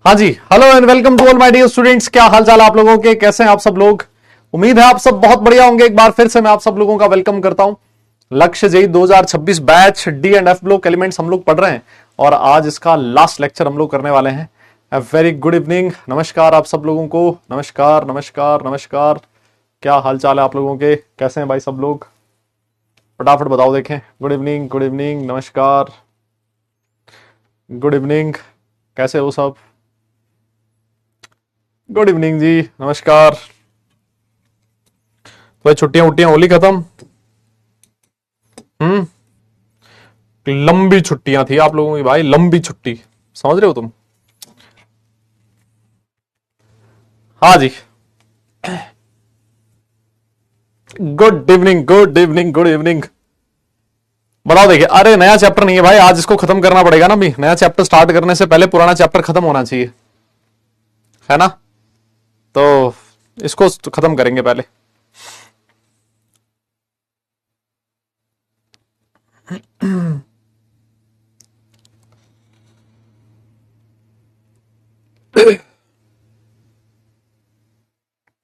हाँ जी, hello and welcome to all my dear students. क्या हाल चाल आप लोगों के, कैसे हैं आप सब लोग? उम्मीद है आप सब बहुत बढ़िया होंगे। एक बार फिर से मैं आप सब लोगों का वेलकम करता हूं। Lakshya JEE 2026 batch d and f block elements हम लोग पढ़ रहे हैं और आज इसका लास्ट लेक्चर हम लोग करने वाले हैं। अ वेरी गुड इवनिंग, नमस्कार आप सब लोगों को। नमस्कार नमस्कार नमस्कार। क्या हाल चाल है आप लोगों के, कैसे हैं भाई सब लोग? फटाफट बताओ देखें। गुड इवनिंग, गुड इवनिंग, नमस्कार, गुड इवनिंग, कैसे हो सब? गुड इवनिंग जी, नमस्कार। तो छुट्टियां उट्टियां होली खत्म? हम्म। लंबी छुट्टियां थी आप लोगों की भाई, लंबी छुट्टी, समझ रहे हो तुम? हाँ जी, good evening, good evening, good evening. बताओ देखिए, अरे नया चैप्टर नहीं है भाई, आज इसको खत्म करना पड़ेगा ना। भी नया चैप्टर स्टार्ट करने से पहले पुराना चैप्टर खत्म होना चाहिए, है ना? तो इसको खत्म करेंगे पहले।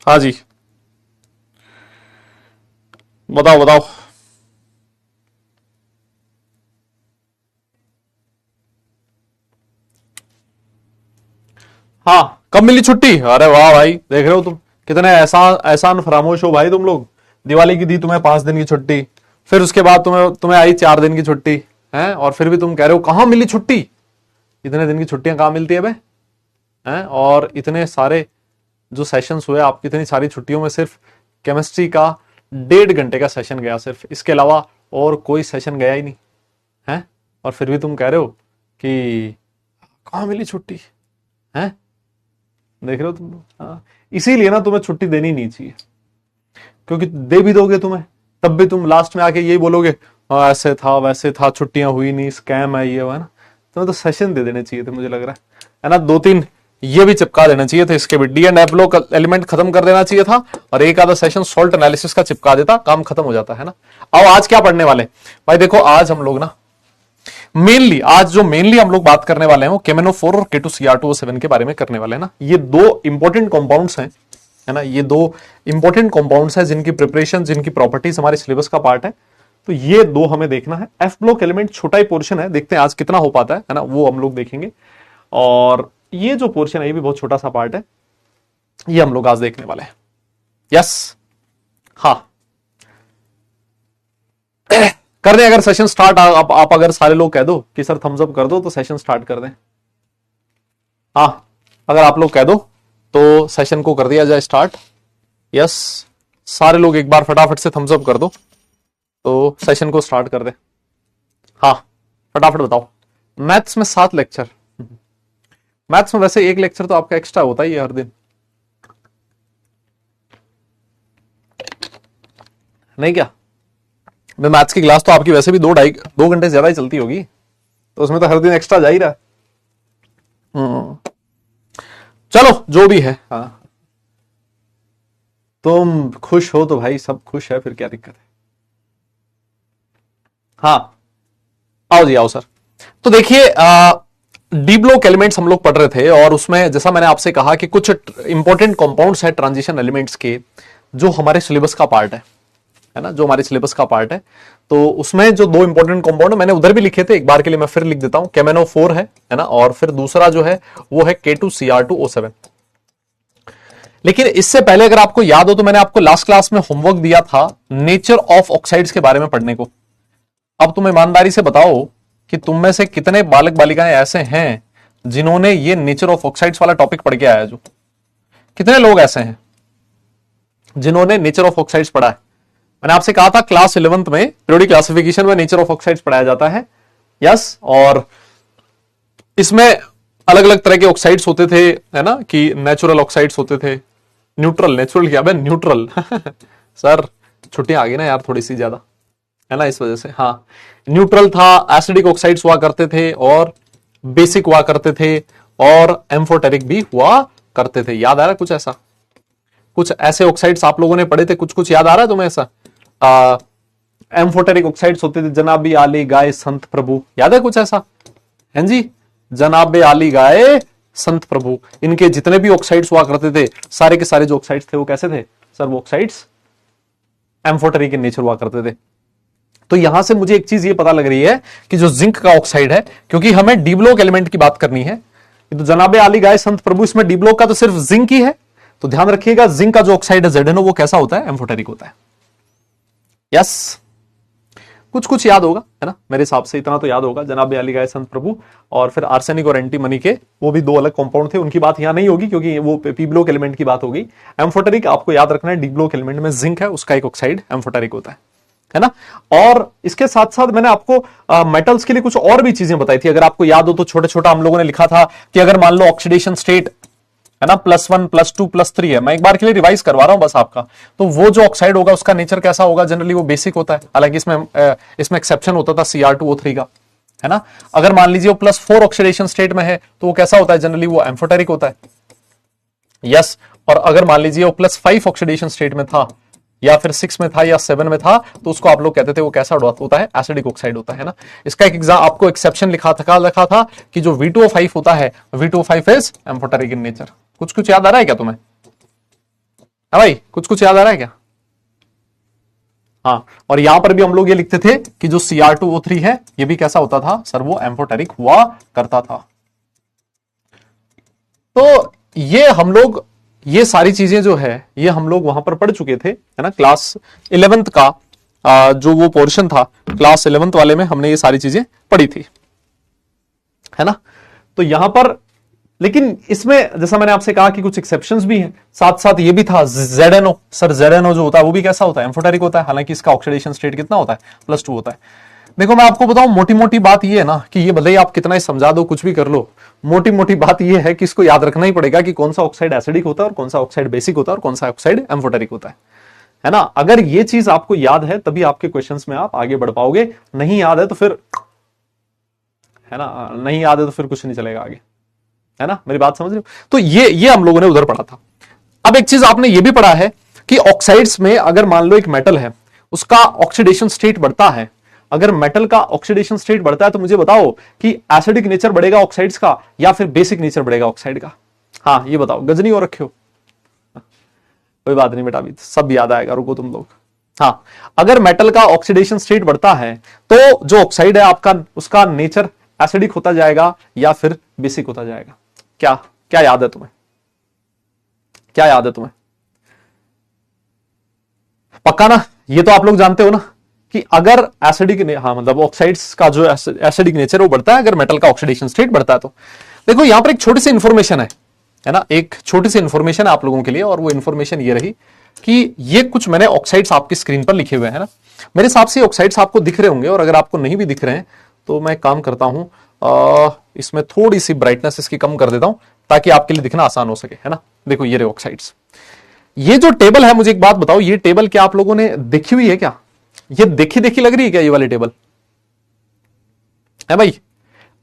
हाँ जी, बताओ बताओ। हाँ, कब मिली छुट्टी? अरे वाह भाई, देख रहे हो तुम कितने एहसान फरामोश हो भाई तुम लोग। दिवाली की दी तुम्हें 5 दिन की छुट्टी, फिर उसके बाद तुम्हें तुम्हें आई 4 दिन की छुट्टी है, और फिर भी तुम कह रहे हो कहां मिली छुट्टी। इतने दिन की छुट्टियां कहां मिलती है बे? हैं? और इतने सारे जो सेशंस हुए आपकी, इतनी सारी छुट्टियों में सिर्फ केमिस्ट्री का 1.5 घंटे का सेशन गया सिर्फ, इसके अलावा और कोई सेशन गया ही नहीं है। और फिर भी तुम कह रहे हो कि कहां मिली छुट्टी है। देख रहे हो तुम लोग? हाँ, इसीलिए ना तुम्हें छुट्टी देनी नहीं चाहिए, क्योंकि दे भी दोगे तुम्हें तब भी तुम लास्ट में आके यही बोलोगे, "हाँ, ऐसे था वैसे था, छुट्टियां हुई नहीं, स्कैम है ये वो", है ना? तुम्हें तो सेशन दे देने चाहिए थे, मुझे लग रहा है ना? 2-3 ये भी चिपका देना चाहिए था, इसके भी D and f block element खत्म कर देना चाहिए था, और एक आधा सेशन सॉल्ट एनालिसिस का चिपका देता, काम खत्म हो जाता, है ना? अब आज क्या पढ़ने वाले भाई? देखो आज हम लोग ना मेनली हम लोग बात करने वाले हैं वो केमेनो4 और K2Cr2O7 के बारे में करने वाले हैं ना। ये दो इंपॉर्टेंट कंपाउंड्स हैं, है ना? ये दो इंपॉर्टेंट कंपाउंड्स हैं जिनकी प्रिपरेशन, जिनकी प्रॉपर्टीज हमारे सिलेबस का पार्ट है। तो ये दो हमें देखना है। एफ ब्लॉक एलिमेंट छोटा ही पोर्शन है, देखते हैं आज कितना हो पाता है ना? वो हम लोग देखेंगे। और ये जो पोर्शन है ये भी बहुत छोटा सा पार्ट है, ये हम लोग आज देखने वाले हैं। यस, हाँ, कर दें अगर सेशन स्टार्ट। आप अगर सारे लोग कह दो कि सर थम्स अप कर दो तो सेशन स्टार्ट कर दें। हाँ, अगर आप लोग कह दो तो सेशन को कर दिया जाए स्टार्ट। यस, सारे लोग एक बार फटाफट से थम्स अप कर दो तो सेशन को स्टार्ट कर दे। हाँ, फटाफट बताओ। मैथ्स में 7 लेक्चर। मैथ्स में वैसे एक लेक्चर तो आपका एक्स्ट्रा होता ही है हर दिन, नहीं क्या? मैथ्स की क्लास तो आपकी वैसे भी 2 घंटे ज्यादा ही चलती होगी, तो उसमें तो हर दिन एक्स्ट्रा जा ही रहा है। चलो जो भी है। हाँ, तुम खुश हो तो भाई सब खुश है, फिर क्या दिक्कत है? हाँ, आओ जी आओ सर। तो देखिए, डी ब्लॉक एलिमेंट्स हम लोग पढ़ रहे थे, और उसमें जैसा मैंने आपसे कहा कि कुछ इंपॉर्टेंट कंपाउंड्स है ट्रांजिशन एलिमेंट्स के, जो हमारे सिलेबस का पार्ट है ना? जो हमारे सिलेबस का पार्ट है। तो उसमें जो दो इंपॉर्टेंट कंपाउंड मैंने उधर भी लिखे थे, एक बार के लिए मैं फिर लिख देता हूं। केमेनो4 है ना? और फिर दूसरा जो है वो है K2Cr2O7। लेकिन इससे पहले अगर आपको याद हो तो मैंने आपको लास्ट क्लास में होमवर्क दिया था नेचर ऑफ ऑक्साइड्स के बारे में पढ़ने को। अब तुम ईमानदारी से बताओ कि तुम में से कितने बालक बालिकाएं ऐसे हैं जिन्होंने ये नेचर ऑफ ऑक्साइड्स वाला टॉपिक पढ़ के आया? जो कितने लोग ऐसे हैं जिन्होंने नेचर ऑफ ऑक्साइड्स पढ़ा है? मैंने आपसे कहा था क्लास 11th में पीरियोडिक क्लासिफिकेशन में नेचर ऑफ ऑक्साइड्स पढ़ाया जाता है। यस, और इसमें अलग अलग तरह के ऑक्साइड्स होते थे, है ना? कि नेचुरल ऑक्साइड्स होते थे, न्यूट्रल, नेचुरल क्या बे, न्यूट्रल। सर छुट्टियां आ गई ना यार थोड़ी सी ज्यादा, है ना? इस वजह से। हाँ, न्यूट्रल था, एसिडिक ऑक्साइड्स हुआ करते थे, और बेसिक हुआ करते थे, और एम्फोटेरिक भी हुआ करते थे। याद आ रहा है कुछ ऐसा? कुछ ऐसे ऑक्साइड्स आप लोगों ने पढ़े थे, कुछ कुछ याद आ रहा है तुम्हें ऐसा? एम्फोटेरिक ऑक्साइड्स होते थे, जनाबी आली गाय संत प्रभु, याद है कुछ ऐसा? हैं जी, जनाबे आली गाय संत प्रभु, इनके जितने भी ऑक्साइड्स हुआ करते थे, सारे के सारे जो ऑक्साइड्स थे वो कैसे थे सर? वो ऑक्साइड्स एम्फोटेरिक इन नेचर हुआ करते थे। तो यहां से मुझे एक चीज ये पता लग रही है कि जो जिंक का ऑक्साइड है, क्योंकि हमें डी ब्लॉक एलिमेंट की बात करनी है, तो जनाबे आली गाय संत प्रभु, इसमें डी ब्लॉक का तो सिर्फ जिंक ही है, तो ध्यान रखिएगा जिंक का जो ऑक्साइड है ZnO वो कैसा होता है? एम्फोटेरिक होता है। यस, कुछ कुछ याद होगा है ना, मेरे हिसाब से इतना तो याद होगा, जनाबे आली गाय संत प्रभु और फिर आर्सेनिक और एंटीमनी के वो भी दो अलग कंपाउंड थे, उनकी बात यहां नहीं होगी क्योंकि वो पी ब्लॉक एलिमेंट की बात होगी। एम्फोटेरिक आपको याद रखना है, डी ब्लॉक एलिमेंट में जिंक है, उसका एक ऑक्साइड एम्फोटेरिक होता है ना। और इसके साथ साथ मैंने आपको मेटल्स के लिए कुछ और भी चीजें बताई थी, अगर आपको याद हो तो छोटे छोटा हम लोगों ने लिखा था कि अगर मान लो ऑक्सीडेशन स्टेट है ना +1 +2 +3 है, मैं एक बार के लिए रिवाइज करवा रहा हूं बस आपका, तो वो जो ऑक्साइड होगा उसका नेचर कैसा होगा? जनरली वो बेसिक होता है, हालांकि इसमें एक्सेप्शन होता था Cr2O3 का, है ना। अगर मान लीजिए वो +4 ऑक्सीडेशन स्टेट में है तो वो कैसा होता है? जनरली वो एम्फोटेरिक होता है। यस, और अगर मान लीजिए वो +5 ऑक्सीडेशन स्टेट में था या फिर 6 में था या 7 में था, तो उसको आप लोग कहते थे वो कैसा होता है? एसिडिक ऑक्साइड होता है ना। इसका एक एग्जाम आपको एक्सेप्शन लिखा था कि जो V2O5 होता है, V2O5 is amphoteric in nature. कुछ कुछ याद आ रहा है क्या तुम्हें? हाँ भाई, कुछ कुछ याद आ रहा है क्या? हाँ, और यहां पर भी हम लोग ये लिखते थे कि जो Cr2O3 है ये भी कैसा होता था सर? वो एम्फोटेरिक हुआ करता था। तो ये हम लोग, ये सारी चीजें जो है ये हम लोग वहां पर पढ़ चुके थे, है ना। क्लास 11th का जो वो पोर्शन था, क्लास 11th वाले में हमने ये सारी चीजें पढ़ी थी, है ना। तो यहां पर लेकिन इसमें जैसा मैंने आपसे कहा कि कुछ एक्सेप्शंस भी हैं, साथ साथ ये भी था ZnO। सर ZnO जो होता है वो भी कैसा होता है? एम्फोटेरिक होता है, हालांकि इसका ऑक्सीडेशन स्टेट कितना होता है? +2 होता है। देखो मैं आपको बताऊं, मोटी मोटी बात ये है ना कि ये भले ही आप कितना ही समझा दो, कुछ भी कर लो, मोटी मोटी बात ये है कि इसको याद रखना ही पड़ेगा कि कौन सा ऑक्साइड एसिडिक होता है और कौन सा ऑक्साइड बेसिक होता है और कौन सा ऑक्साइड एम्फोटेरिक होता है ना। अगर ये चीज आपको याद है तभी आपके क्वेश्चंस में आप आगे बढ़ पाओगे, नहीं याद है तो फिर, है ना, नहीं याद है तो फिर कुछ नहीं चलेगा आगे, है ना। मेरी बात समझ रहे हो? तो ये हम लोगों ने उधर पढ़ा था। अब एक चीज आपने ये भी पढ़ा है कि ऑक्साइड्स में अगर मान लो एक मेटल है, उसका ऑक्सीडेशन स्टेट बढ़ता है, अगर मेटल का ऑक्सीडेशन स्टेट बढ़ता है तो मुझे बताओ कि एसिडिक नेचर बढ़ेगा ऑक्साइड्स का या फिर बेसिक नेचर बढ़ेगा ऑक्साइड का? हाँ ये बताओ, गजनी हो रखे हो? कोई बात नहीं बेटा, अभी सब याद आएगा, रुको तुम लोग। हाँ, अगर मेटल का ऑक्सीडेशन स्टेट बढ़ता है तो जो ऑक्साइड है आपका, उसका नेचर एसिडिक होता जाएगा या फिर बेसिक होता जाएगा? क्या क्या याद है तुम्हें? क्या याद है तुम्हें? पक्का ना? ये तो आप लोग जानते हो ना कि अगर एसिडिक, हाँ मतलब ऑक्साइड्स का जो एसिडिक नेचर वो बढ़ता है अगर मेटल का ऑक्सीडेशन स्टेट बढ़ता है तो। देखो यहां पर एक छोटी सी इंफॉर्मेशन है ना, एक छोटी सी इंफॉर्मेशन है आप लोगों के लिए, और वो इंफॉर्मेशन ये रही कि ये कुछ मैंने ऑक्साइड्स आपकी स्क्रीन पर लिखे हुए हैं ना, मेरे हिसाब से ऑक्साइड्स आपको दिख रहे होंगे, और अगर आपको नहीं भी दिख रहे हैं तो मैं काम करता हूं, इसमें थोड़ी सी ब्राइटनेस इसकी कम कर देता हूं ताकि आपके लिए दिखना आसान हो सके, है ना। देखो ये रहे ऑक्साइड्स। ये जो टेबल है, मुझे एक बात बताओ, ये टेबल क्या आप लोगों ने देखी हुई है क्या? ये देखी देखी लग रही है क्या ये वाली टेबल? है भाई?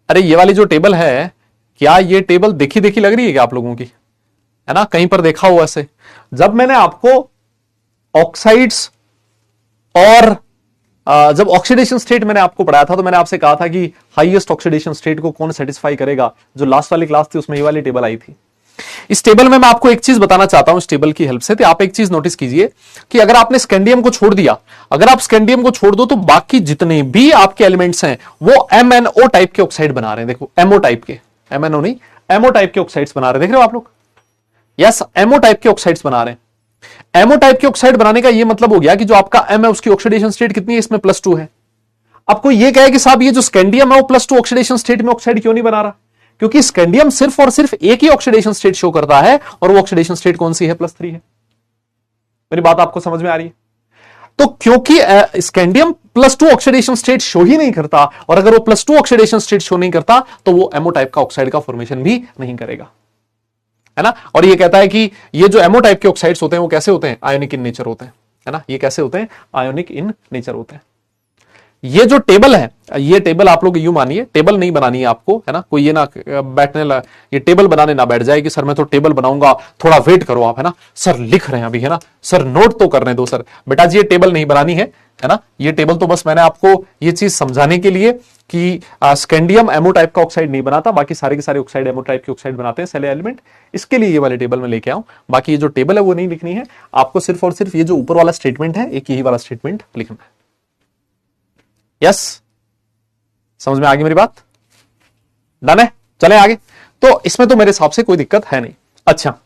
अरे ये वाली जो टेबल है, क्या ये टेबल देखी देखी लग रही है क्या आप लोगों की? है ना, कहीं पर देखा हो ऐसे? जब मैंने आपको ऑक्साइड्स और जब ऑक्सीडेशन स्टेट मैंने आपको पढ़ाया था तो मैंने आपसे कहा था कि हाईएस्ट ऑक्सीडेशन स्टेट को कौन सेटिस्फाई करेगा, जो लास्ट वाली क्लास थी उसमें ये वाली टेबल आई थी। इस टेबल में मैं आपको एक चीज बताना चाहता हूं इस टेबल की हेल्प से, तो आप एक चीज नोटिस कीजिए कि अगर आपने स्कैंडियम को छोड़ दिया, अगर आप स्कैंडियम को छोड़ दो तो बाकी जितने भी आपके एलिमेंट्स हैं वो MnO टाइप के ऑक्साइड बना रहे हैं। देखो MO टाइप के, MnO नहीं, MO टाइप के ऑक्साइड्स बना रहे हैं, देख रहे हो आप लोग? यस, MO टाइप के ऑक्साइड्स बना रहे हैं। एमओ टाइप के ऑक्साइड बनाने का ये मतलब हो गया कि जो आपका M है उसकी ऑक्सीडेशन स्टेट कितनी है? इसमें +2 है। आपको ये कहे कि साहब ये जो स्कैंडियम है वो +2 ऑक्सीडेशन स्टेट में ऑक्साइड क्यों नहीं बना रहा? क्योंकि स्कैंडियम सिर्फ और सिर्फ एक ही ऑक्सीडेशन स्टेट शो करता है, और वो ऑक्सीडेशन स्टेट कौन सी है? +3 है। मेरी बात आपको समझ में आ रही है? तो क्योंकि स्कैंडियम +2 ऑक्सीडेशन स्टेट शो ही नहीं करता, और अगर वो +2 ऑक्सीडेशन स्टेट शो नहीं करता तो वो एमओ टाइप का ऑक्साइड का फॉर्मेशन भी नहीं करेगा, है ना। और ये कहता है कि ये जो एमओ टाइप के ऑक्साइड्स होते हैं वो कैसे होते हैं? आयोनिक इन नेचर होते हैं, है ना। ये कैसे होते हैं? आयोनिक इन नेचर होते हैं। ये जो टेबल है, ये टेबल आप लोग यूं मानिए, टेबल नहीं बनानी है आपको, है ना, कोई ये ना ये टेबल बनाने ना बैठ जाए कि सर मैं तो टेबल बनाऊंगा, थोड़ा वेट करो आप, है ना, सर लिख रहे हैं अभी, है ना, सर नोट तो करने दो सर। बेटा जी ये टेबल नहीं बनानी है ना, ये टेबल तो बस मैंने आपको ये चीज समझाने के लिए कि स्कैंडियम एमो टाइप का ऑक्साइड नहीं बनाता, बाकी सारे के सारे ऑक्साइड एमो टाइप के ऑक्साइड बनाते हैं सेलेनियम एलिमेंट, इसके लिए ये वाले टेबल में लेके आऊं। बाकी ये जो टेबल है वो नहीं लिखनी है आपको, सिर्फ और सिर्फ ये जो ऊपर वाला स्टेटमेंट है, एक यही वाला स्टेटमेंट लिखना है। यस, समझ में आ गई मेरी बात? डन है, चले आगे। तो इसमें तो मेरे हिसाब से कोई दिक्कत है नहीं। अच्छा,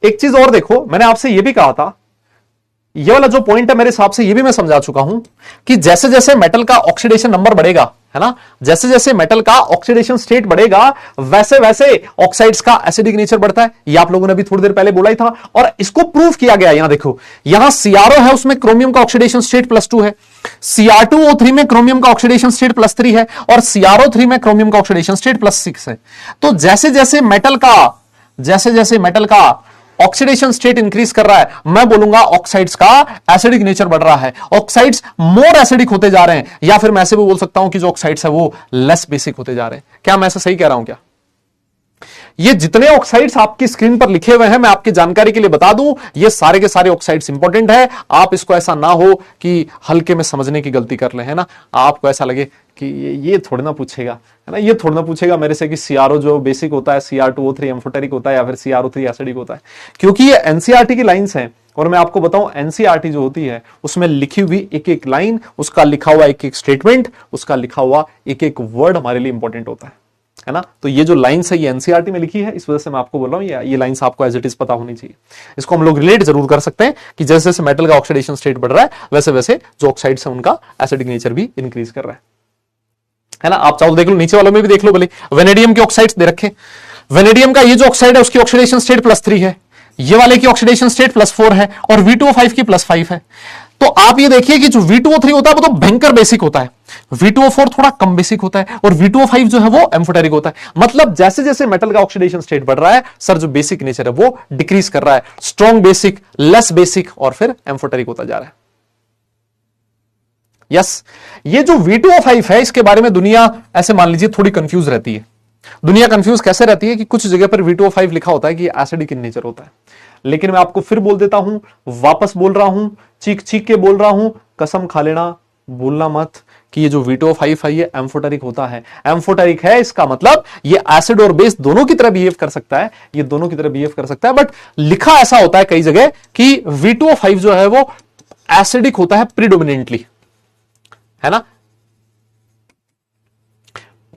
एक चीज और देखो, मैंने आपसे यह भी कहा था, ये वाला जो पॉइंट है मेरे हिसाब से ये भी मैं समझा चुका हूं कि जैसे जैसे मेटल का ऑक्सीडेशन नंबर बढ़ेगा, है ना, जैसे जैसे मेटल का ऑक्सीडेशन स्टेट बढ़ेगा वैसे वैसे ऑक्साइड्स का एसिडिक नेचर बढ़ता है। ये आप लोगों ने अभी थोड़ी देर पहले बोला ही था, और इसको प्रूव किया गया। यहां देखो, यहां CrO है, उसमें क्रोमियम का ऑक्सीडेशन स्टेट +2 है, Cr2O3 में क्रोमियम का ऑक्सीडेशन स्टेट +3 है, और CrO3 में क्रोमियम का ऑक्सीडेशन स्टेट +6 है। तो जैसे जैसे मेटल का ऑक्सीडेशन स्टेट इंक्रीज कर रहा है, मैं बोलूंगा ऑक्साइड्स का एसिडिक नेचर बढ़ रहा है, ऑक्साइड्स मोर एसिडिक होते जा रहे हैं, या फिर मैं ऐसे भी बोल सकता हूं कि जो ऑक्साइड्स है वो लेस बेसिक होते जा रहे हैं। क्या मैं ऐसा सही कह रहा हूं क्या? ये जितने ऑक्साइड्स आपकी स्क्रीन पर लिखे हुए हैं, मैं आपकी जानकारी के लिए बता दूं, ये सारे के सारे ऑक्साइड्स इंपॉर्टेंट है। आप इसको ऐसा ना हो कि हल्के में समझने की गलती कर ले, है ना, आपको ऐसा लगे कि ये थोड़ा ना पूछेगा, है ना, ये थोड़ा ना पूछेगा मेरे से कि CrO जो बेसिक होता है, Cr2O3 एम्फोटेरिक होता है या फिर CrO3 एसिडिक होता है, क्योंकि ये एनसीईआरटी की लाइंस हैं। और मैं आपको बताऊं, एनसीईआरटी जो होती है उसमें लिखी हुई एक एक लाइन, उसका लिखा हुआ एक एक स्टेटमेंट, उसका लिखा हुआ एक एक वर्ड हमारे लिए इंपॉर्टेंट होता है ना। तो ये जो लाइंस है ये एनसीईआरटी में लिखी है, इस वजह से मैं आपको बोल रहा हूं ये लाइंस आपको एज इट इज पता होनी चाहिए। इसको हम लोग रिलेट जरूर कर सकते हैं कि जैसे जैसे मेटल का ऑक्सीडेशन स्टेट बढ़ रहा है वैसे वैसे जो ऑक्साइड्स है उनका एसिडिक नेचर भी इंक्रीज कर रहा है ना। आप चाहो तो देख लो, नीचे वालों में भी देख लो भले, वेनेडियम के ऑक्साइड्स दे रखे, वेनेडियम का ये जो ऑक्साइड है उसकी ऑक्सीडेशन स्टेट +3 है, ये वाले की ऑक्सीडेशन स्टेट +4 है, और V2O5 की +5 है। तो आप ये देखिए कि जो V2O3 होता है वो तो भयंकर बेसिक होता है, V2O4 थोड़ा कम बेसिक होता है, और V2O5 जो है वो एम्फोटेरिक होता है। मतलब जैसे जैसे मेटल का ऑक्सीडेशन स्टेट बढ़ रहा है सर, जो बेसिक नेचर है वो डिक्रीज कर रहा है, स्ट्रॉन्ग बेसिक, लेस बेसिक, और फिर एम्फोटेरिक होता जा रहा है। यस, ये जो V2O5 है इसके बारे में दुनिया ऐसे मान लीजिए थोड़ी कंफ्यूज रहती है। दुनिया कंफ्यूज कैसे रहती है कि कुछ जगह पर V2O5 लिखा होता है कि एसिडिक इन नेचर होता है, लेकिन मैं आपको फिर बोल देता हूं, वापस बोल रहा हूं, चीख चीख के बोल रहा हूं, कसम खा लेना, भूलना मत कि ये जो V2O5 है ये एम्फोटेरिक होता है। एम्फोटेरिक है इसका मतलब ये एसिड और बेस दोनों की तरह बिहेव कर सकता है, ये दोनों की तरह बिहेव कर सकता है, बट लिखा ऐसा होता है कई जगह कि V2O5 जो है वो एसिडिक होता है प्रीडोमिनेंटली, है ना,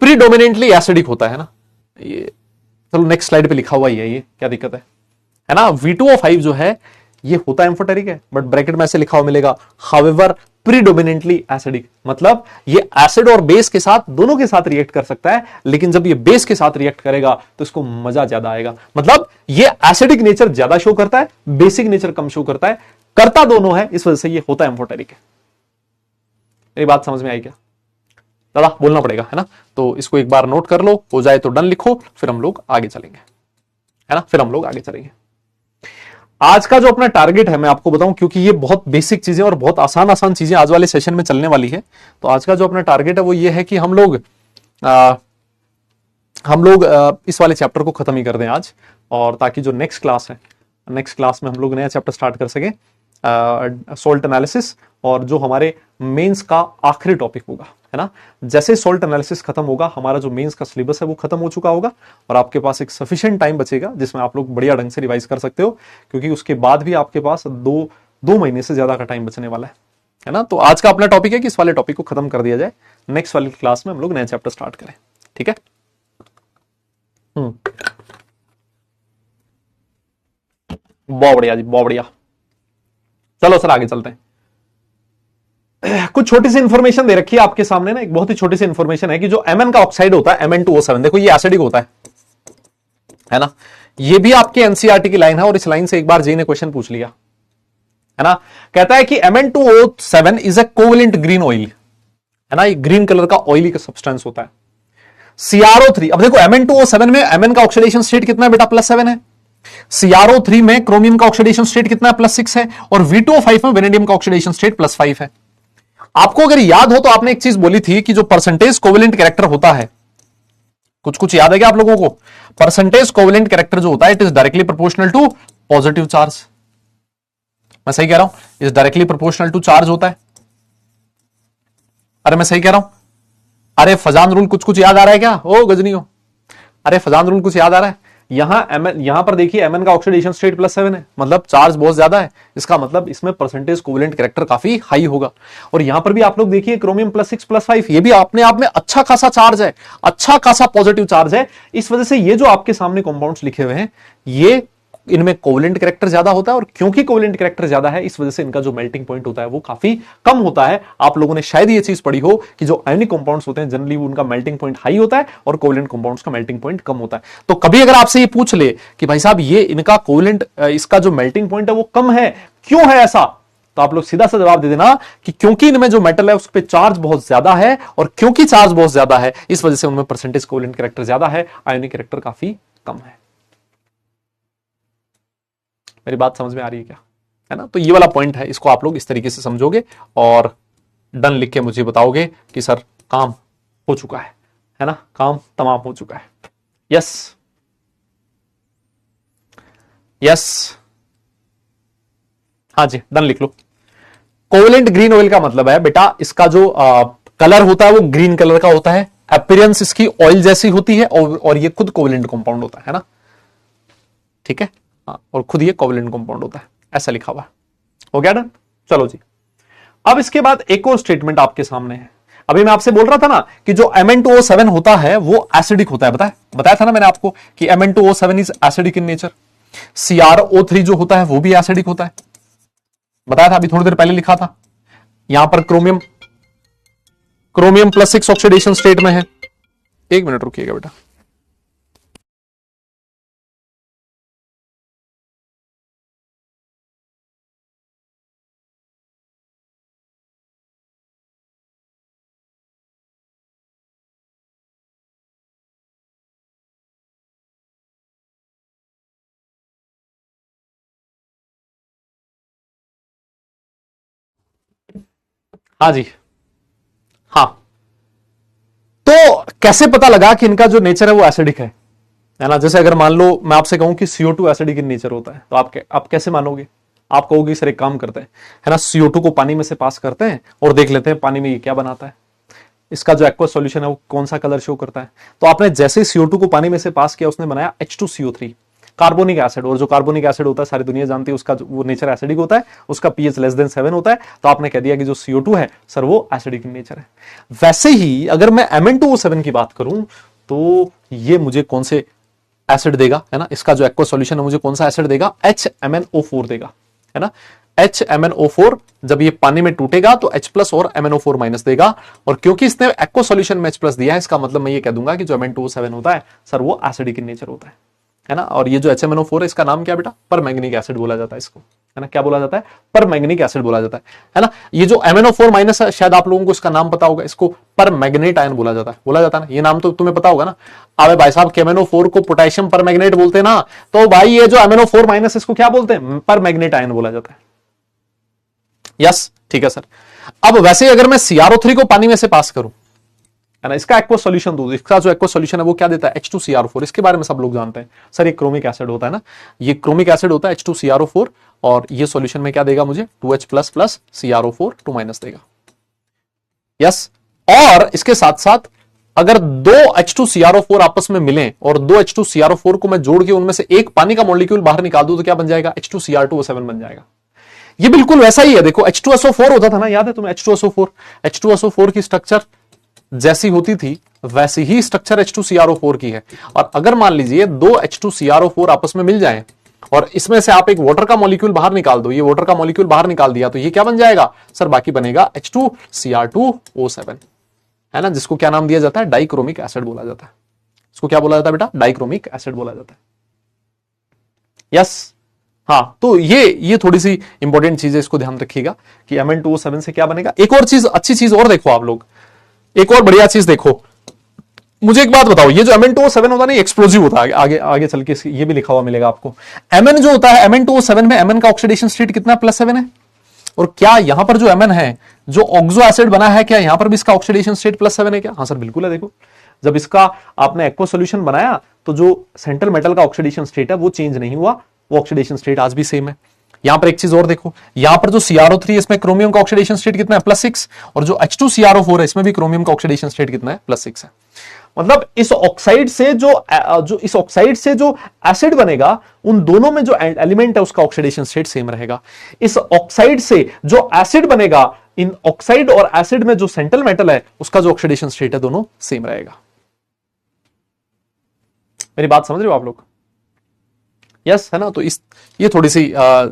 प्रीडोमिनेंटली एसिडिक होता है ना। ये चलो नेक्स्ट स्लाइड पे लिखा हुआ ही है, ये क्या दिक्कत है ना। V2O5 जो है ये होता है एम्फोटेरिक है, बट ब्रैकेट में ऐसे लिखा हुआ मिलेगा, हाउएवर प्रीडोमिनेंटली एसिडिक, मतलब ये एसिड और बेस के साथ दोनों के साथ रिएक्ट कर सकता है, लेकिन जब ये बेस के साथ रिएक्ट करेगा तो इसको मजा ज्यादा आएगा। मतलब ये एसिडिक नेचर ज्यादा शो करता है, बेसिक नेचर कम शो करता है, करता दोनों है, इस वजह से ये होता है एम्फोटेरिक है। मेरी बात समझ में आई क्या? दादा बोलना पड़ेगा, है ना, तो इसको एक बार नोट कर लो, हो जाए तो डन लिखो, फिर हम लोग आगे चलेंगे, है ना, फिर हम लोग आगे चलेंगे। आज का जो अपना टारगेट है मैं आपको बताऊं, क्योंकि ये बहुत बेसिक चीजें और बहुत आसान आसान चीजें आज वाले सेशन में चलने वाली है, तो आज का जो अपना टारगेट है वो ये है कि हम लोग इस वाले चैप्टर को खत्म ही कर दें आज, और ताकि जो नेक्स्ट क्लास है, नेक्स्ट क्लास में हम लोग नया चैप्टर स्टार्ट कर सकें, सोल्ट एनालिसिस, और जो हमारे मेंस का आखिरी टॉपिक होगा, है ना। जैसे सोल्ट एनालिसिस खत्म होगा, हमारा जो मेंस का सिलेबस है वो खत्म हो चुका होगा, और आपके पास एक सफिशिएंट टाइम बचेगा जिसमें आप लोग बढ़िया ढंग से रिवाइज कर सकते हो, क्योंकि उसके बाद भी आपके पास दो महीने से ज्यादा का टाइम बचने वाला है ना। तो आज का अपना टॉपिक है कि इस वाले टॉपिक को खत्म कर दिया जाए, नेक्स्ट वाली क्लास में हम लोग नया चैप्टर स्टार्ट करें, ठीक है। बहुत बढ़िया जी, बहुत बढ़िया। चलो सर आगे चलते हैं। कुछ छोटी सी इंफॉर्मेशन दे रखी है आपके सामने ना, एक बहुत ही छोटी सी इंफॉर्मेशन है कि जो Mn का ऑक्साइड होता है Mn2O7, देखो ये एसिडिक होता है ना। ये भी आपके एनसीईआरटी की लाइन है, और इस लाइन से एक बार जी ने क्वेश्चन पूछ लिया, है ना। कहता है कि Mn2O7 is a covalent green oil, है ना, ये ग्रीन कलर का ऑयली का सब्सटेंस होता है। CrO3, अब देखो Mn2O7 में Mn का ऑक्सीडेशन स्टेट कितना है बेटा? +7 है। CrO3 में क्रोमियम का ऑक्सीडेशन स्टेट कितना है? +6 है। और V2O5 में वेनेडियम का ऑक्सीडेशन स्टेट +5 है। आपको अगर याद हो तो आपने एक चीज बोली थी कि जो परसेंटेज कोवेलेंट कैरेक्टर होता है, कुछ कुछ याद है क्या आप लोगों को? परसेंटेज कोवेलेंट कैरेक्टर जो होता है it is directly proportional to positive charge. मैं सही कह रहा हूं? Is directly proportional to charge होता है। अरे मैं सही कह रहा हूं? अरे फजान रूल कुछ कुछ याद आ रहा है क्या? ओ गजनी हो, अरे फजान रूल कुछ याद आ रहा है? यहां पर देखिए Mn का ऑक्सीडेशन स्टेट +7 है, मतलब चार्ज बहुत ज्यादा है, इसका मतलब इसमें परसेंटेज कोवेलेंट कैरेक्टर काफी हाई होगा। और यहां पर भी आप लोग देखिए क्रोमियम +6 +5, ये भी अपने आप में अच्छा खासा चार्ज है, अच्छा खासा पॉजिटिव चार्ज है। इस वजह से ये जो आपके सामने कंपाउंड्स लिखे हुए हैं ये इनमें कोवेलेंट कैरेक्टर ज्यादा होता है, और क्योंकि कोवेलेंट कैरेक्टर ज्यादा है इस वजह से इनका जो मेल्टिंग पॉइंट होता है वो काफी कम होता है। आप लोगों ने शायद ये चीज पढ़ी हो कि जो आयनिक कंपाउंड्स होते हैं जनरली उनका मेल्टिंग पॉइंट हाई होता है और कोवेलेंट कंपाउंड्स का मेल्टिंग पॉइंट कम होता है। तो कभी अगर आपसे ये पूछ ले कि भाई साहब ये इनका कोवेलेंट, इसका जो मेल्टिंग पॉइंट है वो कम है, क्यों है ऐसा, तो आप लोग सीधा सा जवाब दे देना कि क्योंकि इनमें जो मेटल है उस पर चार्ज बहुत ज्यादा है, और क्योंकि चार्ज बहुत ज्यादा है इस वजह से उनमें परसेंटेज कोवेलेंट कैरेक्टर ज्यादा है, आयनिक कैरेक्टर काफी कम है। मेरी बात समझ में आ रही है क्या? है ना? तो ये वाला पॉइंट है, इसको आप लोग इस तरीके से समझोगे और डन लिख के मुझे बताओगे कि सर काम हो चुका है ना? काम तमाम हो चुका है। यस यस, हाँ जी डन लिख लो। कोवेलेंट ग्रीन ऑयल का मतलब है बेटा इसका जो कलर होता है वो ग्रीन कलर का होता है, अपीयरेंस इसकी ऑयल जैसी होती है, और ये खुद कोवेलेंट कंपाउंड होता है ना? ठीक है, और खुद ये कोवेलेंट कंपाउंड होता है, ऐसा लिखा हुआ है। हो गया डन? चलो जी, अब इसके बाद एक और स्टेटमेंट आपके सामने है। अभी मैं आपसे बोल रहा था ना कि जो Mn2O7 होता है वो एसिडिक होता है, बताया था ना मैंने आपको कि Mn2O7 is acidic in nature. CrO3 जो होता है वो भी एसिडिक होता है, बताया था, अभी थोड़ी देर पहले लिखा था। यहां पर क्रोमियम +6 ऑक्सीडेशन स्टेट में है। एक मिनट रुकिएगा बेटा। हाँ जी, हाँ, तो कैसे पता लगा कि इनका जो नेचर है वो एसिडिक है ना? जैसे अगर मान लो मैं आपसे कहूं कि CO2 एसिडिक इन नेचर होता है, तो आप कैसे मानोगे? आप कहोगे सर एक काम करते हैं, है ना, CO2 को पानी में से पास करते हैं और देख लेते हैं पानी में ये क्या बनाता है, इसका जो एक्वा सॉल्यूशन है वो कौन सा कलर शो करता है। तो आपने जैसे ही CO2 को पानी में से पास किया उसने बनाया H2CO3, कार्बोनिक एसिड, और जो कार्बोनिक एसिड होता है सारी दुनिया जानती है उसका वो नेचर एसिडिक होता है, उसका pH <7 होता है। तो आपने कह दिया कि जो CO2 है सर वो एसिडिक इन नेचर है। वैसे ही अगर मैं Mn2O7 की बात करूं तो ये मुझे कौन से एसिड देगा, है ना? इसका जो एक्वा सॉल्यूशन है मुझे कौन सा एसिड देगा? HMnO4 देगा, है ना? HMnO4 जब ये पानी में टूटेगा तो H+ और MnO4- देगा, और क्योंकि इसने एक्वा सॉल्यूशन में H+ दिया है इसका मतलब मैं ये कह दूंगा कि जो Mn2O7 होता है सर वो एसिडिक इन नेचर होता है ना? और ये जो HMnO4 है इसका नाम क्या बेटा? परमैंगनिक एसिड बोला जाता है इसको, है ना? क्या बोला जाता है? परमैंगनिक एसिड बोला जाता है ना? ये जो MnO4- है शायद आप लोगों को इसका नाम पता होगा, इसको परमैंगनेट आयन बोला जाता है ना? ये नाम तो तुम्हें पता होगा ना? अबे भाई साहब MnO4 को पोटेशियम परमैंगनेट बोलते हैं ना, तो भाई ये जो MnO4- इसको क्या बोलते हैं? परमैंगनेट आयन बोला जाता है। यस ठीक है सर। अब वैसे अगर मैं CrO3 को पानी में से पास करूं, है ना, इसका एक्वा सॉल्यूशन दूं, इसका जो एक्वा सॉल्यूशन है वो क्या देता है? H2CrO4। इसके बारे में सब लोग जानते हैं सर, ये क्रोमिक एसिड होता है ना, ये क्रोमिक एसिड होता है H2CrO4, और ये सॉल्यूशन में क्या देगा मुझे? 2H++ CrO4 2- देगा। यस, और इसके साथ साथ अगर दो H2CrO4 आपस में मिलें और दो H2CrO4 को मैं जोड़ के उनमें से एक पानी का मॉलिक्यूल बाहर निकाल दूं तो क्या बन जाएगा? H2Cr2O7 बन जाएगा। ये बिल्कुल वैसा ही है, देखो H2SO4 होता था ना, याद है तुम्हें? H2SO4 की स्ट्रक्चर जैसी होती थी वैसी ही स्ट्रक्चर H2CrO4 की है। और अगर मान लीजिए दो H2CrO4 आपस में मिल जाएं और इसमें से आप एक वाटर का मॉलिक्यूल बाहर निकाल दो, ये वाटर का मॉलिक्यूल बाहर निकाल दिया तो ये क्या बन जाएगा सर? बाकी बनेगा H2Cr2O7, है ना, जिसको क्या नाम दिया जाता है? डाइक्रोमिक एसिड बोला जाता है। इसको क्या बोला जाता है बेटा? डाइक्रोमिक एसिड बोला जाता है। यस, हाँ, तो ये थोड़ी सी इंपॉर्टेंट चीज है, इसको ध्यान रखिएगा कि Mn2O7 से क्या बनेगा। एक और चीज, अच्छी चीज और देखो आप लोग, एक और बढ़िया चीज देखो। मुझे एक बात बताओ, ये जो Mn2O7 होता है ना, एक्सप्लोजिव होता है, आगे आगे चल के ये भी लिखा हुआ मिलेगा आपको। Mn जो होता है, Mn2O7 में Mn का ऑक्सीडेशन स्टेट कितना? +7 है। और क्या यहां पर जो Mn है, जो ऑक्सो एसिड बना है, क्या यहां पर भी इसका ऑक्सीडेशन स्टेट +7 है क्या? हाँ सर बिल्कुल है। देखो जब इसका आपने एक्वा सॉल्यूशन बनाया तो जो सेंट्रल मेटल का ऑक्सीडेशन स्टेट है वो चेंज नहीं हुआ, वो ऑक्सीडेशन स्टेट आज भी सेम है। यहां पर एक चीज और देखो, यहां पर जो CrO3 है इसमें क्रोमियम का ऑक्सीडेशन स्टेट कितना है? +6, और जो H2CrO4 है इसमें भी क्रोमियम का ऑक्सीडेशन स्टेट कितना है? +6 है। मतलब इस ऑक्साइड से इस ऑक्साइड से जो एसिड बनेगा, उन दोनों में जो एलिमेंट है उसका ऑक्सीडेशन स्टेट सेम रहेगा। इस ऑक्साइड से जो एसिड बनेगा, इन ऑक्साइड और एसिड में जो सेंट्रल मेटल है उसका जो ऑक्सीडेशन स्टेट है दोनों सेम रहेगा। मेरी बात समझ रहे हो आप लोग? यस है ना? तो ये थोड़ी सी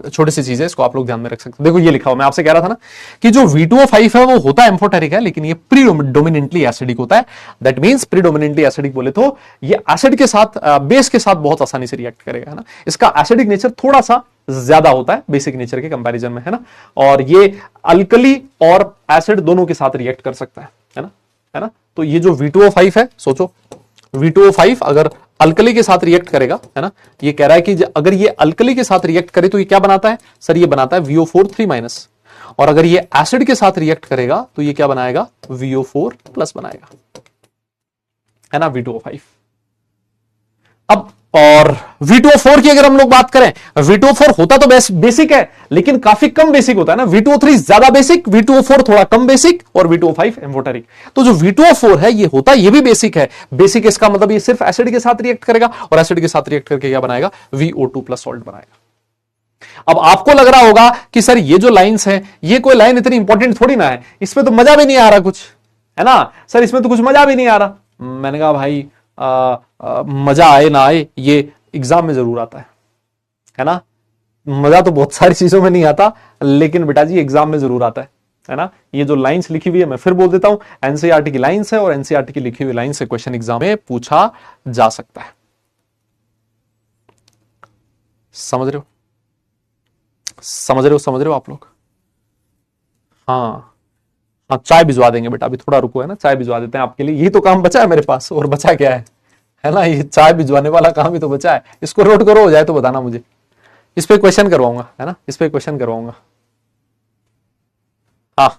छोटी सी चीज है, इसको आप लोग ध्यान में रख सकते हैं। देखो ये लिखा हुआ, मैं आपसे कह रहा था ना कि जो V2O5 है वो होता है एम्फोटेरिक है, लेकिन ये प्रीडोमिनेंटली एसिडिक होता है। दैट मींस प्रीडोमिनेंटली एसिडिक बोले तो ये एसिड के साथ बेस के साथ बहुत आसानी से रिएक्ट करेगा, है ना। इसका एसिडिक नेचर थोड़ा सा ज्यादा होता है बेसिक नेचर के कंपैरिजन में, है ना। और ये अल्कली और एसिड दोनों के साथ रिएक्ट कर सकता है ना, है ना। तो ये जो V2O5 है, सोचो V2O5 अगर अल्कली के साथ रिएक्ट करेगा, है ना, ये कह रहा है कि अगर ये अल्कली के साथ रिएक्ट करे तो ये क्या बनाता है सर? ये बनाता है VO4 3-, और अगर ये एसिड के साथ रिएक्ट करेगा तो ये क्या बनाएगा? VO4+ बनाएगा, है ना, V2O5। अब और V2O4 की अगर हम लोग बात करें, V2O4 होता तो बेसिक है लेकिन काफी कम बेसिक होता है ना। V2O3 ज्यादा बेसिक, V2O4 थोड़ा कम बेसिक, और V2O5 एम्फोटेरिक। तो जो V2O4 है ये होता ये भी बेसिक है। बेसिक इसका मतलब ये सिर्फ एसिड के साथ रिएक्ट करेगा, और एसिड के साथ रिएक्ट करके क्या बनाएगा? VO2+ सॉल्ट बनाएगा। अब आपको लग रहा होगा कि सर ये जो लाइंस है, ये कोई लाइन इतनी इंपॉर्टेंट थोड़ी ना है, इसमें तो मजा भी नहीं आ रहा कुछ, है ना सर, इसमें तो कुछ मजा भी नहीं आ रहा। मैंने कहा भाई मजा आए ना आए, ये एग्जाम में जरूर आता है ना। मजा तो बहुत सारी चीजों में नहीं आता, लेकिन बेटा जी एग्जाम में जरूर आता है ना। ये जो लाइंस लिखी हुई है, मैं फिर बोल देता हूं, एनसीईआरटी की लाइंस है, और एनसीईआरटी की लिखी हुई लाइन से क्वेश्चन एग्जाम में पूछा जा सकता है। समझ रहे हो? समझ रहे हो आप लोग? हाँ हाँ, चाय भिजवा देंगे बेटा, अभी थोड़ा रुको, है ना, चाय भिजवा देते हैं आपके लिए। यही तो काम बचा है मेरे पास, और बचा क्या है ना, ये चाय भिजवाने वाला काम ही तो बचा है। इसको नोट करो, हो जाए तो बताना मुझे। इस पे क्वेश्चन करवाऊंगा, है ना, इस पे क्वेश्चन करवाऊंगा। हाँ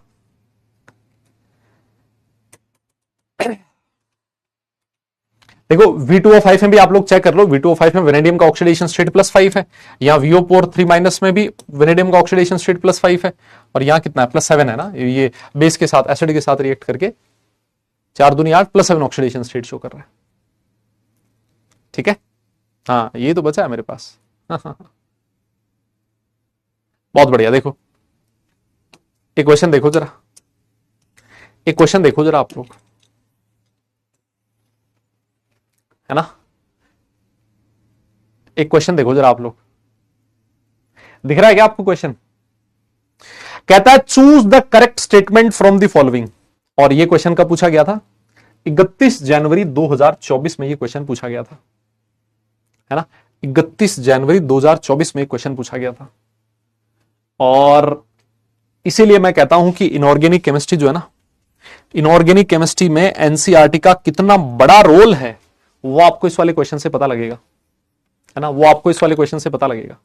देखो V2O5 में भी आप लोग चेक कर लो, V2O5 में वेनेडियम का ऑक्सीडेशन स्टेट +5 है, यहाँ VO4 3- में भी वेनेडियम का ऑक्सीडेशन स्टेट +5 है, और यहाँ कितना है? +7 है ना। ये बेस के साथ एसिड के साथ रिएक्ट करके 4 दूनी 8 +7 ऑक्सीडेशन स्टेट शो कर रहा है। ठीक है, हाँ ये तो बचा है मेरे पास। बहुत बढ़िया। देखो एक क्वेश्चन देखो जरा, एक क्वेश्चन देखो जरा आप लोग, है ना। एक क्वेश्चन देखो जरा आप लोग, दिख रहा है क्या आपको क्वेश्चन? कहता है choose the correct statement from the following, और ये क्वेश्चन कब पूछा गया था? 31 जनवरी 2024 में ये क्वेश्चन पूछा गया था, है ना। 31 जनवरी 2024 में क्वेश्चन पूछा गया था, और इसीलिए मैं कहता हूं कि इनऑर्गेनिक केमिस्ट्री जो है ना, इनऑर्गेनिक केमिस्ट्री में एनसीईआरटी का कितना बड़ा रोल है वो आपको इस वाले क्वेश्चन से पता लगेगा, है ना, वो आपको इस वाले क्वेश्चन से पता लगेगा।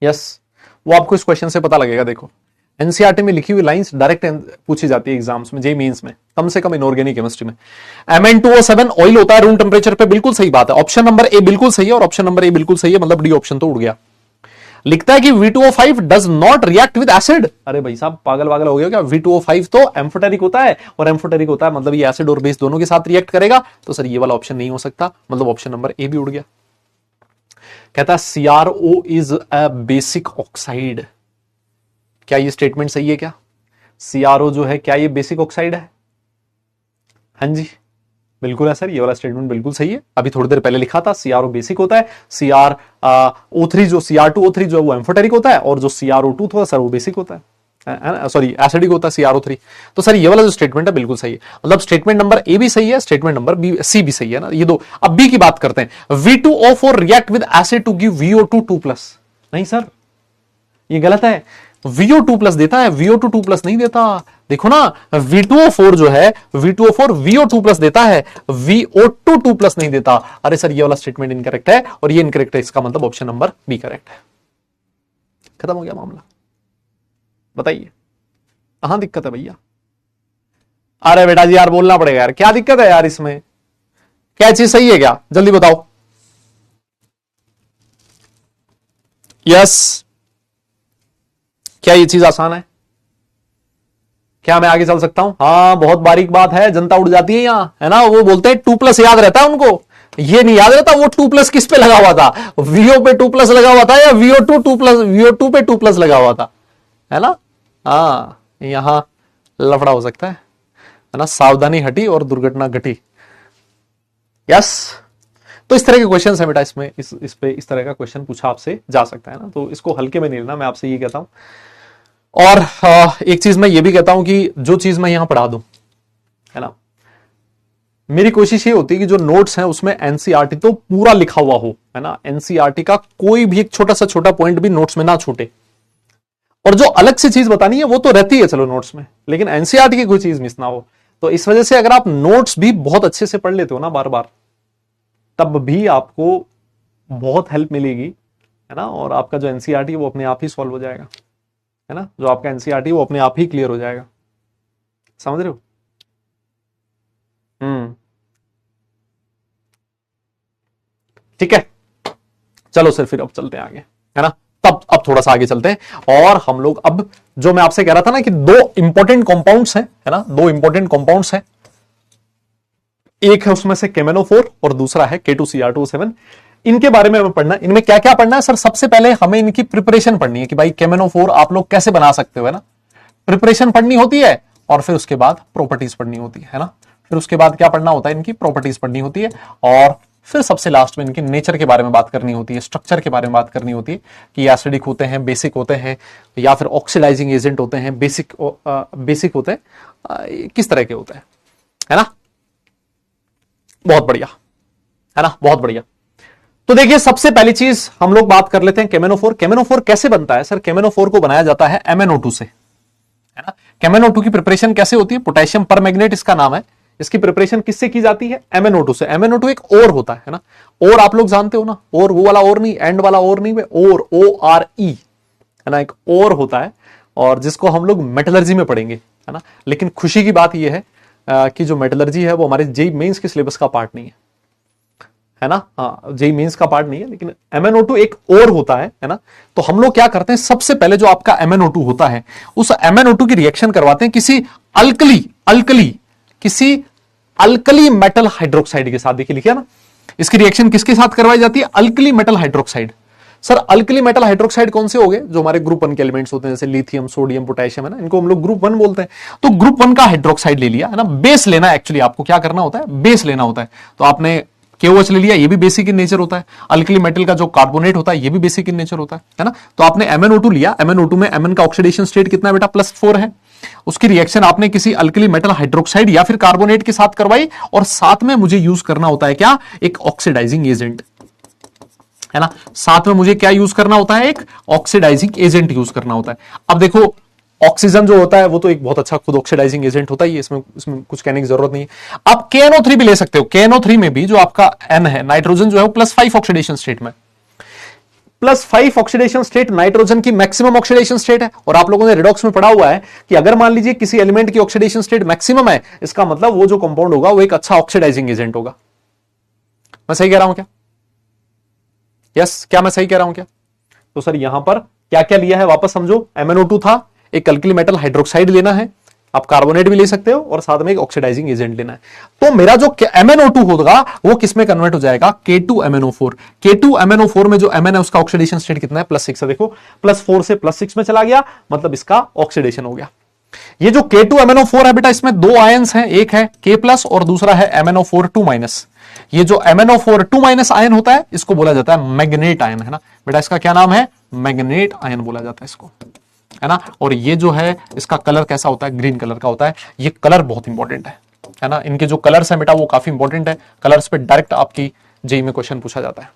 यस, वो आपको इस क्वेश्चन से पता लगेगा। देखो एनसीईआरटी में लिखी हुई लाइंस डायरेक्ट पूछी जाती है एग्जाम्स में, जेईई मेंस में, कम से कम इनऑर्गेनिक केमिस्ट्री में। Mn2O7 ऑयल होता है रूम टेम्परेचर पे, बिल्कुल सही बात है। ऑप्शन नंबर ए बिल्कुल सही है, और ऑप्शन नंबर ए बिल्कुल सही है, मतलब डी ऑप्शन तो उड़ गया। लिखता है कि V2O5 does not react with acid. अरे भाई साहब पागल वागल हो गया क्या? V2O5 तो एम्फोटेरिक होता है, और एम्फोटेरिक होता है मतलब ये एसिड और बेस दोनों के साथ रिएक्ट करेगा, तो सर ये वाला ऑप्शन नहीं हो सकता, मतलब ऑप्शन नंबर ए भी उड़ गया। कहता है CrO is a basic oxide. क्या ये स्टेटमेंट सही है क्या? CrO जो है क्या ये बेसिक ऑक्साइड है? हाँ जी बिल्कुल है सर, ये वाला स्टेटमेंट बिल्कुल सही है। अभी थोड़ी देर पहले लिखा था CrO बेसिक होता है, CrO3 जो Cr2O3 जो है वो एम्फोटेरिक होता है, और जो CrO2 था सर वो बेसिक होता है, सॉरी एसिडिक होता है CrO3। तो सर ये वाला जो स्टेटमेंट है बिल्कुल सही है, मतलब स्टेटमेंट नंबर ए भी सही है, स्टेटमेंट नंबर सी भी सही है ना, ये दो। अब बी की बात करते हैं, V2O4 react with acid to give VO2 2+। नहीं सर ये गलत है, VO2 प्लस देता है, VO2 2 प्लस नहीं देता। देखो ना, V2O4 जो है, V2O4 VO2 प्लस देता है, VO2 2 प्लस नहीं देता। अरे सर ये वाला स्टेटमेंट इनकरेक्ट है और ये इनकरेक्ट है, इसका मतलब ऑप्शन नंबर बी करेक्ट है। खत्म हो गया मामला। बताइए कहां दिक्कत है भैया? अरे बेटा जी यार बोलना पड़ेगा यार, क्या दिक्कत है यार इसमें? क्या चीज सही है क्या? जल्दी बताओ। यस, क्या ये चीज आसान है? क्या मैं आगे चल सकता हूं? हाँ बहुत बारीक बात है, जनता उड़ जाती है यहां, है ना। वो बोलते हैं 2 प्लस याद रहता है उनको, ये नहीं याद रहता वो 2 प्लस किस पे लगा हुआ था, VO पे 2 प्लस लगा हुआ था या VO2 2 प्लस, VO2 पे 2 प्लस लगा हुआ था, है ना। हाँ यहां लफड़ा हो सकता है ना। सावधानी हटी और दुर्घटना घटी। यस, तो इस तरह के क्वेश्चन है बेटा इसमें, इस पे इस तरह का क्वेश्चन पूछा आपसे जा सकता है ना, तो इसको हल्के में नहीं लेना, मैं आपसे ये कहता हूं। और एक चीज मैं ये भी कहता हूं कि जो चीज मैं यहां पढ़ा दूं, है ना, मेरी कोशिश ये होती है कि जो नोट्स हैं उसमें एनसीईआरटी तो पूरा लिखा हुआ हो, है ना। एनसीईआरटी का कोई भी एक छोटा सा छोटा पॉइंट भी नोट्स में ना छूटे, और जो अलग से चीज बतानी है वो तो रहती है चलो नोट्स में, लेकिन एनसीईआरटी की कोई चीज मिस ना हो। तो इस वजह से अगर आप नोट्स भी बहुत अच्छे से पढ़ लेते हो ना बार बार, तब भी आपको बहुत हेल्प मिलेगी, है ना। और आपका जो एनसीईआरटी वो अपने आप ही सॉल्व हो जाएगा, है ना। जो आपका एनसीईआरटी वो अपने आप ही क्लियर हो जाएगा, समझ रहे हो? ठीक है, चलो सर फिर अब चलते हैं आगे, है ना। तब अब थोड़ा सा आगे चलते हैं और हम लोग अब जो मैं आपसे कह रहा था ना कि दो इंपॉर्टेंट कंपाउंड्स हैं, है ना, दो इंपॉर्टेंट कंपाउंड्स हैं। एक है उसमें से केमेनोफोर और दूसरा है K2Cr2O7। इनके बारे में हमें पढ़ना है। इनमें क्या क्या पढ़ना है सर? सबसे पहले हमें इनकी प्रिपरेशन पढ़नी है कि भाई केमेनोफोर आप लोग कैसे बना सकते हो, है ना। प्रिपरेशन पढ़नी होती है और फिर उसके बाद प्रॉपर्टीज पढ़नी होती है ना। फिर उसके बाद क्या पढ़ना होता है? इनकी प्रॉपर्टीज पढ़नी होती है और फिर सबसे लास्ट में इनके नेचर के बारे में बात करनी होती है, स्ट्रक्चर के बारे में बात करनी होती है कि एसिडिक होते हैं, बेसिक होते हैं, या फिर ऑक्सीडाइजिंग एजेंट होते हैं, बेसिक होते हैं, किस तरह के होते हैं, है ना। बहुत बढ़िया, है ना, बहुत बढ़िया। तो देखिए सबसे पहली चीज हम लोग बात कर लेते हैं केमेनोफोर। केमेनोफोर कैसे बनता है सर? केमेनोफोर को बनाया जाता है MnO2 से, है ना। केमेनO2 की प्रिपरेशन कैसे होती है? पोटेशियम परमैंगनेट इसका नाम है। इसकी प्रिपरेशन किससे की जाती है? MnO2 से। MnO2 एक ओर होता है ना। और आप लोग जानते हो ना, और वो वाला और नहीं, एंड वाला और नहीं, और ORE, है ना, एक और होता है, और जिसको हम लोग मेटलर्जी में पढ़ेंगे, है ना। लेकिन खुशी की बात यह है कि जो मेटलर्जी है वो हमारे जेईई मेंस के सिलेबस का पार्ट नहीं है ना। हाँ, जेईई मेंस का पार्ट नहीं है, लेकिन MnO2 एक और होता है ना। तो हम लोग क्या करते हैं, सबसे पहले जो आपका MnO2 होता है, उस MnO2 की रिएक्शन करवाते हैं किसी अल्कली मेटल हाइड्रोक्साइड के साथ। देखिए लिखिए ना, इसकी रिएक्शन किसके साथ करवाई जाती है? Alkali metal hydroxide. Sir alkali metal hydroxide कौन से हो गए? जो हमारे ग्रुप 1 के एलिमेंट्स होते हैं, जैसे लिथियम, सोडियम, पोटेशियम, है ना, इनको हम लोग ग्रुप 1 बोलते हैं। तो ग्रुप 1 का हाइड्रोक्साइड ले लिया, है ना। बेस लेना, एक्चुअली आपको क्या करना होता है? बेस लेना होता है। तो आपने KOH ले लिया, ये भी बेसिक इन नेचर होता है। अल्कली मेटल का जो कार्बोनेट होता है ये भी बेसिक इन नेचर होता है ना। तो आपने MnO2 लिया, MnO2 में Mn का ऑक्सीडेशन स्टेट कितना है बेटा? +4 है। उसकी रिएक्शन आपने किसी अल्कली मेटल हाइड्रोक्साइड या फिर कार्बोनेट के साथ करवाई, और साथ में मुझे यूज करना होता है क्या? एक ऑक्सीडाइजिंग एजेंट, है ना। साथ में मुझे क्या यूज करना होता है? एक ऑक्सीडाइजिंग एजेंट यूज करना होता है। अब देखो ऑक्सीजन जो होता है वो तो एक बहुत अच्छा खुद ऑक्सीडाइजिंग एजेंट होता है, इसमें कुछ कहने की जरूरत नहीं है। आप KNO3 भी ले सकते हो। KNO3 में भी जो आपका N है, नाइट्रोजन जो है वो +5 ऑक्सीडेशन स्टेट में, +5 ऑक्सीडेशन स्टेट नाइट्रोजन की मैक्सिमम ऑक्सीडेशन स्टेट है। और आप लोगों ने रिडॉक्स में पढ़ा हुआ है कि अगर मान लीजिए किसी एलिमेंट की ऑक्सीडेशन स्टेट मैक्सिमम है, इसका मतलब वो जो कंपाउंड होगा वो एक अच्छा ऑक्सीडाइजिंग एजेंट होगा। मैं सही कह रहा हूं क्या? यस, क्या मैं सही कह रहा हूं क्या? तो सर यहां पर क्या क्या लिया है वापस समझो। MnO2 था, एक अल्कली मेटल हाइड्रोक्साइड लेना है, आप कार्बोनेट भी ले सकते हो, और साथ में एक ऑक्सीडाइजिंग एजेंट लेना है। तो मेरा जो MnO2 होगा वो किसमें कन्वर्ट हो जाएगा? K2MnO4। K2MnO4 में जो Mn है उसका ऑक्सीडेशन स्टेट कितना है? +6 है। देखो +4 से +6 में चला गया, मतलब इसका ऑक्सीडेशन हो गया। ये जो K2MnO4 है बेटा, इसमें दो आयंस हैं, एक है K+ और दूसरा है MnO4 2-। ये जो MnO4 2- आयन होता है इसको बोला जाता है मैग्नेट आयन, है ना बेटा। इसका क्या नाम है? मैग्नेट आयन बोला जाता है इसको, है ना। और ये जो है इसका कलर कैसा होता है? ग्रीन कलर का होता है। ये कलर बहुत इंपॉर्टेंट है ना। इनके जो कलर्स है बेटा वो काफी इंपॉर्टेंट है। कलर्स पे डायरेक्ट आपकी जेईई में क्वेश्चन पूछा जाता है।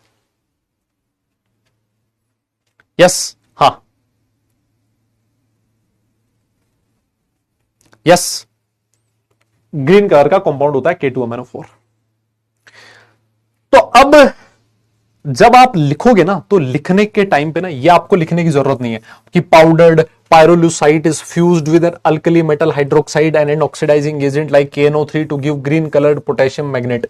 यस, हाँ यस, ग्रीन कलर का कंपाउंड होता है K2MnO4। तो अब जब आप लिखोगे ना, तो लिखने के टाइम पे ना ये आपको लिखने की जरूरत नहीं है कि powdered pyrolusite is fused with an alkali metal hydroxide and an oxidizing agent like KNO3 to give green colored potassium magnate।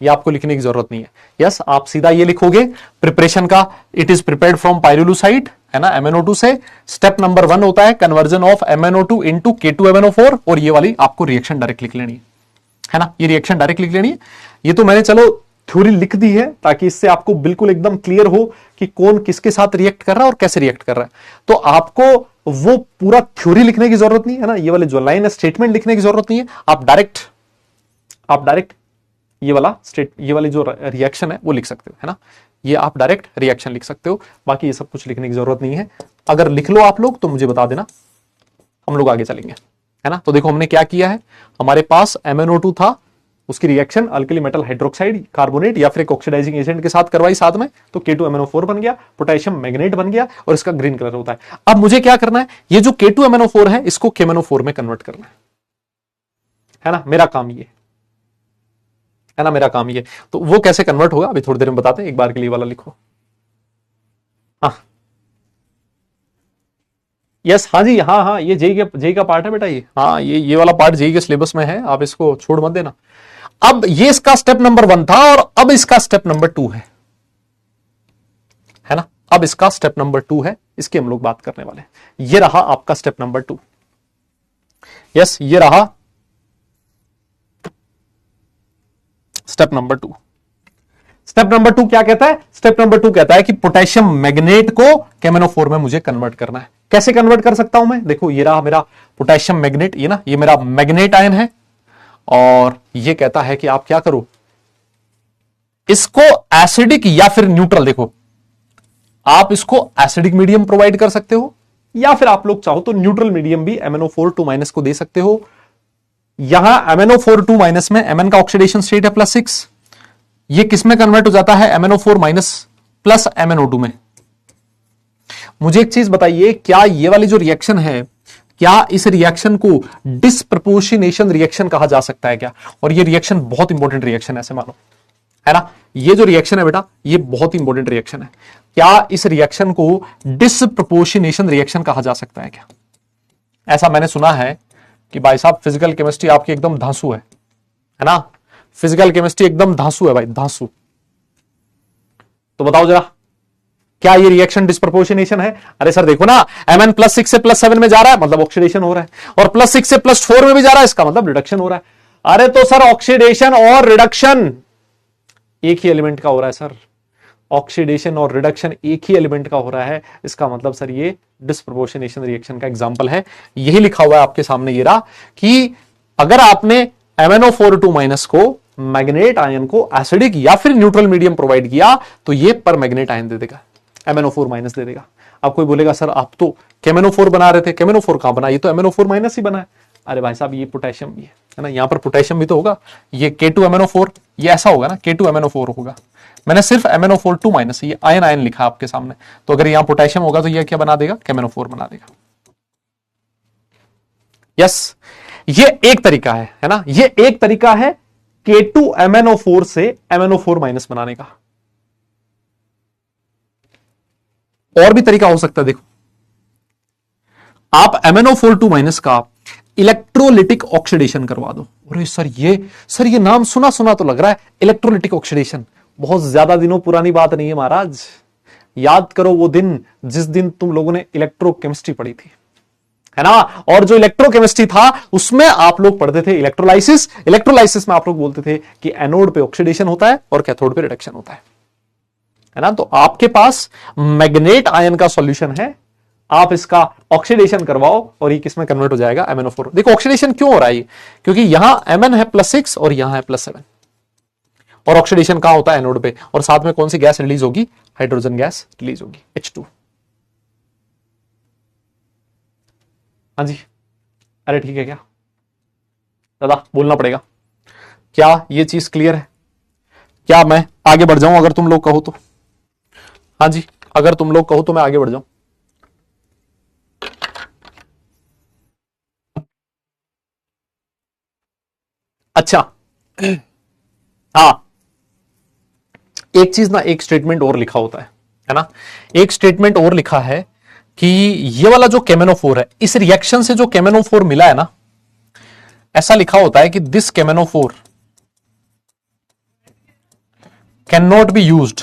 ये आपको लिखने की जरूरत नहीं है। यस, आप सीधा ये लिखोगे प्रिपरेशन का, it is prepared from pyrolusite, है ना, MnO2 से। स्टेप नंबर 1 होता है conversion of MnO2 into K2MnO4, और ये वाली आपको रिएक्शन डायरेक्ट लिख लेनी है ना, ये रिएक्शन डायरेक्ट लिख लेनी है। ये तो मैंने चलो थ्योरी लिख दी है ताकि इससे आपको बिल्कुल एकदम क्लियर हो कि कौन किसके साथ रिएक्ट कर रहा है और कैसे रिएक्ट कर रहा है। तो आपको वो पूरा थ्योरी लिखने की जरूरत नहीं है ना, ये वाले जो लाइन है स्टेटमेंट लिखने की जरूरत नहीं है। आप डायरेक्ट ये वाली जो रिएक्शन है वो लिख सकते हो, है ना, ये आप डायरेक्ट रिएक्शन लिख सकते हो। बाकी ये सब कुछ लिखने की जरूरत नहीं है। अगर लिख लो आप लोग तो मुझे बता देना, हम लोग आगे चलेंगे, है ना। तो देखो हमने क्या किया है, हमारे पास MnO2 था, उसकी reaction alkali metal hydroxide carbonate या फिर एक ऑक्सीडाइजिंग एजेंट के साथ करवाई साथ में, तो K2MnO4 बन गया, पोटेशियम मैग्नेट बन गया, और इसका ग्रीन कलर होता है। अब मुझे क्या करना है, ये जो K2MnO4 है इसको KMnO4 में कन्वर्ट करना है ना, मेरा काम ये है ना, मेरा काम ये। तो वो कैसे कन्वर्ट होगा अभी थोड़ी देर में बताते हैं, एक बार के लिए वाला लिखो। हाँ यस, हाँ जी, हाँ, ये जेई का पार्ट है बेटा, ये हाँ, ये वाला पार्ट जेई के सिलेबस में है, आप इसको छोड़ मत देना। अब ये इसका स्टेप नंबर 1 था और अब इसका स्टेप नंबर 2 है ना, अब इसका स्टेप नंबर 2 है, इसकी हम लोग बात करने वाले हैं। ये रहा आपका स्टेप नंबर 2। यस, ये रहा स्टेप नंबर 2। स्टेप नंबर 2 क्या कहता है, स्टेप नंबर 2 कहता है कि पोटेशियम मैग्नेट को KMnO4 में मुझे कन्वर्ट करना है। कैसे कन्वर्ट कर सकता हूं मैं, देखो ये रहा मेरा पोटेशियम मैग्नेट, ये ना, ये मेरा मैग्नेट आयन है, और ये कहता है कि आप क्या करो, इसको एसिडिक या फिर न्यूट्रल, देखो आप इसको एसिडिक मीडियम प्रोवाइड कर सकते हो, या फिर आप लोग चाहो तो न्यूट्रल मीडियम भी MnO4 को दे सकते हो। यहां MnO4 में Mn का ऑक्सीडेशन स्टेट है +6, ये किस में कन्वर्ट हो जाता है, MnO4- प्लस MnO2 में। मुझे एक चीज बताइए, क्या ये वाली जो रिएक्शन है, क्या इस रिएक्शन को डिस्प्रपोर्शनेशन रिएक्शन कहा जा सकता है क्या? और ये रिएक्शन बहुत इंपॉर्टेंट रिएक्शन है, ऐसे मानो, है ना, ये जो रिएक्शन है बेटा ये बहुत इंपॉर्टेंट रिएक्शन है। क्या इस रिएक्शन को डिस्प्रपोर्शनेशन रिएक्शन कहा जा सकता है क्या? ऐसा मैंने सुना है कि भाई साहब फिजिकल केमिस्ट्री आपकी एकदम धांसू है ना, फिजिकल केमिस्ट्री एकदम धांसू है भाई, धांसू। तो बताओ जरा, क्या ये रिएक्शन डिस्प्रपोर्शनेशन है? अरे सर देखो ना, Mn +6 से +7 में जा रहा है, मतलब ऑक्सीडेशन हो रहा है, और +6 से +4 में भी जा रहा है, इसका मतलब रिडक्शन हो रहा है। अरे तो सर ऑक्सीडेशन और रिडक्शन एक ही एलिमेंट का हो रहा है सर, ऑक्सीडेशन और रिडक्शन एक ही एलिमेंट का हो रहा है, इसका मतलब सर ये डिस्प्रपोर्शनेशन रिएक्शन का एग्जांपल है। यही लिखा हुआ है आपके सामने, ये रहा कि अगर आपने MnO4 को मैग्नेट आयन को एसिडिक या फिर न्यूट्रल मीडियम प्रोवाइड किया तो ये पर मैग्नेट आयन दे देगा, MnO4- दे देगा। अब कोई बोलेगा सर आप तो KMnO4 बना रहे थे, KMnO4 कहां बना, ये तो MnO4- ही बना है। अरे भाई साहब ये पोटेशियम भी है ना, यहां पर पोटेशियम भी तो होगा, ये K2MnO4, ये ऐसा होगा ना, K2MnO4 होगा। मैंने सिर्फ MnO4 ये आयन आयन लिखा आपके सामने, तो अगर यहां पोटेशियम होगा तो ये क्या बना देगा, KMnO4 बना देगा। यस, ये एक तरीका है ना, ये एक तरीका है K2MnO4 से MnO4- बनाने का। और भी तरीका हो सकता है, देखो आप MnO4 का इलेक्ट्रोलिटिक ऑक्सीडेशन करवा दो। अरे सर ये नाम सुना सुना तो लग रहा है, इलेक्ट्रोलिटिक ऑक्सीडेशन। बहुत ज्यादा दिनों पुरानी बात नहीं है महाराज, याद करो वो दिन जिस दिन तुम लोगों ने इलेक्ट्रोकेमिस्ट्री पढ़ी थी, है ना। और जो इलेक्ट्रोकेमिस्ट्री था उसमें आप लोग पढ़ते थे इलेक्ट्रोलाइसिस। इलेक्ट्रोलाइसिस में आप लोग बोलते थे कि एनोड पे ऑक्सीडेशन होता है और कैथोड पे रिडक्शन होता है ना। तो आपके पास मैग्नेट आयन का सॉल्यूशन है, आप इसका ऑक्सीडेशन करवाओ और ये किसमें कन्वर्ट हो जाएगा, MnO4। देखो ऑक्सीडेशन क्यों हो रहा है, क्योंकि यहां Mn है +6 और यहां है +7, और ऑक्सीडेशन कहां होता है, एनोड पे, और साथ में कौन सी गैस रिलीज होगी, हाइड्रोजन गैस रिलीज होगी, H2। हाँ जी, अरे ठीक है क्या दादा, बोलना पड़ेगा। क्या ये चीज क्लियर है? क्या मैं आगे बढ़ जाऊं अगर तुम लोग कहो तो? हाँ जी, अगर तुम लोग कहो तो मैं आगे बढ़ जाऊं। अच्छा, हाँ, एक चीज ना, एक स्टेटमेंट और लिखा होता है ना, एक स्टेटमेंट और लिखा है कि ये वाला जो केमेनोफोर है, इस रिएक्शन से जो केमेनोफोर मिला है ना, ऐसा लिखा होता है कि दिस केमेनोफोर can not be used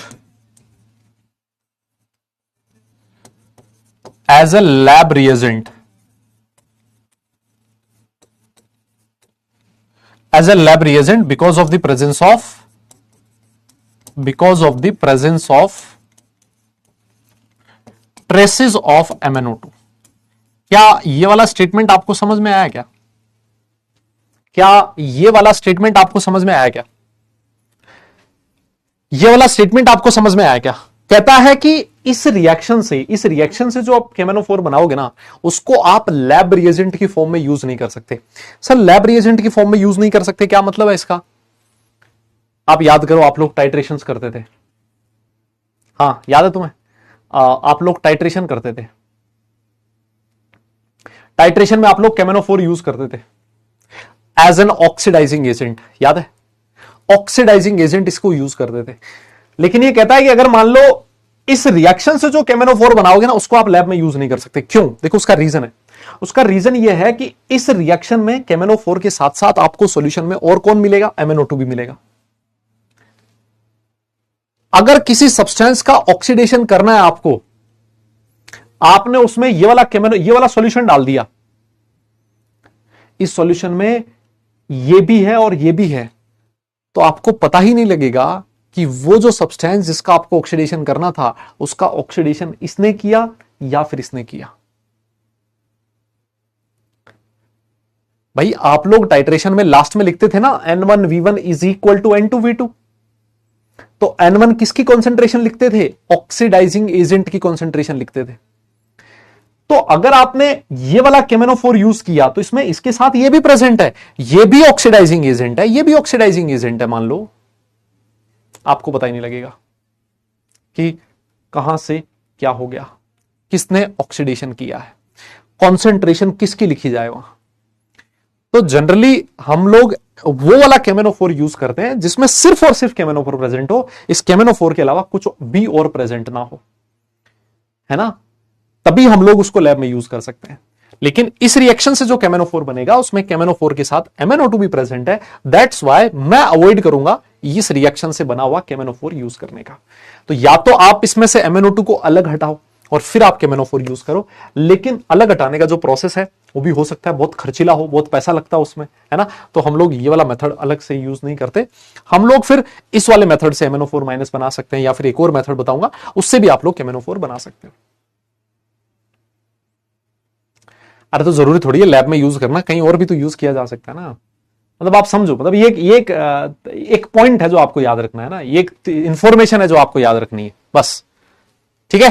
as a lab reagent, as a lab reagent because of the presence of traces of MnO2। क्या ये वाला स्टेटमेंट आपको समझ में आया क्या? क्या ये वाला स्टेटमेंट आपको समझ में आया क्या? ये वाला स्टेटमेंट आपको समझ में आया क्या? कहता है कि इस रिएक्शन से जो आप केमेनोफोर बनाओगे ना, उसको आप लैब रिएजेंट की फॉर्म में यूज नहीं कर सकते। सर लैब रिएजेंट की फॉर्म में यूज नहीं कर सकते, क्या मतलब है इसका? आप याद करो, आप लोग टाइट्रेशंस करते थे, हाँ याद है तुम्हें? आप लोग टाइट्रेशन करते थे, टाइट्रेशन में आप लोग केमेनोफोर यूज करते थे एज एन ऑक्सीडाइजिंग एजेंट, याद है? ऑक्सीडाइजिंग एजेंट इसको यूज करते थे। लेकिन ये कहता है कि अगर मान लो इस रिएक्शन से जो केमेनोफोर बनाओगे ना, उसको आप लैब में यूज नहीं कर सकते। क्यों? देखो उसका रीजन है, उसका रीजन ये है कि इस रिएक्शन में केमेनोफोर के साथ साथ आपको सॉल्यूशन में और कौन मिलेगा? MnO2 भी मिलेगा। अगर किसी सब्सटेंस का ऑक्सीडेशन करना है आपको, आपने उसमें ये वाला सॉल्यूशन डाल दिया, इस सॉल्यूशन में ये भी है और ये भी है, तो आपको पता ही नहीं लगेगा कि वो जो सब्सटेंस जिसका आपको ऑक्सीडेशन करना था, उसका ऑक्सीडेशन इसने किया या फिर इसने किया। भाई आप लोग टाइट्रेशन में लास्ट में लिखते थे ना, N1V1 is equal to N2V2, तो N1 किसकी कॉन्सेंट्रेशन लिखते थे? ऑक्सीडाइजिंग एजेंट की कॉन्सेंट्रेशन लिखते थे। तो अगर आपने ये वाला केमेनोफोर यूज किया, तो इसमें इसके साथ ये भी प्रेजेंट है, ये भी ऑक्सीडाइजिंग एजेंट है, ये भी ऑक्सीडाइजिंग एजेंट है, मान लो, आपको पता ही नहीं लगेगा कि कहां से क्या हो गया, किसने ऑक्सीडेशन किया है, कॉन्सेंट्रेशन किसकी लिखी जाए वहां। तो जनरली हम लोग वो वाला केमेनोफोर यूज करते हैं जिसमें सिर्फ और सिर्फ केमेनोफोर प्रेजेंट हो, इस केमेनोफोर के अलावा कुछ भी और प्रेजेंट ना हो, है ना, तभी हम लोग उसको लैब में यूज कर सकते हैं। लेकिन इस रिएक्शन से जो केमेनोफोर बनेगा, उसमें केमेनोफोर के साथ MnO2 भी प्रेजेंट है, दैट्स वाई मैं अवॉइड करूंगा इस रिएक्शन से बना हुआ केमेनोफोर यूज करने का। तो या तो आप इसमें से MnO2 को अलग हटाओ और फिर आप केमेनोफोर यूज करो, लेकिन अलग हटाने का जो प्रोसेस है वो भी हो सकता है बहुत खर्चीला हो, बहुत पैसा लगता है उसमें, है ना, तो हम लोग ये वाला मेथड अलग से यूज नहीं करते। हम लोग फिर इस वाले मेथड से MnO4 माइनस बना सकते हैं, या फिर एक और मेथड बताऊंगा, उससे भी आप लोग केमेनोफोर बना सकते हैं। अरे तो जरूरी थोड़ी है लैब में यूज करना, कहीं और भी तो यूज किया जा सकता है ना। मतलब आप समझो, मतलब ये एक पॉइंट है जो आपको याद रखना है ना, ये एक इंफॉर्मेशन है जो आपको याद रखनी है बस, ठीक है।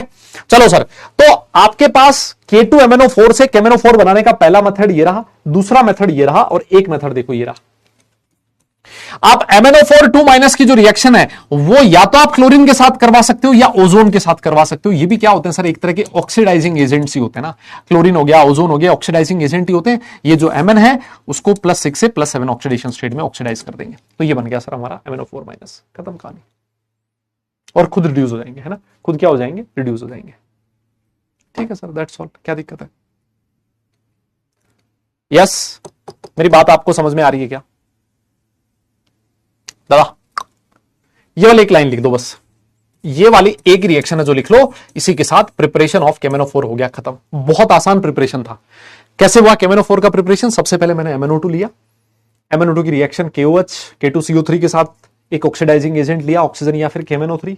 चलो सर, तो आपके पास K2MnO4 से केमेनोफोर बनाने का पहला मेथड ये रहा, दूसरा मेथड ये रहा, और एक मेथड देखो ये रहा। आप MnO4 2 माइनस की जो रिएक्शन है वो या तो आप क्लोरीन के साथ करवा सकते हो या ओजोन के साथ करवा सकते हो। ये भी क्या होते हैं सर, एक तरह के ऑक्सीडाइजिंग एजेंट्स ही होते हैं ना, क्लोरीन हो गया, ओजोन हो गया, ऑक्सीडाइजिंग एजेंट ही होते हैं। ये जो Mn है उसको +6 से +7 ऑक्सीडेशन स्टेट में ऑक्सीडाइज कर देंगे, तो ये बन गया सर हमारा MnO4 माइनस, खत्म कहानी। और खुद रिड्यूस हो जाएंगे, है ना, खुद क्या हो जाएंगे, रिड्यूस हो जाएंगे। ठीक है सर, दैट्स ऑल, क्या दिक्कत है? यस, मेरी बात आपको समझ में आ रही है क्या दादा? ये वाली एक लाइन लिख दो बस, ये वाली एक रिएक्शन है जो लिख लो, इसी के साथ प्रिपरेशन ऑफ केमेनोफोर हो गया खत्म। बहुत आसान प्रिपरेशन था। कैसे हुआ केमेनोफोर का प्रिपरेशन? सबसे पहले मैंने MnO2 लिया, MnO2 की रिएक्शन KOH K2CO3 के साथ एक ऑक्सीडाइजिंग एजेंट लिया, ऑक्सीजन या फिर KMnO3,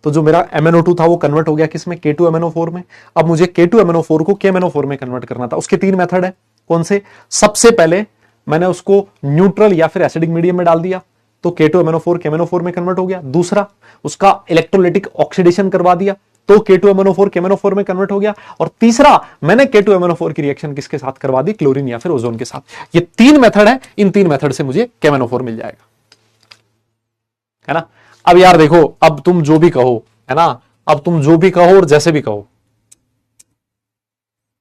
तो जो मेरा MnO2 था वो कन्वर्ट हो गया किसमें, K2MnO4 में। अब मुझे K2MnO4 को KMnO4 में कन्वर्ट करना था। उसके 3 मेथड है, कौन से? सबसे पहले मैंने उसको न्यूट्रल या फिर एसिडिक मीडियम में डाल दिया, तो K2MnO4 KMnO4 में कन्वर्ट हो गया। दूसरा, उसका इलेक्ट्रोलाइटिक ऑक्सीडेशन करवा दिया, तो K2MnO4 KMnO4 में कन्वर्ट हो गया। और तीसरा, मैंने K2MnO4 की रिएक्शन किसके साथ करवा दी, क्लोरीन या फिर ओजोन के साथ। ये 3 मेथड है, इन 3 मेथड से मुझे KMnO4 मिल जाएगा, है ना। अब यार देखो, अब तुम जो भी कहो, है ना, अब तुम जो भी कहो और जैसे भी कहो,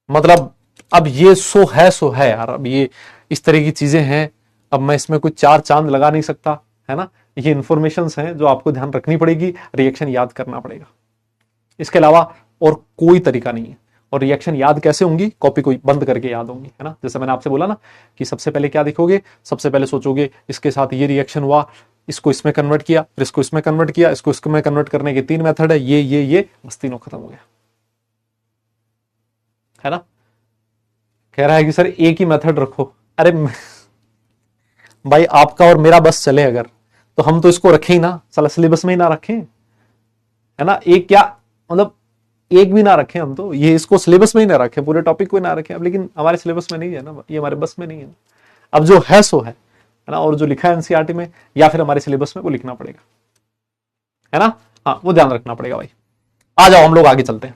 मतलब अब ये सो है यार, अब ये इस तरह की चीजें हैं, अब मैं इसमें कोई चार चांद लगा नहीं सकता, है ना। ये इंफॉर्मेशंस हैं जो आपको ध्यान रखनी पड़ेगी, रिएक्शन याद करना पड़ेगा, इसके अलावा और कोई तरीका नहीं है। और रिएक्शन याद कैसे होंगी, कॉपी को बंद करके याद होंगी, है ना। जैसे मैंने आपसे बोला ना कि सबसे पहले क्या देखोगे, सबसे पहले सोचोगे इसके साथ ये रिएक्शन हुआ, इसको इसमें कन्वर्ट किया, फिर इसको इसमें कन्वर्ट किया, इसको इसमें कन्वर्ट करने के 3 मेथड है, ये बस तीनों खत्म हो गया, है ना। कह रहा है कि सर एक ही मेथड रखो। अरे भाई आपका और मेरा बस चले अगर, तो हम तो इसको रखें ही ना, साला सिलेबस में ही ना रखें, है ना। एक क्या मतलब एक भी ना रखें हम तो, ये इसको सिलेबस में ही ना रखें, पूरे टॉपिक को ही ना रखें। अब लेकिन हमारे सिलेबस में नहीं है ना, ये हमारे बस में नहीं है। अब जो है सो है ना, और जो लिखा है एनसीईआरटी में या फिर हमारे सिलेबस में वो लिखना पड़ेगा, है ना। हाँ वो ध्यान रखना पड़ेगा भाई। आ जाओ हम लोग आगे चलते हैं।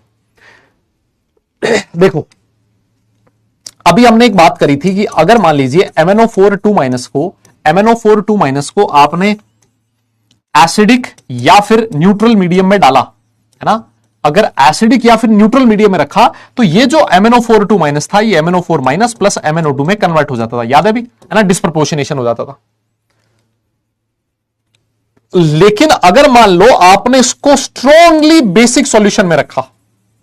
देखो अभी हमने एक बात करी थी कि अगर मान लीजिए MnO4 2- को आपने एसिडिक या फिर न्यूट्रल मीडियम में डाला, है ना। अगर एसिडिक या फिर न्यूट्रल मीडियम में रखा तो ये जो MnO4 2- था, ये MnO4- प्लस MnO2 में कन्वर्ट हो जाता था, याद है भी, है ना, डिस्प्रपोर्शनेशन हो जाता था। लेकिन अगर मान लो आपने इसको स्ट्रॉन्गली बेसिक सॉल्यूशन में रखा,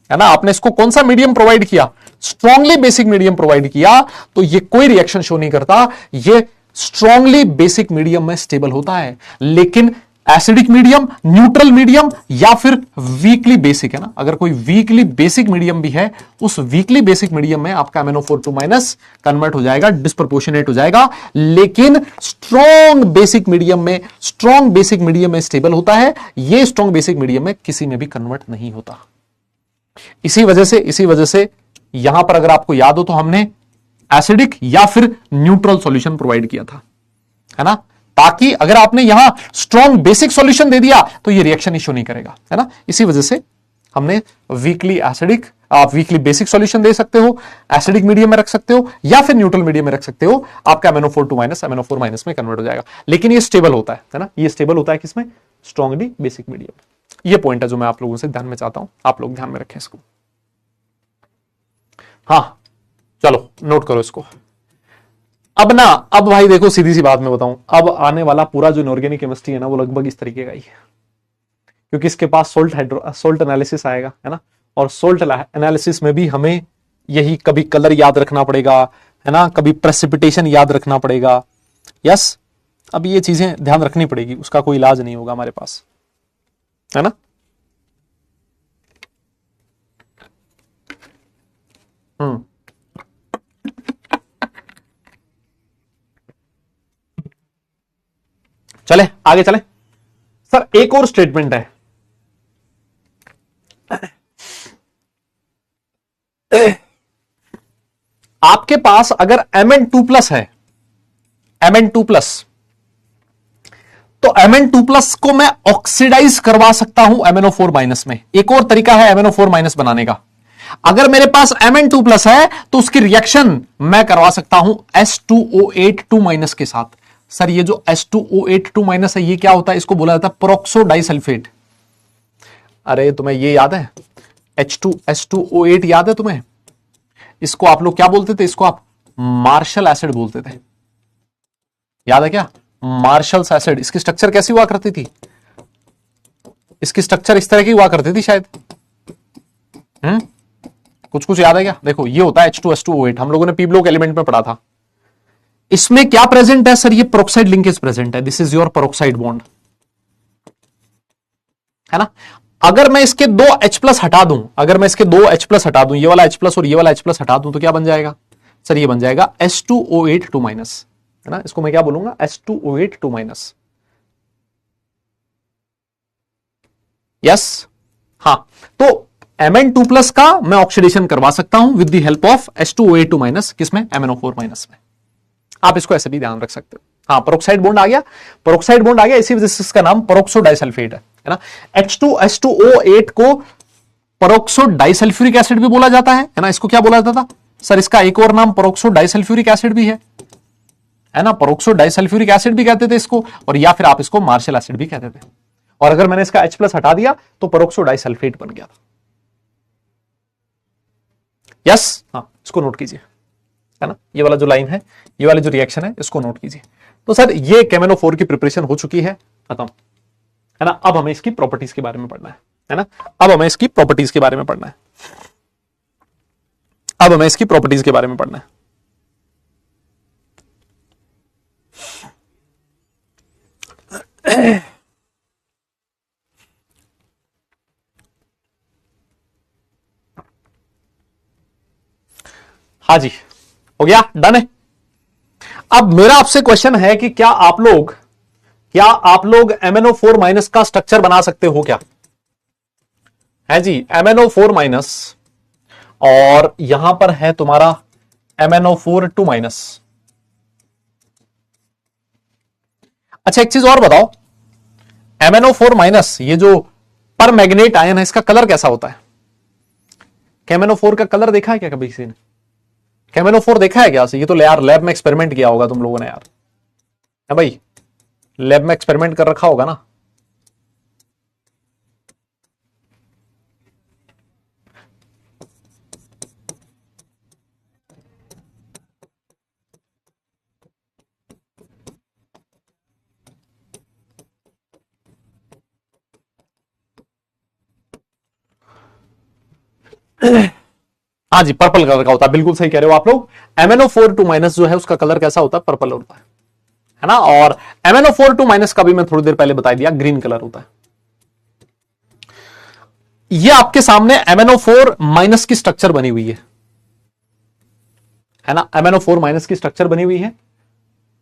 है ना, आपने इसको कौन सा मीडियम प्रोवाइड किया, स्ट्रॉन्गली बेसिक मीडियम प्रोवाइड किया, तो ये कोई रिएक्शन शो नहीं करता, ये स्ट्रॉन्गली बेसिक मीडियम में स्टेबल होता है। लेकिन एसिडिक मीडियम, न्यूट्रल मीडियम या फिर वीकली बेसिक, है ना, अगर कोई वीकली बेसिक मीडियम भी है, उस वीकली बेसिक मीडियम में आपका MnO4 2- कन्वर्ट हो जाएगा, डिस्प्रपोर्शनेट हो जाएगा। लेकिन स्ट्रॉन्ग बेसिक मीडियम में स्टेबल होता है, ये स्ट्रॉन्ग बेसिक मीडियम में किसी में भी कन्वर्ट नहीं होता। इसी वजह से यहां पर अगर आपको याद हो तो हमने एसिडिक या फिर न्यूट्रल सॉल्यूशन प्रोवाइड किया था, है ना, ताकि अगर आपने यहां स्ट्रॉन्ग बेसिक सॉल्यूशन दे दिया तो ये रिएक्शन इशू नहीं करेगा, है ना। इसी वजह से हमने वीकली एसिडिक, आप वीकली बेसिक सॉल्यूशन दे सकते हो, एसिडिक मीडियम में रख सकते हो या फिर न्यूट्रल मीडियम में रख सकते हो, आपका MnO4 2- MnO4- में कन्वर्ट हो जाएगा। लेकिन ये स्टेबल होता है ना, ये स्टेबल होता है किसमें, स्ट्रॉन्गली बेसिक मीडियम। ये पॉइंट है जो मैं आप लोगों से ध्यान में चाहता हूं, आप लोग ध्यान में रखें इसको। हाँ चलो नोट करो इसको। अब भाई देखो सीधी सी बात मैं बताऊं, अब आने वाला पूरा जो इनऑर्गेनिक केमिस्ट्री है ना, वो लगभग इस तरीके का ही है, क्योंकि इसके पास सोल्ट एनालिसिस आएगा, है ना। और सोल्ट एनालिसिस में भी हमें यही कभी कलर याद रखना पड़ेगा, है ना, कभी प्रेसिपिटेशन याद रखना पड़ेगा। यस, अब ये चीजें ध्यान रखनी पड़ेगी, उसका कोई इलाज नहीं होगा हमारे पास, है ना। चले आगे चले सर, एक और स्टेटमेंट है। आपके पास अगर Mn2+ है, Mn2+, तो Mn2+ को मैं ऑक्सीडाइज करवा सकता हूं MnO4- में। एक और तरीका है MnO4- बनाने का। अगर मेरे पास Mn2+ है तो उसकी रिएक्शन मैं करवा सकता हूं H2O8 2- के साथ। सर ये जो H2O8 2- है, ये क्या होता है, इसको बोला जाता है पेरोक्सो डाइसल्फेट। अरे तुम्हें ये याद है, H2SO8 याद है तुम्हें, इसको आप लोग क्या बोलते थे, इसको आप मार्शल एसिड बोलते थे, याद है क्या, मार्शल एसिड। इसकी स्ट्रक्चर कैसी हुआ करती थी, इसकी स्ट्रक्चर इस तरह की हुआ करती थी शायद, कुछ याद है क्या। देखो ये होता है H2S2O8, हम लोगों ने पी ब्लॉक एलिमेंट में पढ़ा था। इसमें क्या प्रेजेंट है सर, ये पेरोक्साइड लिंकेज प्रेजेंट है, this is your peroxide bond, है ना। अगर मैं इसके 2 H+ हटा दूं, अगर मैं इसके 2 H+ हटा दूं, ये वाला H+ और ये वाला H+ हटा दूं, तो क्या बन जाएगा सर, ये बन जाएगा H2O8 2-, है ना। इसको मैं क्या बोलूंगा, H2O8 2-। यस, हाँ, तो Mn2+ का मैं ऑक्सीडेशन करवा सकता हूं with the help of H2O8 2-, किसमें, MnO4- में। आप इसको ऐसे भी ध्यान रख सकते हो। हाँ, पेरोक्साइड बॉन्ड आ गया, पेरोक्साइड बॉन्ड आ गया, इसी वजह से इसका नाम पेरोक्सो डाइसल्फेट है ना। H2H2O8 को पेरोक्सो डाइसल्फ्यूरिक एसिड भी बोला जाता है ना। इसको क्या बोला जाता था सर, इसका एक और नाम पेरोक्सो डाइसल्फ्यूरिक एसिड भी है ना, पेरोक्सो डाइसल्फ्यूरिक एसिड भी कहते थे इसको, और या फिर आप इसको मार्शल एसिड भी कहते थे। और अगर मैंने इसका H+ हटा दिया तो पेरोक्सो डाइसल्फेट बन गया था। यस, हाँ, इसको नोट कीजिए, है ना, ये वाला जो लाइन है, ये वाली जो रिएक्शन है, इसको नोट कीजिए। तो सर ये KMnO4 की प्रिपरेशन हो चुकी है, खत्म, है ना। अब हमें इसकी प्रॉपर्टीज के बारे में पढ़ना है ना। अब हमें इसकी प्रॉपर्टीज के बारे में पढ़ना है। अब हमें इसकी प्रॉपर्टीज के बारे में पढ़ना है। हाँ जी, हो गया, डन है। अब मेरा आपसे क्वेश्चन है कि क्या आप लोग MnO4 माइनस का स्ट्रक्चर बना सकते हो क्या? है जी, MnO4 माइनस और यहां पर है तुम्हारा MnO4 माइनस। अच्छा एक चीज और बताओ, MnO4 माइनस ये जो पर मैग्नेट आयन है इसका कलर कैसा होता है? KMnO4 का कलर देखा है क्या कभी किसी ने? KMnO4 देखा है क्या? ये तो यार लैब में एक्सपेरिमेंट किया होगा तुम लोगों ने यार, है भाई, लैब में एक्सपेरिमेंट कर रखा होगा ना। हाँ जी, पर्पल कलर का होता है, बिल्कुल सही कह रहे हो आप लोग। MnO4 माइनस जो है उसका कलर कैसा होता है? पर्पल होता है ना। और MnO4 माइनस का भी मैं थोड़ी देर पहले बता दिया, ग्रीन कलर होता है। ये आपके सामने MnO4 माइनस की स्ट्रक्चर बनी हुई है ना। MnO4 माइनस की स्ट्रक्चर बनी हुई है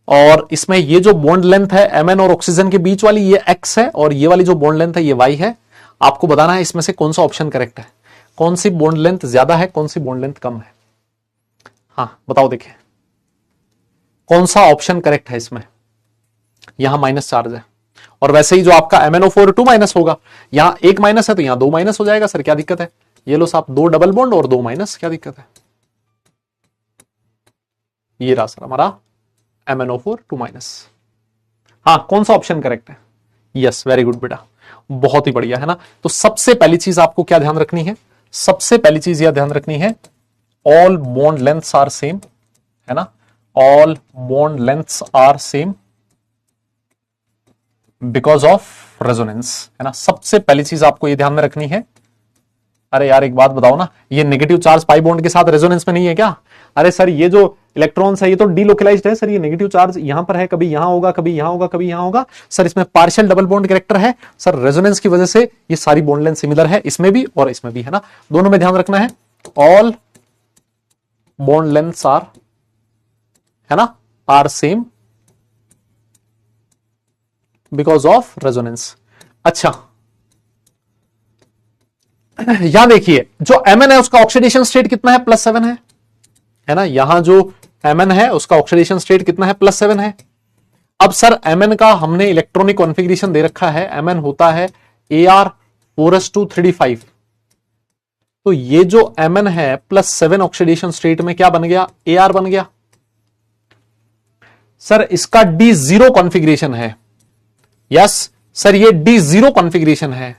और इसमें ये जो बॉन्ड लेंथ है Mn और ऑक्सीजन के बीच वाली ये x है और ये वाली जो बॉन्ड लेंथ है ये y है। आपको बताना है इसमें से कौन सा ऑप्शन करेक्ट है, कौन सी बॉन्ड लेंथ ज्यादा है, कौन सी बॉन्ड लेंथ कम है। हाँ बताओ, देखिए कौन सा ऑप्शन करेक्ट है इसमें। यहां माइनस चार्ज है और वैसे ही जो आपका MnO4 माइनस होगा, यहां एक माइनस है तो यहां दो माइनस हो जाएगा। सर क्या दिक्कत है? ये लो साहब, दो डबल बॉन्ड और दो माइनस, क्या दिक्कत है? ये रहा सर हमारा MnO4 माइनस। हाँ, कौन सा ऑप्शन करेक्ट है? यस, वेरी गुड बेटा, बहुत ही बढ़िया, है ना। तो सबसे पहली चीज आपको क्या ध्यान रखनी है? सबसे पहली चीज यह ध्यान रखनी है, all bond lengths are same, है ना। All bond lengths are same because of resonance, है ना। सबसे पहली चीज आपको यह ध्यान में रखनी है। अरे यार एक बात बताओ ना, ये नेगेटिव चार्ज पाई बॉन्ड के साथ रेजोनेंस में नहीं है क्या? अरे सर ये जो इलेक्ट्रॉन्स है ये तो डीलोकलाइज्ड है सर, ये नेगेटिव चार्ज यहां पर है, कभी यहां होगा, कभी यहां होगा, कभी यहां होगा। सर इसमें पार्शियल डबल बॉन्ड कैरेक्टर है सर, रेजोनेंस की वजह से ये सारी बॉन्ड लेंथ सिमिलर है, इसमें भी और इसमें भी, है ना। दोनों में ध्यान रखना है, ऑल बॉन्ड लेंथ्स आर, है ना, are same because of resonance. अच्छा यहां देखिए जो Mn है उसका ऑक्सीडेशन स्टेट कितना है? +7 है ना। यहां जो Mn है उसका ऑक्सीडेशन स्टेट कितना है? +7 है। अब सर Mn का हमने इलेक्ट्रॉनिक कॉन्फ़िगरेशन दे रखा है, Mn होता है Ar4s2 3d5। तो ये जो Mn है +7 ऑक्सीडेशन स्टेट में क्या बन गया? Ar बन गया। सर इसका D0 कॉन्फ़िगरेशन है। यस सर ये D0 कॉन्फ़िगरेशन है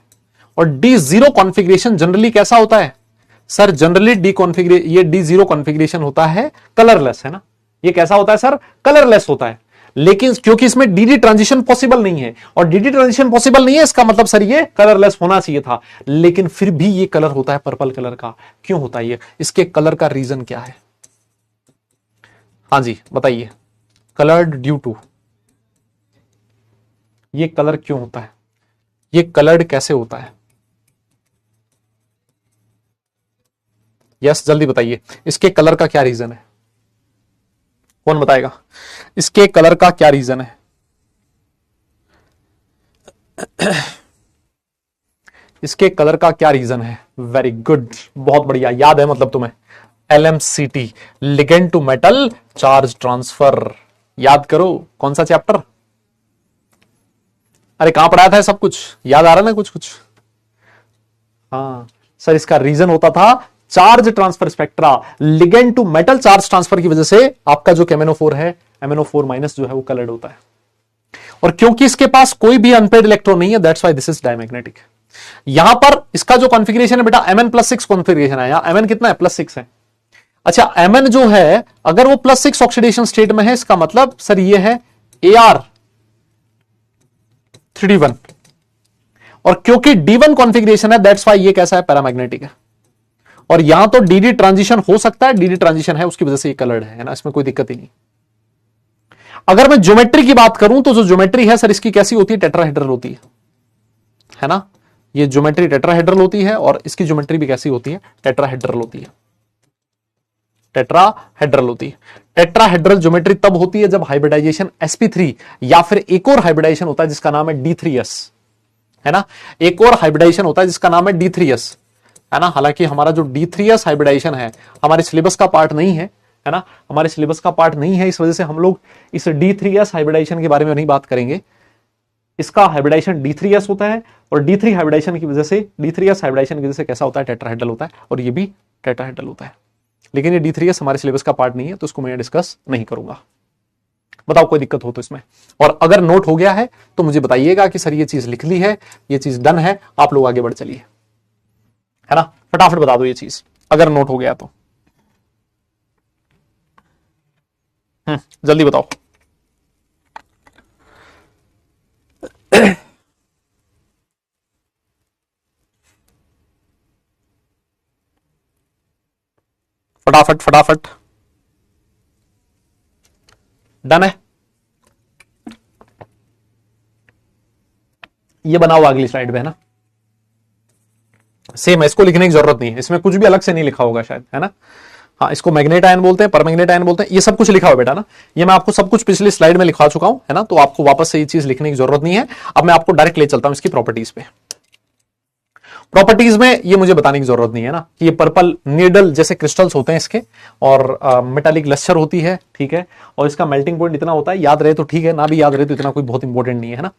और D0 कॉन्फ़िगरेशन जनरली कैसा होता है? सर जनरली ये D0 कॉन्फ़िगरेशन होता है कलरलेस, है ना। ये कैसा होता है सर? कलरलेस होता है। लेकिन क्योंकि इसमें DD ट्रांजिशन पॉसिबल नहीं है और DD ट्रांजिशन पॉसिबल नहीं है इसका मतलब सर ये कलरलेस होना चाहिए था, लेकिन फिर भी ये कलर होता है पर्पल कलर का। क्यों होता है ये? इसके कलर का रीजन क्या है? हाँ जी बताइए। कलर्ड ड्यू टू, ये कलर क्यों होता है? ये कलर्ड कैसे होता है? यस जल्दी बताइए, इसके कलर का क्या रीजन है? कौन बताएगा इसके कलर का क्या रीजन है? इसके कलर का क्या रीजन है? वेरी गुड, बहुत बढ़िया, याद है मतलब तुम्हें। LMCT, ligand to metal charge transfer. याद करो, कौन सा चैप्टर? अरे कहां पढ़ाया था सब कुछ? याद आ रहा ना कुछ कुछ? हाँ सर, इसका रीजन होता था charge transfer spectra. Ligand to metal charge transfer की वजह से आपका जो MnO4 है, MnO4 माइनस जो है वो कलर्ड होता है। और क्योंकि इसके पास कोई भी अनपेड इलेक्ट्रॉन नहीं है, that's why this is diamagnetic. यहां पर इसका जो कॉन्फ़िगरेशन है बेटा Mn+6 कॉन्फ़िगरेशन है। यहां Mn कितना है? +6 है। अच्छा Mn जो है अगर वो +6 ऑक्सीडेशन स्टेट में है, इसका मतलब सर ये है Ar3D1, और क्योंकि D1 कॉन्फ़िगरेशन है दैट्स वाई ये कैसा है, पैरामैग्नेटिक है। और यहां तो DD ट्रांजिशन हो सकता है, DD ट्रांजिशन है, उसकी वजह से ये कलर्ड है ना, इसमें कोई दिक्कत ही नहीं। अगर मैं ज्योमेट्री की बात करूं तो जो ज्योमेट्री है सर इसकी कैसी होती है, टेट्राहेड्रल होती है ना। ये ज्योमेट्री टेट्राहेड्रल होती है और इसकी ज्योमेट्री भी कैसी होती है, टेट्राहेड्रल होती है। टेट्राहेड्रल होती है। टेट्राहेड्रल ज्योमेट्री तब होती है जब हाइब्रिडाइजेशन sp3 या फिर एक और हाइब्रिडाइजेशन होता है जिसका नाम है D3s, है ना। एक और हाइब्रिडाइजेशन होता है जिसका नाम है D3s, है ना। हालांकि हमारा जो D3s हाइब्रिडाइजेशन है हमारे सिलेबस का पार्ट नहीं है ना, हमारे सिलेबस का पार्ट नहीं है, इस वजह से हम लोग इस D3s हाइब्रिडाइजेशन के बारे में नहीं बात करेंगे। इसका हाइब्रिडाइजेशन D3s होता है और D3 हाइब्रिडाइजेशन की वजह से, D3s हाइब्रिडाइजेशन की वजह से कैसा होता है, टेट्राहेड्रल होता है, और ये भी टेट्राहेड्रल होता है। लेकिन ये D3s हमारे सिलेबस का पार्ट नहीं है तो इसको मैं डिस्कस नहीं करूंगा। बताओ कोई दिक्कत हो तो इसमें, और अगर नोट हो गया है तो मुझे बताइएगा कि सर ये चीज लिख ली है, ये चीज डन है, आप लोग आगे बढ़ चलिए, है ना। फटाफट बता दो ये चीज अगर नोट हो गया तो। जल्दी बताओ। फटाफट फटाफट, डन है। ये बनाओ अगली स्लाइड पे, है ना। सेम है, इसको लिखने की जरूरत नहीं है, इसमें कुछ भी अलग से नहीं लिखा होगा शायद, है ना। हाँ, इसको मैग्नेट आयन बोलते हैं, परमैग्नेट आयन बोलते हैं, ये सब कुछ लिखा हुआ बेटा ना। ये मैं आपको सब कुछ पिछली स्लाइड में लिखा चुका हूं, है ना, तो आपको वापस से ये चीज लिखने की जरूरत नहीं है। अब मैं आपको डायरेक्ट ले चलता हूं इसकी प्रॉपर्टीज पे। प्रॉपर्टीज में ये मुझे बताने की जरूरत नहीं है ना कि ये पर्पल नीडल जैसे क्रिस्टल्स होते हैं इसके, और मेटालिक लस्टर होती है, ठीक है, और इसका मेल्टिंग पॉइंट इतना होता है, याद रहे तो ठीक है, ना भी याद रहे तो इतना कोई बहुत इंपॉर्टेंट नहीं है ना,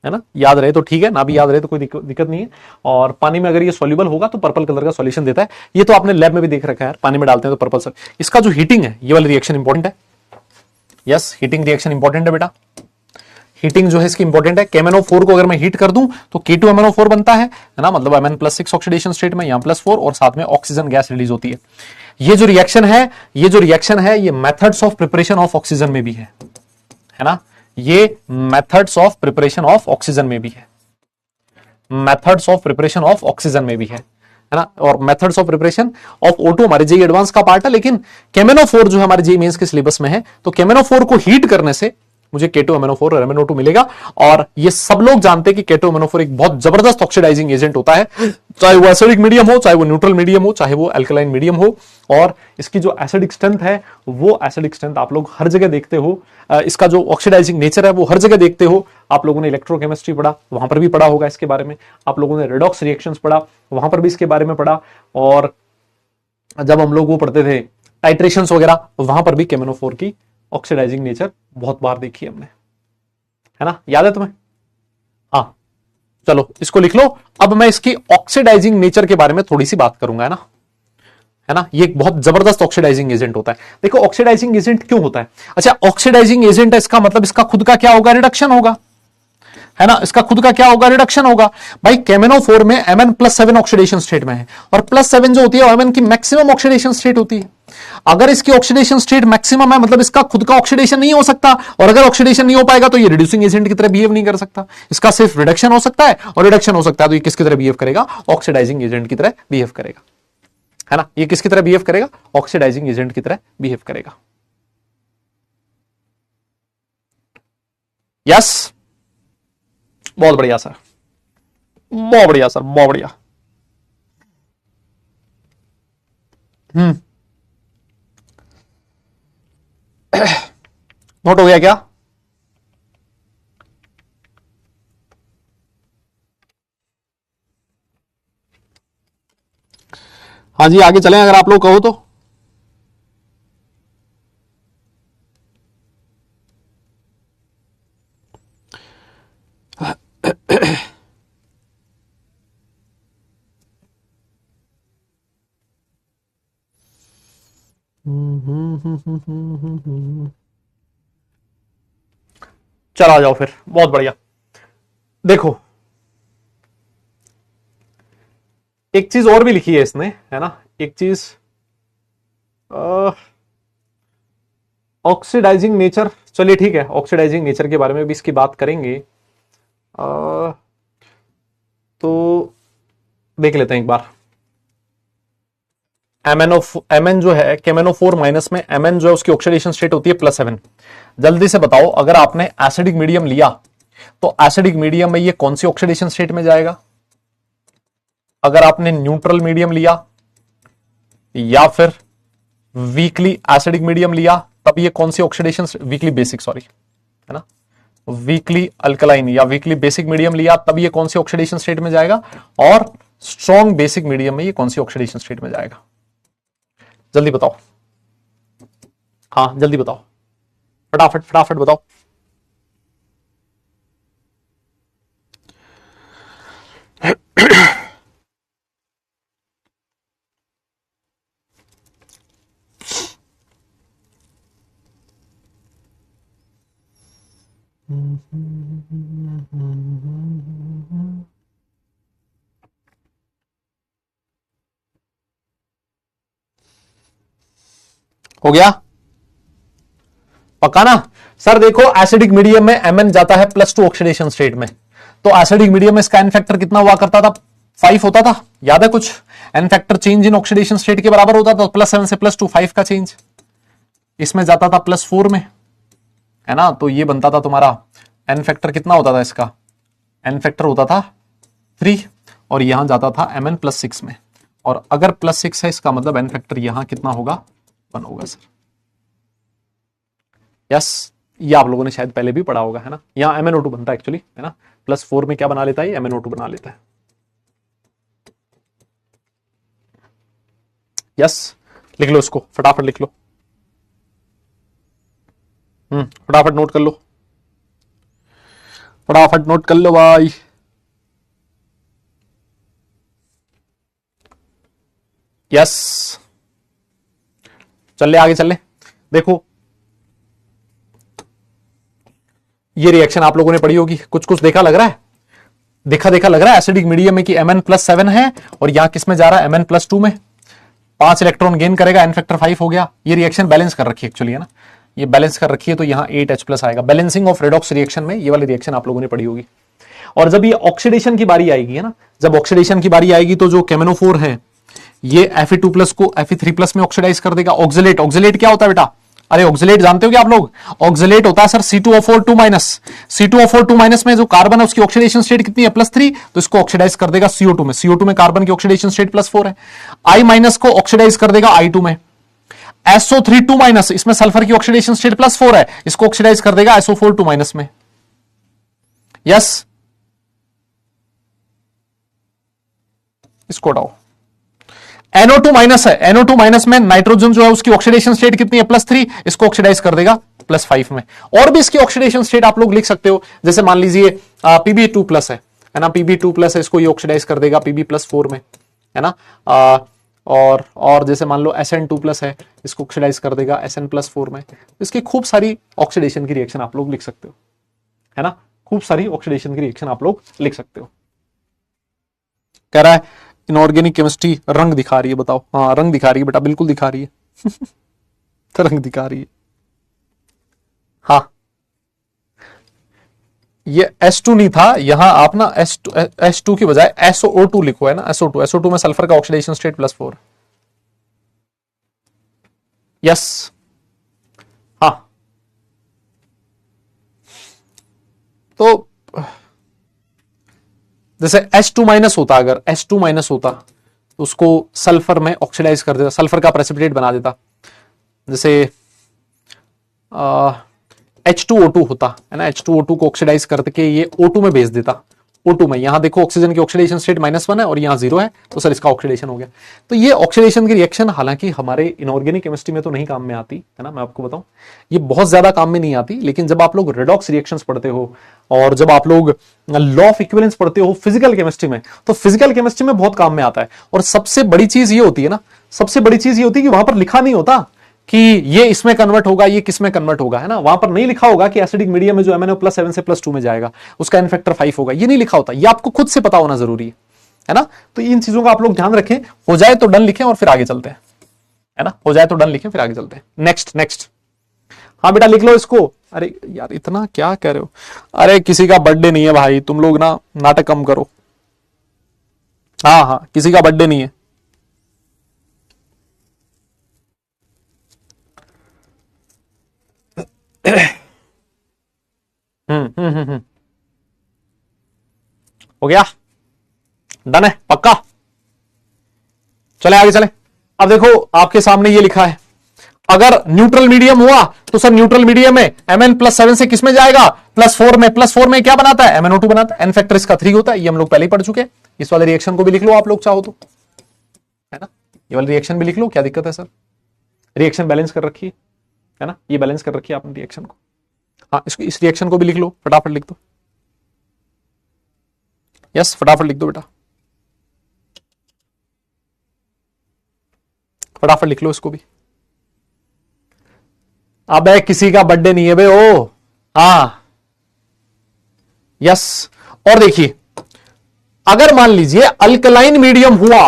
है ना। याद रहे तो ठीक है, ना भी याद रहे तो कोई दिक्कत नहीं है। और पानी में अगर ये सॉल्युबल होगा तो पर्पल कलर का सॉल्यूशन देता है। ये तो आपने लैब में भी देख रखा है, पानी में डालते हैं तो पर्पल। इसका जो हीटिंग है, ये वाली रिएक्शन इंपॉर्टेंट है। यस, हीटिंग रिएक्शन इंपॉर्टेंट है बेटा। हीटिंग जो है इसकी इंपॉर्टेंट है। KMnO4 को अगर मैं हीट कर दूं तो K2MnO4 बनता है ना, मतलब Mn+6 ऑक्सीडेशन स्टेट में, यहां +4, और साथ में ऑक्सीजन गैस रिलीज होती है। ये जो रिएक्शन है ये methods of preparation of oxygen में भी है ना। ये methods of preparation of oxygen में भी है, methods of preparation of oxygen में भी है ना। और methods of preparation of O2 हमारे जेईई एडवांस का पार्ट है, लेकिन KMnO4 जो हमारे जेईई मेंस के सिलेबस में है, तो KMnO4 को हीट करने से मुझे K2MnO4 और MnO2 मिलेगा। और ये सब लोग जानते हैं कि K2MnO4 एक बहुत जबरदस्त ऑक्सीडाइजिंग एजेंट होता है, चाहे वो एसिडिक मीडियम हो, चाहे वो न्यूट्रल मीडियम हो, चाहे वो अल्कलाइन मीडियम हो। और इसकी जो एसिडिक स्ट्रेंथ है, वो एसिडिक स्ट्रेंथ आप लोग हर जगह देखते हो। इसका जो ऑक्सीडाइजिंग नेचर है वो हर जगह देखते हो। आप लोगों ने इलेक्ट्रोकेमिस्ट्री पढ़ा, वहां पर भी पढ़ा होगा इसके बारे में। आप लोगों ने रेडॉक्स रिएक्शंस पढ़ा, वहां पर भी इसके बारे में पढ़ा। और जब हम लोग वो पढ़ते थे टाइट्रेशंस वगैरह, वहां पर भी KMnO4 की ऑक्सीडाइजिंग नेचर बहुत बार देखी हमने, है ना। याद है तुम्हें? हाँ, चलो इसको लिख लो। अब मैं इसकी ऑक्सीडाइजिंग नेचर के बारे में थोड़ी सी बात करूंगा, है ना। ये एक बहुत जबरदस्त ऑक्सीडाइजिंग एजेंट होता है। देखो ऑक्सीडाइजिंग एजेंट क्यों होता है? अच्छा, ऑक्सीडाइजिंग एजेंट है, इसका मतलब इसका खुद का क्या होगा, रिडक्शन होगा, है ना। इसका खुद का क्या होगा, रिडक्शन होगा। भाई KMnO4 में Mn+7 ऑक्सीडेशन स्टेट में है, और +7 जो होती है Mn की मैक्सिमम ऑक्सीडेशन स्टेट होती है। अगर इसकी ऑक्सीडेशन स्टेट मैक्सिमम है, मतलब इसका खुद का ऑक्सीडेशन नहीं हो सकता, और अगर ऑक्सीडेशन नहीं हो पाएगा तो ये रिड्यूसिंग एजेंट की तरह बिहेव नहीं कर सकता। इसका सिर्फ रिडक्शन हो सकता है, और रिडक्शन हो सकता है तो ये किसकी तरह बिहेव करेगा, ऑक्सीडाइजिंग एजेंट की तरह बिहेव करेगा, है ना। ये किसकी तरह बिहेव करेगा, ऑक्सीडाइजिंग एजेंट की तरह बिहेव करेगा। यस, बहुत बढ़िया सर, बहुत बढ़िया सर, बहुत बढ़िया। नोट हो गया क्या? हाँ जी, आगे चलें अगर आप लोग कहो तो। चला जाओ फिर, बहुत बढ़िया। देखो एक चीज और भी लिखी है इसने, है ना, एक चीज ऑक्सीडाइजिंग नेचर चलिए ठीक है, ऑक्सीडाइजिंग नेचर के बारे में भी इसकी बात करेंगे। तो देख लेते हैं एक बार। Mn जो है KMnO4 माइनस में Mn जो है उसकी ऑक्सीडेशन स्टेट होती है +7। जल्दी से बताओ, अगर आपने एसिडिक मीडियम लिया तो एसिडिक मीडियम में ये कौन सी ऑक्सीडेशन स्टेट में जाएगा? अगर आपने न्यूट्रल मीडियम लिया या फिर वीकली एसिडिक मीडियम लिया तब ये कौन सी ऑक्सीडेशन, वीकली बेसिक, सॉरी, है ना, वीकली अल्कलाइन या वीकली बेसिक मीडियम लिया तब ये कौन सी ऑक्सीडेशन स्टेट में जाएगा? और स्ट्रॉन्ग बेसिक मीडियम में ये कौन सी ऑक्सीडेशन स्टेट में जाएगा? जल्दी बताओ, हाँ जल्दी बताओ, फटाफट फटाफट बताओ। हो गया पक्का ना? सर देखो, एसिडिक मीडियम में Mn जाता है +2 ऑक्सीडेशन स्टेट में, तो एसिडिक मीडियम में इसका एन फैक्टर कितना हुआ करता था? 5 होता था, याद है कुछ? N factor change in oxidation state के बराबर होता था, +7 से +2, 5 का चेंज। इसमें जाता था +4 में, है ना, तो ये बनता था तुम्हारा एन फैक्टर कितना होता था इसका? एन फैक्टर होता था 3, और यहां जाता था Mn +6 में। और अगर +6 है इसका मतलब एन फैक्टर यहां कितना होगा? 1 होगा सर। यस, ये आप लोगों ने शायद पहले भी पढ़ा होगा, है ना। यहां MnO2 बनता है एक्चुअली, है ना, +4 में क्या बना लेता है? MnO2 बना लेता है। यस, लिख लो इसको, फटाफट लिख लो, फटाफट नोट कर लो, फटाफट नोट कर लो भाई। यस, चल ले आगे, चल ले। देखो ये रिएक्शन आप लोगों ने पढ़ी होगी, कुछ कुछ देखा लग रहा है, देखा देखा लग रहा है एसिडिक मीडियम में कि Mn +7 है और यहां किस में जा रहा है? Mn +2 में। 5 इलेक्ट्रॉन गेन करेगा, एन फैक्टर 5 हो गया। ये रिएक्शन बैलेंस कर रखी है एक्चुअली, है ना, ये बैलेंस कर रखी है, तो यहां 8H+ आएगा। बैलेंसिंग ऑफ रेडॉक्स रिएक्शन में ये वाली रिएक्शन आप लोगों ने पढ़ी होगी। और जब ये ऑक्सीडेशन की बारी आएगी, है ना, जब ऑक्सीडेशन की बारी आएगी तो जो KMnO4 है ये Fe2+ को Fe3+ में ऑक्सीडाइज कर देगा। ऑक्सीलेट, ऑक्सीलेट क्या होता है बेटा? अरे ऑक्सीलेट जानते हो क्या आप लोग? ऑक्सीलेट होता है सर C2O4 C2O4 में जो कार्बन है उसकी ऑक्सीडेशन स्टेट कितनी है? +3, तो इसको ऑक्सीडाइज कर देगा CO2 में। CO2 में कार्बन की ऑक्सीडेशन स्टेट +4 है। I- को ऑक्सीडाइज कर देगा I2 में। SO3 इसमें सल्फर की ऑक्सीडेशन स्टेट +4 है, इसको ऑक्सीडाइज कर देगा SO4 में। यस, इसको हटाओ। NO2- है, NO2- में नाइट्रोजन जो है उसकी ऑक्सीडेशन स्टेट कितनी है? +3, इसको ऑक्सीडाइज कर देगा +5 में। और भी इसकी ऑक्सीडेशन स्टेट आप लोग लिख सकते हो, जैसे मान लीजिए Pb2+ है ना, Pb2+ है, इसको ये ऑक्सीडाइज कर देगा Pb+4 में, है ना। और जैसे मान लो SN2+ है, इसको ऑक्सीडाइज कर देगा SN+4 में। इसकी खूब सारी ऑक्सीडेशन की रिएक्शन आप लोग लिख सकते हो, है ना, खूब सारी ऑक्सीडेशन की रिएक्शन आप लोग लिख सकते हो। कह रहा है इनऑर्गेनिक केमिस्ट्री रंग दिखा रही है, बताओ। हाँ रंग दिखा रही है बेटा, बिल्कुल दिखा रही है तो रंग दिखा रही है। हाँ ये S2 नहीं था, यहां आप ना S2 की बजाय SO2 लिखो, है ना, SO2 में सल्फर का ऑक्सीडेशन स्टेट +4। यस, हाँ, तो जैसे H2- होता, अगर H2- होता तो उसको सल्फर में ऑक्सीडाइज कर देता, सल्फर का प्रेसिपिटेट बना देता। जैसे H2O2 होता, है ना, H2O2 को ऑक्सीडाइज करके ये O2 में भेज देता। O2 में, यहां देखो ऑक्सीजन की ऑक्सीडेशन स्टेट -1 है और यहां 0 है, तो सर इसका ऑक्सीडेशन हो गया। तो ये ऑक्सीडेशन की रिएक्शन हालांकि हमारे इनऑर्गेनिक केमिस्ट्री में तो नहीं काम में आती, है ना, मैं आपको बताऊं, ये बहुत ज्यादा काम में नहीं आती, लेकिन जब आप लोग रेडॉक्स रिएक्शंस पढ़ते हो और जब आप लोग लॉ ऑफ इक्विवेलेंस पढ़ते हो फिजिकल केमिस्ट्री में, तो फिजिकल केमिस्ट्री में बहुत काम में आता है। और सबसे बड़ी चीज ये होती है ना, सबसे बड़ी चीज ये होती है कि वहां पर लिखा नहीं होता कि ये इसमें कन्वर्ट होगा, ये किस में कन्वर्ट होगा, है ना, वहां पर नहीं लिखा होगा कि एसिडिक मीडियम में जो MnO +7 से +2 में जाएगा उसका एन फैक्टर 5 होगा, ये नहीं लिखा होता, ये आपको खुद से पता होना जरूरी है ना। तो इन चीजों का आप लोग ध्यान रखें, हो जाए तो डन लिखें और फिर आगे चलते हैं, है ना, हो जाए तो डन लिखें फिर आगे चलते हैं। नेक्स्ट, हाँ बेटा लिख लो इसको, अरे यार इतना क्या कह रहे हो? अरे किसी का बर्थडे नहीं है भाई, तुम लोग ना नाटक कम करो। हाँ हाँ, किसी का बर्थडे नहीं है। हो गया, डन है पक्का। चले आगे चले। अब देखो आपके सामने ये लिखा है, अगर न्यूट्रल मीडियम हुआ तो सर न्यूट्रल मीडियम में Mn प्लस 7 से किसमें जाएगा? प्लस 4 में। प्लस 4 में क्या बनाता है? MnO2 बनाता है। एन फैक्टर इसका 3 होता है, ये हम लोग पहले ही पढ़ चुके हैं। इस वाले रिएक्शन को भी लिख लो आप लोग चाहो तो, है ना? ये वाली रिएक्शन भी लिख लो, क्या दिक्कत है सर? रिएक्शन बैलेंस कर रखी है ना, ये बैलेंस कर रखी है आपने रिएक्शन को। हाँ, इस रिएक्शन को भी लिख लो, फटाफट लिख दो। यस, फटाफट लिख दो बेटा, फटाफट लिख लो इसको भी। अबे किसी का बर्थडे नहीं है बे ओ। हाँ यस। और देखिए, अगर मान लीजिए अल्कलाइन मीडियम हुआ,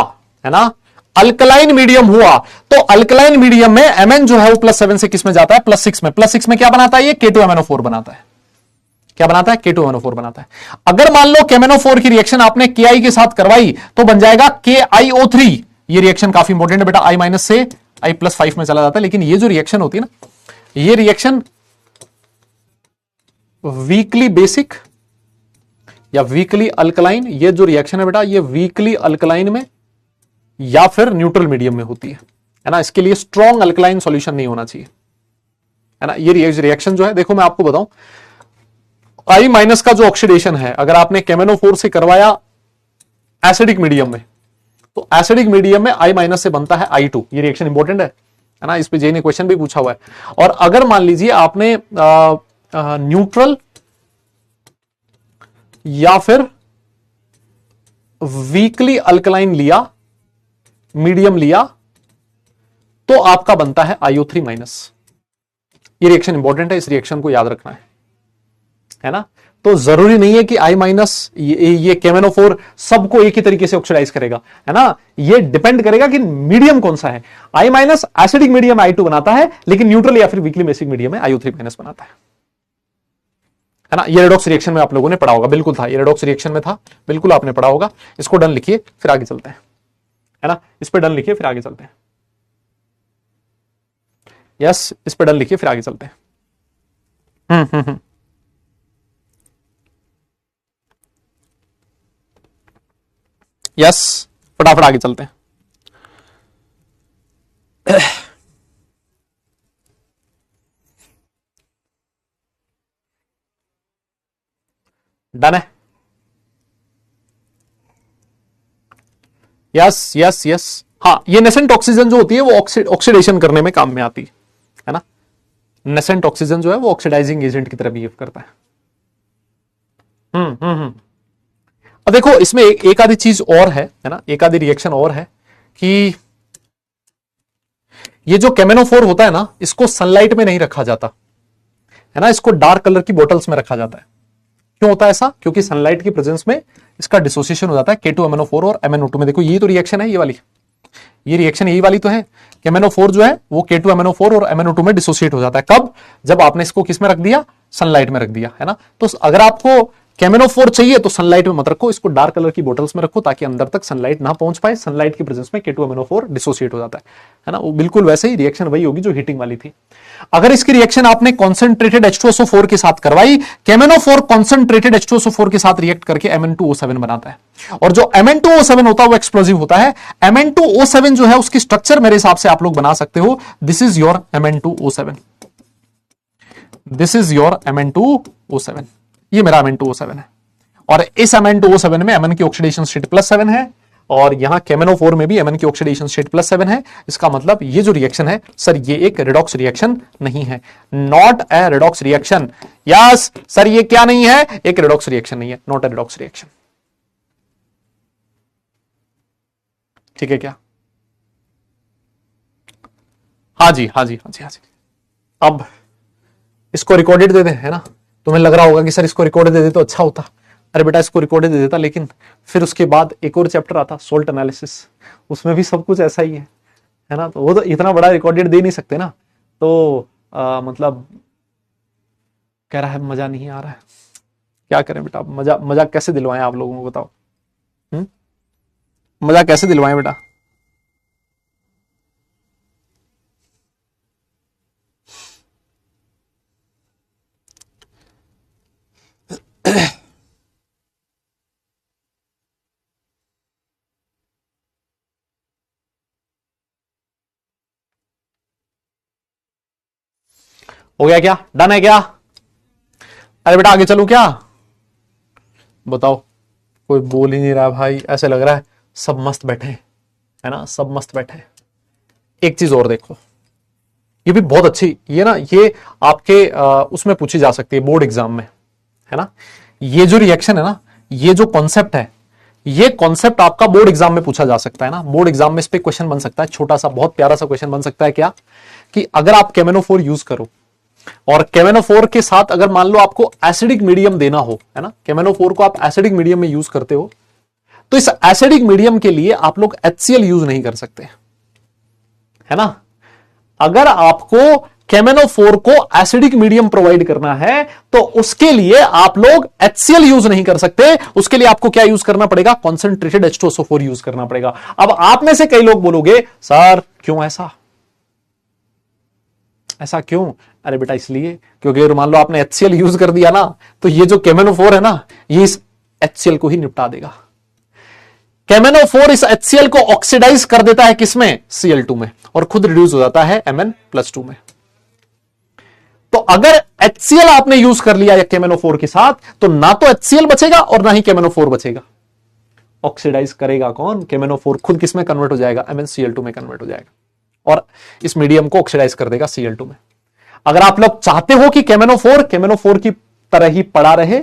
है ना, अल्कलाइन मीडियम हुआ, तो अल्कलाइन मीडियम में Mn जो है वो प्लस 7 से किस में जाता है? प्लस 6 में। प्लस 6 में क्या बनाता है? ये K2MnO4 बनाता है। क्या बनाता है? K2MnO4 बनाता है। अगर मान लो KMnO4 की रिएक्शन आपने Ki के साथ करवाई तो बन जाएगा KiO3। ये रिएक्शन काफी इंपॉर्टेंट है बेटा, I माइनस से I+5 में चला जाता है। लेकिन ये जो रिएक्शन होती है ना, ये रिएक्शन वीकली बेसिक या वीकली अल्कलाइन, ये जो रिएक्शन है बेटा, ये वीकली अल्कलाइन में या फिर न्यूट्रल मीडियम में होती है ना। इसके लिए स्ट्रॉन्ग अल्कलाइन सॉल्यूशन नहीं होना चाहिए, है ना। ये रिएक्शन जो है, देखो मैं आपको बताऊं, I माइनस का जो ऑक्सीडेशन है, अगर आपने KMnO4 से करवाया एसिडिक मीडियम में, तो एसिडिक मीडियम में I माइनस से बनता है I2। ये रिएक्शन इंपॉर्टेंट है ना, इस पे जे ने क्वेश्चन भी पूछा हुआ है। और अगर मान लीजिए आपने न्यूट्रल या फिर वीकली अल्कलाइन लिया, मीडियम लिया, तो आपका बनता है IO3 माइनस। ये रिएक्शन इंपॉर्टेंट है, इस रिएक्शन को याद रखना है ना। तो जरूरी नहीं है कि I माइनस ये KMnO4 सबको एक ही तरीके से ऑक्सीडाइज करेगा, है ना। ये डिपेंड करेगा कि मीडियम कौन सा है। I minus acidic medium I2 बनाता है, लेकिन न्यूट्रल या फिर वीकली बेसिक मीडियम में IO3 माइनस बनाता है ना। ये रेडॉक्स रिएक्शन में आप लोगों ने पढ़ा होगा, बिल्कुल था, ये रेडॉक्स रिएक्शन में था, बिल्कुल आपने पढ़ा होगा। इसको डन लिखिए, फिर आगे चलते हैं, है ना। इस पे डन लिखिए, फिर आगे चलते हैं। यस, इस पे डन लिखिए, फिर आगे चलते हैं। यस, फटाफट आगे चलते हैं। डन है। Yes yes yes. हाँ, ये नेसेंट ऑक्सीजन जो होती है वो ऑक्सीडेशन करने में काम में आती है ना। नेसेंट ऑक्सीजन जो है वो ऑक्सीडाइजिंग एजेंट की तरह बिहेव करता है। अब देखो इसमें एक आधी चीज और है ना, एक आधी रिएक्शन और है कि ये जो KMnO4 होता है ना, इसको सनलाइट में नहीं रखा जाता, है ना। इसको डार्क कलर की बोटल्स में रखा जाता है। क्यों होता है ऐसा? क्योंकि सनलाइट की प्रेजेंस में इसका डिसोसिएशन हो जाता है K2MnO4 और MnO2 में। देखो ये तो रिएक्शन है, ये वाली, ये रिएक्शन यही वाली तो है। KMnO4 जो है वो K2MnO4 और MnO2 में डिसोसिएट हो जाता है। कब? जब आपने इसको किस में रख दिया? सनलाइट में रख दिया, है ना। तो अगर आपको KMnO4 चाहिए तो सनलाइट में मत रखो, इसको डार्क कलर की बोटल्स में रखो, ताकि अंदर तक सनलाइट ना पहुंच पाए। सनलाइट की प्रेजेंस में K2MnO4 डिसोसिएट हो जाता है ना। वो बिल्कुल वैसे ही रिएक्शन वही होगी जो हीटिंग वाली थी। अगर इसकी रिएक्शन आपने कॉन्सेंट्रेटेड H2SO4 के साथ करवाई, KMnO4 कॉन्सेंट्रेटेड H2SO4 के साथ रिएक्ट करके Mn2O7 बनाता है। और जो Mn2O7 होता है वो एक्सप्लोजिव होता है। Mn2O7 जो है उसकी स्ट्रक्चर मेरे हिसाब से आप लोग बना सकते हो। This is your Mn2O7, this is your Mn2O7, ये मेरा Mn2O7 है। और इस Mn2O7 में Mn की ऑक्सीडेशन स्टेट +7 है, और यहां KMnO4 में भी Mn की ऑक्सीडेशन स्टेट +7 है। इसका मतलब ये जो रिएक्शन है सर, ये एक रेडॉक्स रिएक्शन नहीं है, not a redox reaction. Yes sir, ये क्या नहीं है? एक रेडॉक्स रिएक्शन नहीं है, नॉट ए रेडॉक्स रिएक्शन। ठीक है क्या? हाँ जी हाँ जी हाँ जी हाँ जी। अब इसको रिकॉर्डेड दे दें, है ना। तुम्हें लग रहा होगा कि सर इसको रिकॉर्डेड दे दे तो अच्छा होता। अरे बेटा, इसको रिकॉर्डेड दे देता, लेकिन फिर उसके बाद एक और चैप्टर आता सोल्ट एनालिसिस, उसमें भी सब कुछ ऐसा ही है ना। तो वो तो इतना बड़ा रिकॉर्डेड दे नहीं सकते ना। तो मतलब कह रहा है मजा नहीं आ रहा है। क्या करें बेटा, मजा मजा कैसे दिलवाएं आप लोगों को बताओ। हम्म मजा कैसे दिलवाएं बेटा। हो गया क्या, डन है क्या? अरे बेटा आगे चलूं क्या? बताओ, कोई बोल ही नहीं रहा भाई, ऐसे लग रहा है सब मस्त बैठे हैं, है ना, सब मस्त बैठे हैं। एक चीज और देखो, ये भी बहुत अच्छी, ये ना ये आपके उसमें पूछी जा सकती है बोर्ड एग्जाम में, है ना। ये जो रिएक्शन है ना, ये जो कॉन्सेप्ट है, ये कॉन्सेप्ट आपका बोर्ड एग्जाम में पूछा जा सकता है ना। बोर्ड एग्जाम में इस पे क्वेश्चन बन सकता है, छोटा सा बहुत प्यारा सा क्वेश्चन बन सकता है क्या, कि अगर आप केमेनोफोर यूज करो और केमेनोफोर के साथ अगर मान लो आपको एसिडिक मीडियम देना हो, है ना, केमेनोफोर को आप एसिडिक मीडियम में यूज करते हो, तो इस एसिडिक मीडियम के लिए आप लोग HCl यूज नहीं कर सकते, है ना। अगर आपको केमेनोफोर को एसिडिक मीडियम प्रोवाइड करना है तो उसके लिए आप लोग HCl यूज नहीं कर सकते, उसके लिए आपको क्या यूज करना पड़ेगा, कॉन्सेंट्रेटेड H2SO4 यूज करना पड़ेगा। अब आप में से कई लोग बोलोगे सर क्यों ऐसा, ऐसा क्यों? अरे बेटा इसलिए क्योंकि अगर मान लो आपने HCl यूज कर दिया ना, तो ये जो केमेनोफोर है ना, ये इस HCl को ही निपटा देगा। केमेनोफोर इस HCl को ऑक्सीडाइज कर देता है किसमें, Cl2 में, और खुद रिड्यूस हो जाता है Mn+2 में। तो अगर HCl आपने यूज कर लिया केमेनोफोर के साथ, तो ना तो HCl बचेगा और ना ही केमेनोफोर बचेगा। ऑक्सीडाइज करेगा कौन, केमेनोफोर खुद किसमें कन्वर्ट हो जाएगा, MnCl2 में कन्वर्ट हो जाएगा और इस मीडियम को ऑक्सीडाइज कर देगा Cl2 में। अगर आप लोग चाहते हो कि केमेनोफोर की तरह ही पड़ा रहे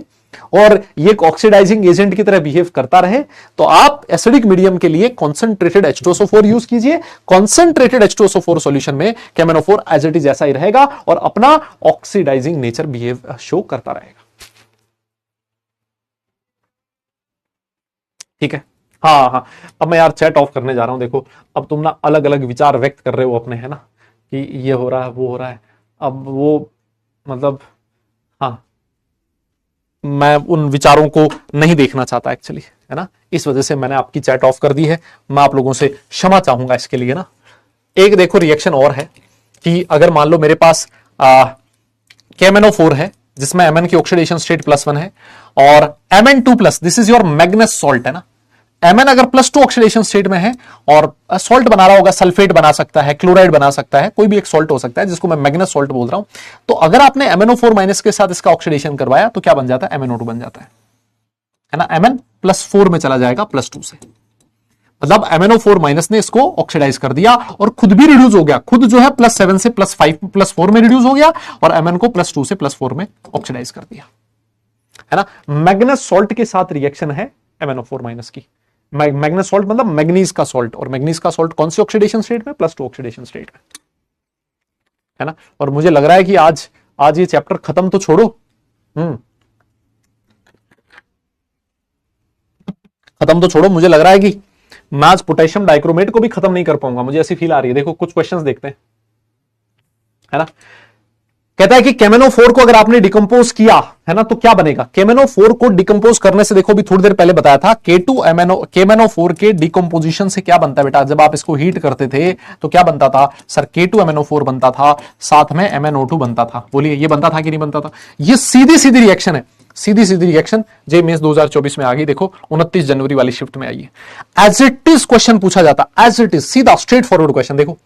और ये ऑक्सीडाइजिंग एजेंट की तरह बिहेव करता रहे, तो आप एसिडिक मीडियम के लिए कॉन्सेंट्रेटेड H2SO4 यूज कीजिए। कॉन्सेंट्रेटेड H2SO4 सॉल्यूशन में केमेनोफोर एज इट इज जैसा ही रहेगा और अपना ऑक्सीडाइजिंग नेचर बिहेव शो करता रहेगा। ठीक है, हाँ हाँ। अब मैं यार चैट ऑफ करने जा रहा हूं। देखो अब तुम ना अलग अलग विचार व्यक्त कर रहे हो अपने, है ना, कि ये हो रहा है वो हो रहा है, अब वो मतलब, हाँ, मैं उन विचारों को नहीं देखना चाहता एक्चुअली, है ना, इस वजह से मैंने आपकी चैट ऑफ कर दी है। मैं आप लोगों से क्षमा चाहूंगा इसके लिए ना। एक देखो रिएक्शन और है कि अगर मान लो मेरे पास KMnO4 है जिसमें Mn की ऑक्सीडेशन स्टेट +1 है और Mn2+, this is your मैग्नेस salt, है ना। Mn अगर +2 ऑक्सीडेशन स्टेट में है और सॉल्ट बना रहा होगा, सल्फेट बना सकता है, क्लोराइड बना सकता है, कोई भी एक सॉल्ट हो सकता है जिसको मैं मैग्नेस सॉल्ट बोल रहा हूं। तो अगर आपने MnO4- के साथ इसका ऑक्सीडेशन करवाया तो क्या बन जाता है, MnO2 बन जाता है ना। Mn+4 में चला जाएगा +2 से, मतलब MnO4- ने इसको ऑक्सीडाइज कर दिया और खुद भी रिड्यूस हो गया, खुद जो है +7 से +4 में रिड्यूस हो गया और Mn को +2 से +4 में ऑक्सीडाइज कर दिया, है ना। मैग्नेस सॉल्ट के साथ रिएक्शन है MnO4- की। मैग्नेस सॉल्ट मतलब मैग्नीज का सॉल्ट, और मैग्नीज का सॉल्ट कौन सी ऑक्सीडेशन स्टेट में, +2 ऑक्सीडेशन स्टेट में, है ना। और मुझे लग रहा है कि आज ये चैप्टर खत्म तो छोड़ो, खत्म तो छोड़ो, मुझे लग रहा है कि मैं आज पोटेशियम डाइक्रोमेट को भी खत्म नहीं कर पाऊंगा, मुझे ऐसी फील आ रही है। देखो कुछ क्वेश्चंस देखते हैं, है ना। कहता है कि KMnO4 को अगर आपने डिकम्पोज किया, है ना, तो क्या बनेगा। KMnO4 को डिकम्पोज करने से, देखो भी थोड़ी देर पहले बताया था, KMnO4 के डिकम्पोजिशन से क्या बनता है बेटा, जब आप इसको हीट करते थे तो क्या बनता था सर, K2MnO4 बनता था, साथ में MnO2 बनता था। बोलिए ये बनता था कि नहीं बनता था। ये सीधी सीधी रिएक्शन है, सीधी सीधी रिएक्शन जे मेंस 2024 में आ गई। देखो 29 जनवरी वाली शिफ्ट में आई है। एज इट इज क्वेश्चन पूछा जाता, एज इट इज, सीधा स्ट्रेट फॉरवर्ड क्वेश्चन। देखो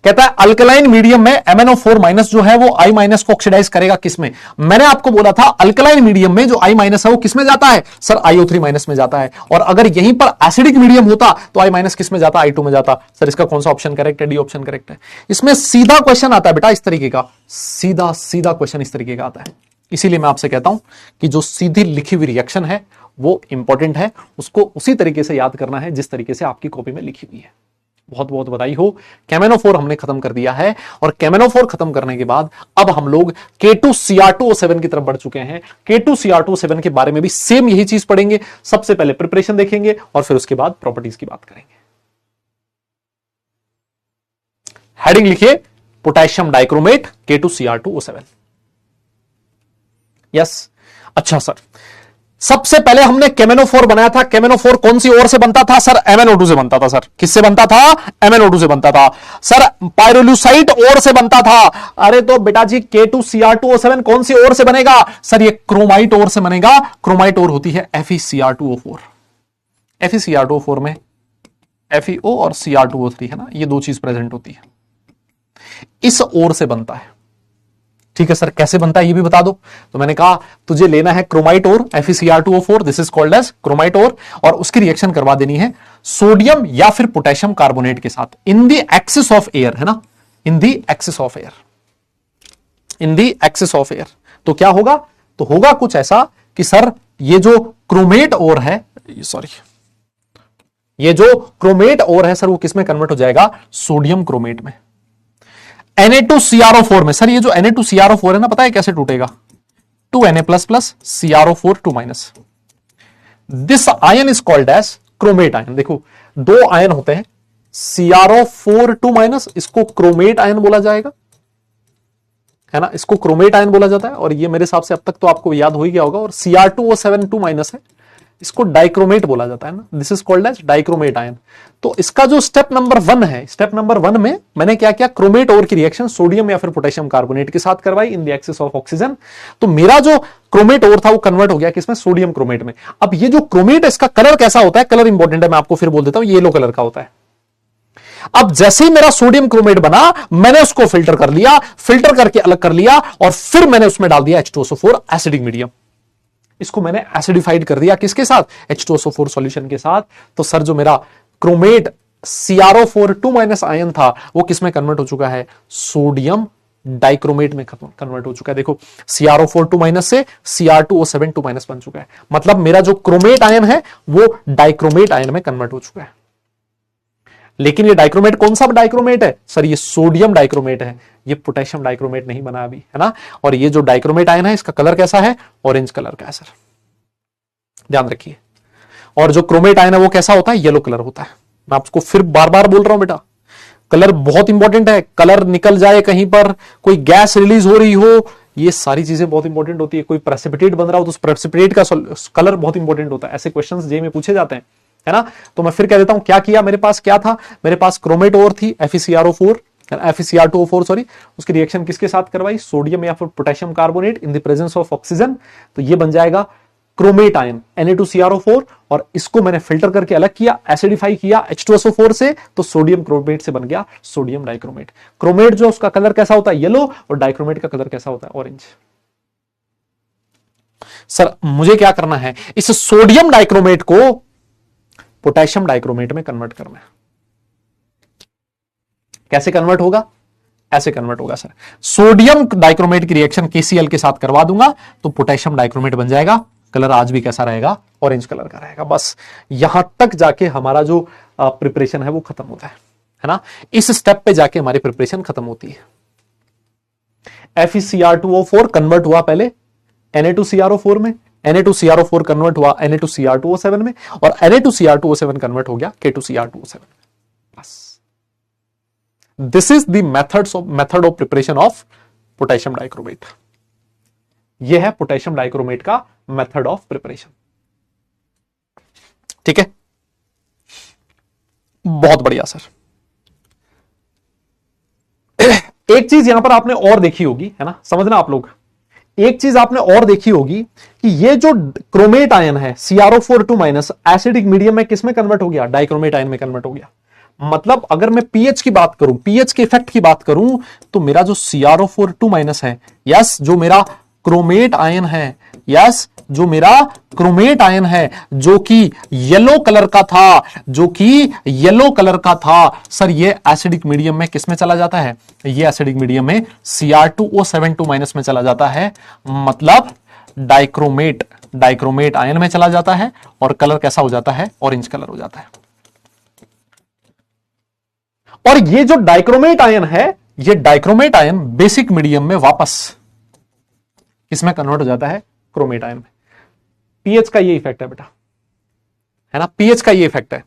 कहता है अल्कलाइन मीडियम में MnO4- जो है वो I- को ऑक्सीडाइज करेगा किसमें। मैंने आपको बोला था अल्कलाइन मीडियम में जो I- है वो किसमें जाता है सर, IO3- में जाता है। और अगर यहीं पर एसिडिक मीडियम होता तो I- किसमें जाता, I2 में जाता। सर इसका कौन सा ऑप्शन करेक्ट है, डी ऑप्शन करेक्ट है। इसमें सीधा क्वेश्चन आता है बेटा इस तरीके का, सीधा सीधा क्वेश्चन इस तरीके का आता है। इसीलिए मैं आपसे कहता हूं कि जो सीधी लिखी हुई रिएक्शन है वो इंपॉर्टेंट है, उसको उसी तरीके से याद करना है जिस तरीके से आपकी कॉपी में लिखी हुई है। बहुत बहुत बधाई हो, KMnO4 हमने खत्म कर दिया है। और KMnO4 खत्म करने के बाद अब हम लोग K2Cr2O7 की तरफ बढ़ चुके हैं। K2Cr2O7 के बारे में भी सेम यही चीज पढ़ेंगे। सबसे पहले प्रिपरेशन देखेंगे और फिर उसके बाद प्रॉपर्टीज की बात करेंगे। हेडिंग लिखिए पोटेशियम डाइक्रोमेट K2Cr2O7। यस। अच्छा सर, सबसे पहले हमने केमेनोफोर बनाया था। केमेनोफोर कौन सी ओर से बनता था सर? MnO2 से बनता था सर। किससे बनता था? MnO2 से बनता था सर। पायरोल्यूसाइट ओर से बनता था। अरे तो बेटा जी K2Cr2O7 कौन सी ओर से बनेगा सर? ये क्रोमाइट ओर से बनेगा। क्रोमाइट ओर होती है FeCr2O4। FeCr2O4 में FeO और Cr2O3 है ना, ये दो चीज प्रेजेंट होती है, इस ओर से बनता है। ठीक है सर, कैसे बनता है ये भी बता दो। तो मैंने कहा तुझे लेना है chromite ore FeCr2O4, this is called as chromite ore, और उसकी रिएक्शन करवा देनी है सोडियम या फिर पोटेशियम कार्बोनेट के साथ in the excess of air, है ना, in the excess of air, in the excess of air. तो क्या होगा? तो होगा कुछ ऐसा कि सर ये जो क्रोमेट ओर है, सॉरी, ये जो क्रोमेट ओर है सर वो किस में कन्वर्ट हो जाएगा? सोडियम क्रोमेट में। Na2CrO4 में। सर ये जो Na2CrO4 है ना, पता है कैसे टूटेगा? 2Na++ CrO4 2-। This ion is called as chromate ion. देखो दो आयन होते हैं, CrO4 2-, इसको क्रोमेट आयन बोला जाएगा, है ना, इसको क्रोमेट आयन बोला जाता है। और ये मेरे हिसाब से अब तक तो आपको याद हो ही गया होगा। और Cr2O7 2- है, इसको डाइक्रोमेट बोला जाता है ना, this is called as dichromate ion. तो इसका जो स्टेप नंबर 1 है, स्टेप नंबर 1 में मैंने क्या किया? क्रोमेट ओर की रिएक्शन सोडियम या फिर पोटेशियम कार्बोनेट के साथ करवाई in the axis of oxygen. तो मेरा जो क्रोमेट ओर था वो कन्वर्ट हो गया किसमें? सोडियम क्रोमेट में। अब ये जो क्रोमेट है इसका कलर कैसा होता है? कलर इंपॉर्टेंट है, मैं आपको फिर बोल देता हूं, येलो कलर का होता है। अब जैसे ही मेरा सोडियम क्रोमेट बना, मैंने उसको फिल्टर कर लिया, फिल्टर करके अलग कर लिया, और फिर मैंने उसमें डाल दिया H2SO4 एसिडिक मीडियम। इसको मैंने एसिडिफाइड कर दिया किसके साथ? H2SO4 सॉल्यूशन के साथ। तो सर जो मेरा क्रोमेट CrO4 2- आयन था वो किसमें कन्वर्ट हो चुका है? सोडियम डाइक्रोमेट में कन्वर्ट हो चुका है। देखो CrO4 2- से Cr2O7 2- बन चुका है। मतलब मेरा जो क्रोमेट आयन है वो डाइक्रोमेट आयन में कन्वर्ट हो चुका है। लेकिन ये डाइक्रोमेट कौन सा डाइक्रोमेट है सर? ये सोडियम डाइक्रोमेट है, ये पोटेशियम डाइक्रोमेट नहीं बना अभी, है ना। और ये जो डाइक्रोमेट आयन है इसका कलर कैसा है? ऑरेंज कलर का है सर, ध्यान रखिए। और जो क्रोमेट आयन है वो कैसा होता है? येलो कलर होता है। मैं आपको फिर बार बार बोल रहा हूं बेटा, कलर बहुत इंपॉर्टेंट है। कलर निकल जाए कहीं पर, कोई गैस रिलीज हो रही हो, ये सारी चीजें बहुत इंपॉर्टेंट होती है। कोई प्रेसिपिटेट बन रहा हो तो उस प्रेसिपिटेट का कलर बहुत इंपॉर्टेंट होता है। ऐसे क्वेश्चंस जे में पूछे जाते हैं, है ना। तो मैं फिर कह देता हूं क्या किया, मेरे पास क्या था? मेरे पास क्रोमेट ओर थी FeCr2O4 सॉरी, उसकी रिएक्शन किसके साथ करवाई? सोडियम या फिर potassium carbonate in the presence of oxygen. तो ये बन जाएगा क्रोमेट आयन Na2CrO4, और इसको मैंने फिल्टर करके अलग किया, एसिडिफाई किया H2SO4 से, तो सोडियम क्रोमेट से बन गया सोडियम डाइक्रोमेट। क्रोमेट जो उसका कलर कैसा होता है? येलो, और डाइक्रोमेट का कलर कैसा होता है? ऑरेंज। सर मुझे क्या करना है? इस सोडियम डाइक्रोमेट को पोटेशियम डाइक्रोमेट में कन्वर्ट करना है। कैसे कन्वर्ट होगा? ऐसे कन्वर्ट होगा सर, सोडियम डाइक्रोमेट की रिएक्शन KCl के साथ करवा दूंगा तो पोटेशियम डाइक्रोमेट बन जाएगा। कलर आज भी कैसा रहेगा? ऑरेंज कलर का रहेगा। बस यहां तक जाके हमारा जो प्रिपरेशन है वो खत्म होता है ना। इस स्टेप पे जाके हमारी प्रिपरेशन खत्म होती है। FeCr2O4 कन्वर्ट हुआ पहले Na2CrO4 में, Na2CrO4 कन्वर्ट हुआ Na2Cr2O7 में, और Na2Cr2O7 कन्वर्ट हो गया K2Cr2O7 में। बस this is the method of preparation of potassium dichromate. यह है पोटेशियम डाइक्रोमेट का मेथड ऑफ प्रिपरेशन। ठीक है, बहुत बढ़िया सर। एक चीज यहां पर आपने और देखी होगी, है ना, समझना आप लोग, एक चीज आपने और देखी होगी कि ये जो क्रोमेट आयन है CrO4 2- एसिडिक मीडियम में किस में कन्वर्ट हो गया? डाइक्रोमेट आयन में कन्वर्ट हो गया। मतलब अगर मैं पीएच की बात करूं, पीएच के इफेक्ट की बात करूं, तो मेरा जो CrO4 2- है, यस, जो मेरा क्रोमेट आयन है, यस, जो मेरा क्रोमेट आयन है, जो कि येलो कलर का था, जो कि येलो कलर का था सर, ये एसिडिक मीडियम में किस में चला जाता है? ये एसिडिक मीडियम में Cr2O7 2- में चला जाता है। मतलब डाइक्रोमेट आयन में चला जाता है, और कलर कैसा हो जाता है? ऑरेंज कलर हो जाता है। और ये जो डाइक्रोमेट आयन है, ये डाइक्रोमेट आयन बेसिक मीडियम में वापस किसमें कन्वर्ट हो जाता है? क्रोमेट आयन में। पीएच का ये इफेक्ट है बेटा, है ना, पीएच का ये इफेक्ट है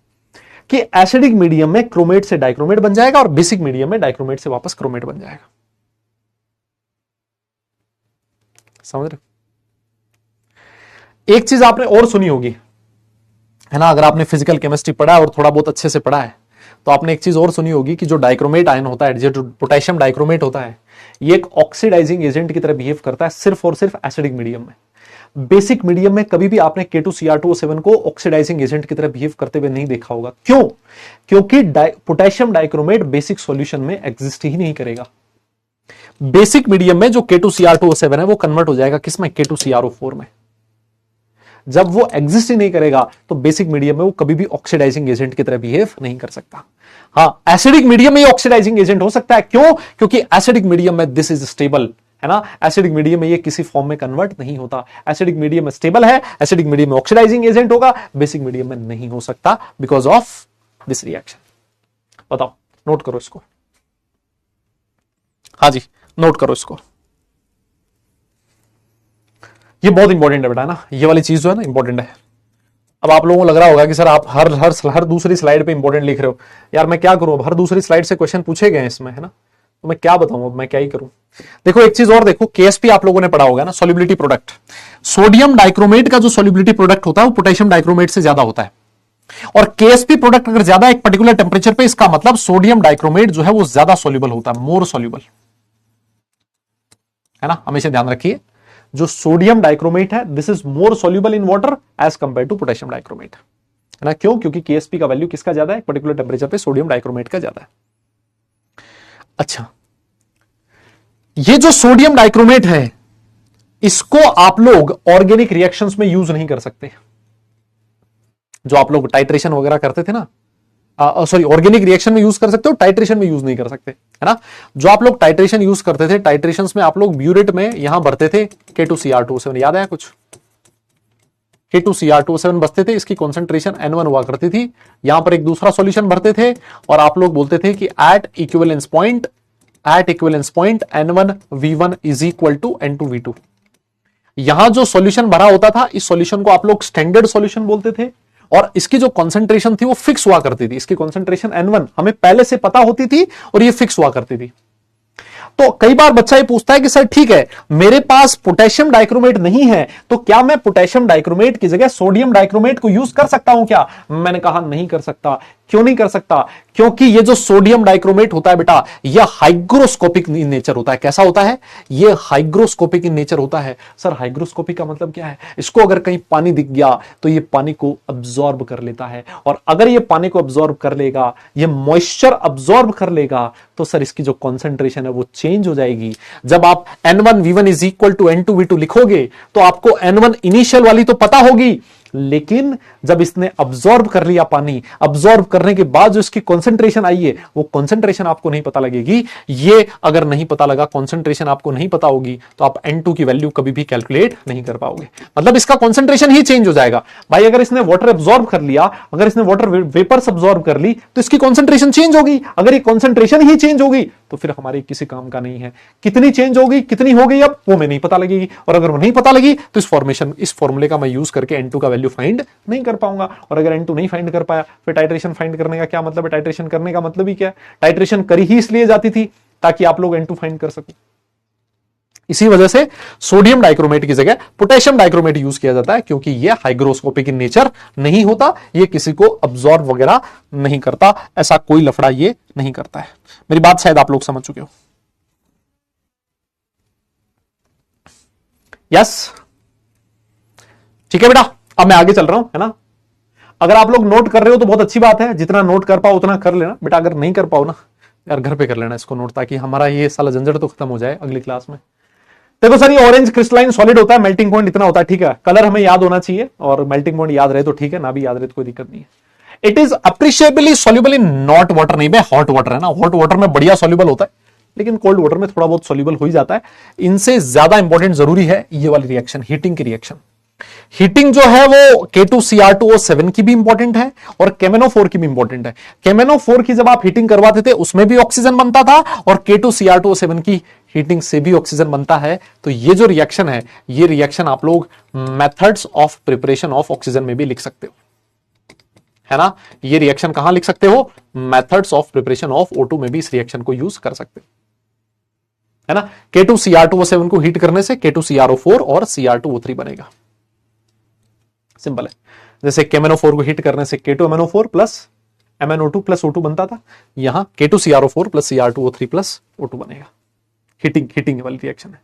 कि एसिडिक मीडियम में क्रोमेट से डाइक्रोमेट बन जाएगा, और बेसिक मीडियम में डाइक्रोमेट से वापस क्रोमेट बन जाएगा। समझ रहे? एक चीज आपने और सुनी होगी, है ना, अगर आपने फिजिकल केमिस्ट्री पढ़ा है और थोड़ा बहुत अच्छे से पढ़ा है तो आपने एक चीज और सुनी होगी कि जो डाइक्रोमेट आयन होता है, जो पोटेशियम डाइक्रोमेट होता है, ये एक ऑक्सीडाइजिंग एजेंट की तरह बिहेव करता है सिर्फ और सिर्फ एसिडिक मीडियम में। बेसिक मीडियम में कभी भी आपने K2Cr2O7 को ऑक्सीडाइजिंग एजेंट की तरह बिहेव करते हुए नहीं देखा होगा। क्यों? क्योंकि पोटेशियम डाइक्रोमेट बेसिक सॉल्यूशन में एग्जिस्ट ही नहीं करेगा। बेसिक मीडियम में जो K2Cr2O7 है वो कन्वर्ट हो जाएगा किसमें? K2CrO4 में। जब वो एग्जिस्ट ही नहीं करेगा तो बेसिक मीडियम में वो कभी भी ऑक्सीडाइजिंग एजेंट की तरह बिहेव नहीं कर सकता। हाँ, एसिडिक मीडियम में ऑक्सीडाइजिंग एजेंट हो सकता है। क्यों? क्योंकि एसिडिक मीडियम में दिस इज स्टेबल, है ना। एसिडिक मीडियम में ये किसी फॉर्म में कन्वर्ट नहीं होता। एसिडिक मीडियम में स्टेबल है, एसिडिक मीडियम में ऑक्सीडाइजिंग एजेंट होगा, बेसिक मीडियम में नहीं हो सकता बिकॉज ऑफ दिस रिएक्शन। बताओ, नोट करो इसको। हाँ जी, नोट करो इसको। ये बहुत इंपॉर्टेंट है बेटा ना, ये वाली चीज जो है ना इंपॉर्टेंट है। अब आप लोगों को लग रहा होगा कि सर आप हर दूसरी स्लाइड पे इंपॉर्टेंट लिख रहे हो। यार मैं क्या करूं, हर दूसरी स्लाइड से क्वेश्चन पूछे गए इसमें, है ना, तो मैं क्या बताऊं, अब मैं क्या ही करूं। देखो एक चीज और देखो, केएसपी आप लोगों ने पढ़ा होगा ना, सॉल्युबिलिटी प्रोडक्ट। सोडियम डाइक्रोमेट का जो सॉल्युबिलिटी प्रोडक्ट होता है वो पोटेशियम डाइक्रोमेट से ज्यादा होता है, और केएसपी प्रोडक्ट अगर ज्यादा एक पर्टिकुलर टेंपरेचर पे, इसका मतलब सोडियम डाइक्रोमेट जो है वो ज्यादा सोल्यूबल होता है, मोर सोल्यूबल, है ना। हमेशा ध्यान रखिए, जो सोडियम डाइक्रोमेट है this is more soluble in water as compare to potassium dichromate, है ना। क्यों? क्योंकि केएसपी का वैल्यू किसका ज्यादा है? एक पर्टिकुलर टेंपरेचर पे सोडियम डाइक्रोमेट का ज्यादा है। अच्छा, ये जो सोडियम डाइक्रोमेट है इसको आप लोग ऑर्गेनिक रिएक्शंस में यूज नहीं कर सकते। जो आप लोग टाइट्रेशन वगैरह करते थे ना, सॉरी, ऑर्गेनिक रिएक्शन में यूज कर सकते हो, टाइट्रेशन में यूज नहीं कर सकते, है ना। जो आप लोग टाइट्रेशन यूज करते थे, टाइट्रेशन में आप लोग ब्यूरेट में यहां भरते थे K2Cr2O7, याद आया कुछ? K2Cr2O7 बचते थे, इसकी कॉन्सेंट्रेशन N1 हुआ करती थी। यहां पर एक दूसरा सॉल्यूशन भरते थे और आप लोग बोलते थे कि at equivalence point N1 V1 is equal to N2 V2। यहां जो सॉल्यूशन भरा होता था, इस सॉल्यूशन को आप लोग स्टैंडर्ड सॉल्यूशन बोलते थे, और इसकी जो कंसंट्रेशन थी वो फिक्स हुआ करती थी। इसकी कंसंट्रेशन N1 हमें पहले से पता होती थी और ये फिक्स हुआ करती थी। तो कई बार बच्चा ये पूछता है कि सर ठीक है, मेरे पास पोटेशियम डाइक्रोमेट नहीं है, तो क्या मैं पोटेशियम डाइक्रोमेट की जगह सोडियम डाइक्रोमेट को यूज कर सकता हूं क्या? मैंने कहा नहीं कर सकता। क्यों नहीं कर सकता? क्योंकि ये जो सोडियम डाइक्रोमेट होता है बेटा, यह हाइग्रोस्कोपिक इन नेचर होता है। कैसा होता है? यह हाइग्रोस्कोपिक इन नेचर होता है। सर हाइग्रोस्कोपिक का मतलब क्या है? इसको अगर कहीं पानी दिख गया तो ये पानी को अब्सॉर्ब कर लेता है, और अगर ये पानी को अब्सॉर्ब कर लेगा, ये मॉइस्चर अब्सॉर्ब कर लेगा, तो सर इसकी जो कॉन्सेंट्रेशन है वो चेंज हो जाएगी। जब आप N1 V1 is equal to N2 V2 लिखोगे तो आपको N1 इनिशियल वाली तो पता होगी, लेकिन जब इसने अब्सॉर्ब कर लिया पानी, अब्सॉर्ब करने के बाद जो इसकी कंसंट्रेशन आई है वो कंसंट्रेशन आपको नहीं पता लगेगी। ये अगर नहीं पता लगा, कंसंट्रेशन आपको नहीं पता होगी, तो आप N2 की वैल्यू कभी भी कैलकुलेट नहीं कर पाओगे। मतलब इसका कंसंट्रेशन ही चेंज हो जाएगा। भाई अगर इसने वाटर अब्सॉर्ब कर लिया, अगर इसने वाटर वेपर्स अब्सॉर्ब कर ली, तो इसकी कंसंट्रेशन चेंज होगी। अगर ये कंसंट्रेशन ही चेंज होगी तो फिर हमारे किसी काम का नहीं है। कितनी चेंज होगी, कितनी हो गई, अब वो हमें नहीं पता लगेगी, और अगर वो नहीं पता लगी तो इस फॉर्मूले का मैं यूज करके N2 का वैल्यू फाइंड नहीं कर पाऊंगा। और अगर N2 नहीं फाइंड कर पाया, फिर टाइट्रेशन फाइंड करने का क्या मतलब है? टाइट्रेशन करने का मतलब ही क्या है? टाइट्रेशन करी ही इसलिए जाती थी ताकि आप लोग N2 फाइंड कर सको। इसी वजह से सोडियम डाइक्रोमेट की जगह पोटेशियम डाइक्रोमेट यूज किया जाता है, क्योंकि यह हाइग्रोस्कोपिक इन नेचर नहीं होता, यह किसी को अब्सॉर्ब वगैरह नहीं करता, ऐसा कोई लफड़ा ये नहीं करता है। मेरी बात शायद आप लोग समझ चुके हो। यस, ठीक है बेटा, अब मैं आगे चल रहा हूं, है ना। अगर आप लोग नोट कर रहे हो तो बहुत अच्छी बात है, जितना नोट कर पाओ उतना कर लेना बेटा। अगर नहीं कर पाओ ना यार, घर पे कर लेना इसको नोट, ताकि हमारा ये साला झंझट तो खत्म हो जाए अगली क्लास में। देखो सर, ये ऑरेंज क्रिस्टलाइन सॉलिड होता है, मेल्टिंग पॉइंट इतना होता है, ठीक है। कलर हमें याद होना चाहिए, और मेल्टिंग पॉइंट याद रहे तो ठीक है, ना भी याद रहे तो कोई दिक्कत नहीं है। It is appreciably soluble in not water, नहीं भाई हॉट वाटर, है ना। हॉट वाटर में बढ़िया सॉल्युबल होता है, लेकिन कोल्ड वाटर में थोड़ा बहुत सॉल्युबल हो ही जाता है। इनसे ज्यादा इंपॉर्टेंट जरूरी है ये वाली रिएक्शन, हीटिंग की रिएक्शन। हीटिंग जो है वो K2Cr2O7 की भी इंपॉर्टेंट है और KMnO4 की भी इंपॉर्टेंट है। KMnO4 की जब आप हीटिंग करवाते थे उसमें भी ऑक्सीजन बनता था, और K2Cr2O7 की हीटिंग से भी ऑक्सीजन बनता है। तो ये जो रिएक्शन है, ये रिएक्शन आप लोग methods of preparation of oxygen में भी लिख सकते हो, है ना। ये रिएक्शन कहां लिख सकते हो? Methods of preparation of O2 में भी इस रिएक्शन को यूज कर सकते हो, है ना। K2Cr2O7 को हीट करने से K2CrO4 और Cr2O3 बनेगा। सिंपल है। जैसे KMnO4 को हीट करने से K2MnO4 plus MnO2 plus O2 बनता था, यहां K2CrO4 plus Cr2O3 plus O2 बनेगा। हीटिंग वाली रिएक्शन है।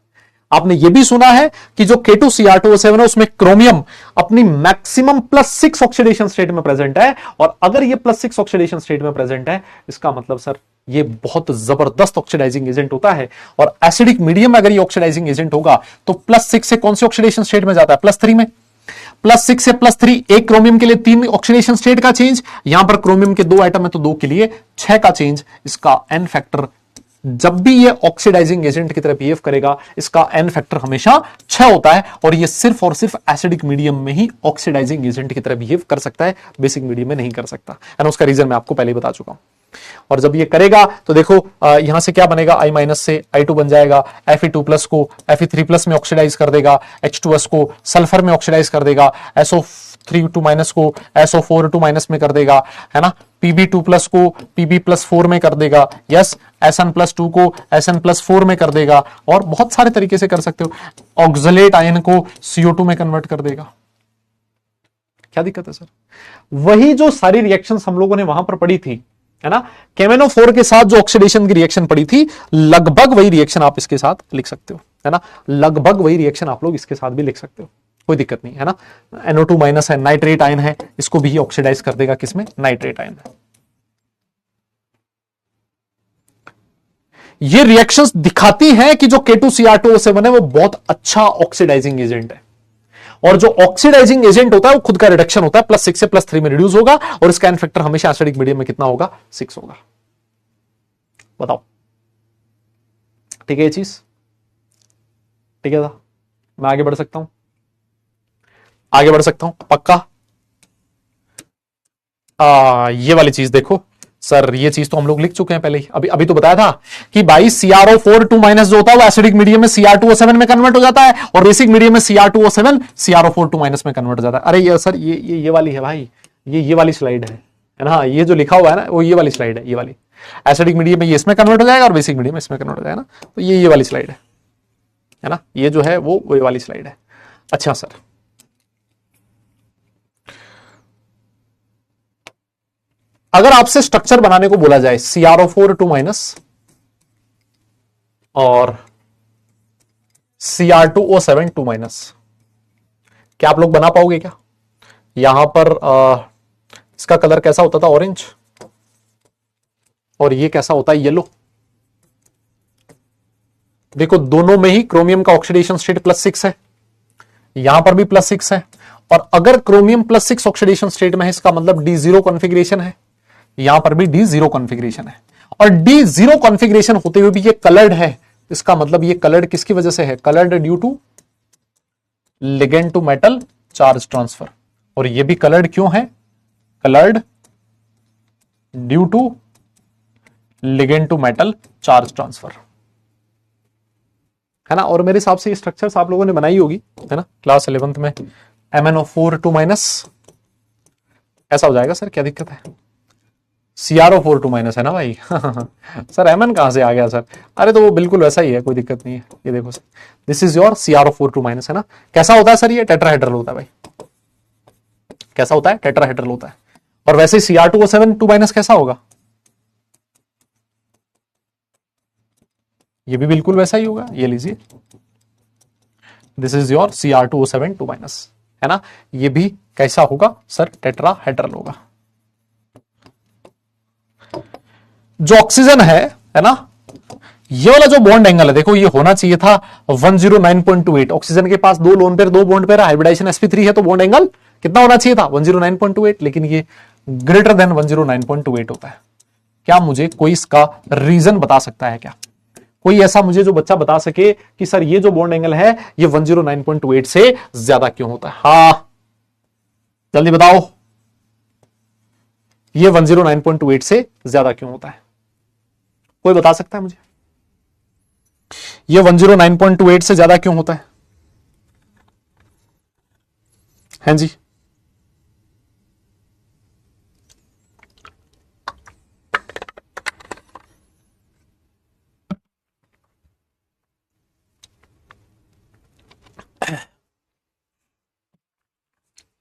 आपने यह भी सुना है कि जो K2Cr2O7 है उसमें क्रोमियम अपनी मैक्सिमम +6 ऑक्सीडेशन स्टेट में प्रेजेंट है, और अगर ये +6 ऑक्सीडेशन स्टेट में प्रेजेंट है, इसका मतलब सर ये बहुत जबरदस्त ऑक्सीडाइजिंग एजेंट होता है। और एसिडिक मीडियम में अगर ये ऑक्सीडाइजिंग एजेंट होगा तो +6 से कौन सी ऑक्सीडेशन स्टेट में जाता है? +3 में। +6 से +3, एक क्रोमियम के लिए 3 ऑक्सीडेशन स्टेट का चेंज, यहां पर क्रोमियम के 2 आइटम है तो 2 के लिए 6 का चेंज। इसका एन फैक्टर, जब भी ये ऑक्सीडाइजिंग एजेंट की तरह बिहेव करेगा, इसका एन फैक्टर हमेशा 6 होता है, और ये सिर्फ और सिर्फ एसिडिक मीडियम में ही ऑक्सीडाइजिंग एजेंट की तरह बिहेव कर सकता है, बेसिक मीडियम में नहीं कर सकता है ना। उसका रीजन मैं आपको पहले ही बता चुका हूं। और जब ये करेगा तो देखो यहां से क्या बनेगा, I- से I2 बन जाएगा, Fe2+ को Fe3+ में ऑक्सीडाइज कर देगा, H2S को सल्फर में ऑक्सीडाइज कर देगा, SO3 2- को SO4 2- में कर देगा, है ना। Pb2+ को Pb+4 में कर देगा, यस। Sn+2 को Sn+4 में कर देगा, और बहुत सारे तरीके से कर सकते हो। ऑक्सलेट आयन को CO2 में कन्वर्ट कर देगा। क्या दिक्कत है सर? वही जो सारी रिएक्शंस हम लोगों ने वहां पर पढ़ी थी, है ना, KMnO4 के साथ जो ऑक्सीडेशन की रिएक्शन पड़ी थी, लगभग वही रिएक्शन आप इसके साथ लिख सकते हो, है ना। लगभग वही रिएक्शन आप लोग इसके साथ भी लिख सकते हो, कोई दिक्कत नहीं है ना। NO2- है, नाइट्रेट आयन है, इसको भी ऑक्सीडाइज कर देगा, किसमें? नाइट्रेट आयन है। ये रिएक्शंस दिखाती हैं कि जो K2Cr2O7 है वो बहुत अच्छा ऑक्सीडाइजिंग एजेंट है, और जो ऑक्सीडाइजिंग एजेंट होता है वो खुद का रिडक्शन होता है, +6 से +3 में रिड्यूस होगा, और इसका एन फैक्टर हमेशा एसिडिक मीडियम में कितना होगा? 6 होगा। बताओ, ठीक है ये चीज? ठीक है था, मैं आगे बढ़ सकता हूं? आगे बढ़ सकता हूं पक्का? ये वाली चीज देखो सर, ये चीज तो हम लोग लिख चुके हैं पहले ही, अभी अभी तो बताया था कि भाई CrO4 2- जो होता है वो एसिडिक मीडियम में Cr2O7 में कन्वर्ट हो जाता है, और बेसिक मीडियम में Cr2O7 CrO4 2- में कन्वर्ट हो जाता है। अरे ये सर, ये वाली है भाई, ये वाली स्लाइड है ना, ये जो लिखा हुआ है ना वो ये वाली स्लाइड है, ये वाली। एसिडिक मीडियम में ये इसमें कन्वर्ट हो जाएगा, और बेसिक मीडियम में इसमें कन्वर्ट हो जाएगा ना, तो ये वाली स्लाइड है ना, ये जो है वो वाली स्लाइड है। अच्छा सर, अगर आपसे स्ट्रक्चर बनाने को बोला जाए CrO4 2- और Cr2O7 2-, क्या आप लोग बना पाओगे क्या? यहां पर इसका कलर कैसा होता था? ऑरेंज। और ये कैसा होता है? येलो। देखो दोनों में ही क्रोमियम का ऑक्सीडेशन स्टेट +6 है, यहां पर भी +6 है, और अगर क्रोमियम +6 ऑक्सीडेशन स्टेट में है, इसका मतलब D0 कॉन्फ़िगरेशन है, यहां पर भी D0 कॉन्फ़िगरेशन है, और D0 कॉन्फ़िगरेशन होते हुए भी ये कलर्ड है, इसका मतलब ये कलर्ड किसकी वजह से है? Coloured due to ligand to metal charge transfer. और ये भी कलर्ड क्यों है? Coloured due to ligand to metal charge transfer, है ना। और मेरे हिसाब से ये स्ट्रक्चर्स आप लोगों ने बनाई होगी, है ना, क्लास 11th में। MnO4 2- ऐसा हो जाएगा सर, क्या दिक्कत है? CrO4 2- है ना भाई। सर Mn कहां से आ गया सर? अरे तो वो बिल्कुल वैसा ही है, कोई दिक्कत नहीं है। ये देखो sir, this is your CrO4 2- है ना। कैसा होता है सर? ये टेट्राहेड्रल होता है भाई। कैसा होता है? टेट्राहेड्रल होता है। और वैसे Cr2O7 2- कैसा होगा? ये भी बिल्कुल वैसा ही होगा, ये लीजिए, दिस इज योर Cr2O7 2-, है ना। ये भी कैसा होगा सर? टेट्राहेड्रल होगा। जो ऑक्सीजन है ना, ये वाला जो बॉन्ड एंगल है, देखो ये होना चाहिए था 109.28। ऑक्सीजन के पास 2 lone pair 2 bond pair, hybridisation sp3 है, तो बॉन्ड एंगल कितना होना चाहिए था? 109.28, लेकिन ये ग्रेटर देन 109.28 होता है। क्या मुझे कोई इसका रीजन बता सकता है क्या? कोई ऐसा मुझे जो बच्चा बता सके कि सर ये जो बॉन्ड एंगल है ये 109.28 से ज्यादा क्यों होता है? हाँ जल्दी बताओ, ये 109.28 से ज्यादा क्यों होता है? कोई बता सकता है मुझे? ये 109.28 से ज्यादा क्यों होता है? हैं जी?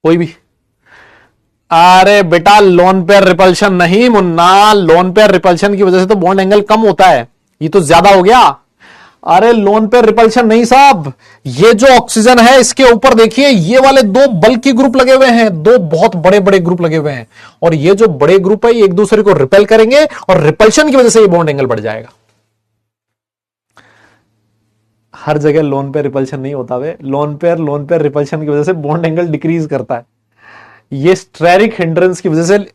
कोई भी? अरे बेटा लोन पेयर रिपल्शन नहीं मुन्ना, लोन पेयर रिपल्शन की वजह से तो बॉन्ड एंगल कम होता है, ये तो ज्यादा हो गया। अरे लोन पेयर रिपल्शन नहीं साहब, ये जो ऑक्सीजन है इसके ऊपर देखिए ये वाले दो बल्कि ग्रुप लगे हुए हैं, दो बहुत बड़े बड़े ग्रुप लगे हुए हैं, और ये जो बड़े ग्रुप है ये एक दूसरे को रिपेल करेंगे और रिपल्शन की वजह से ये बॉन्ड एंगल बढ़ जाएगा। हर जगह लोन पेयर रिपल्शन नहीं होता वे, लोन पेयर रिपल्शन की वजह से बॉन्ड एंगल डिक्रीज करता है, ये स्टेरिक हिंड्रेंस की वजह से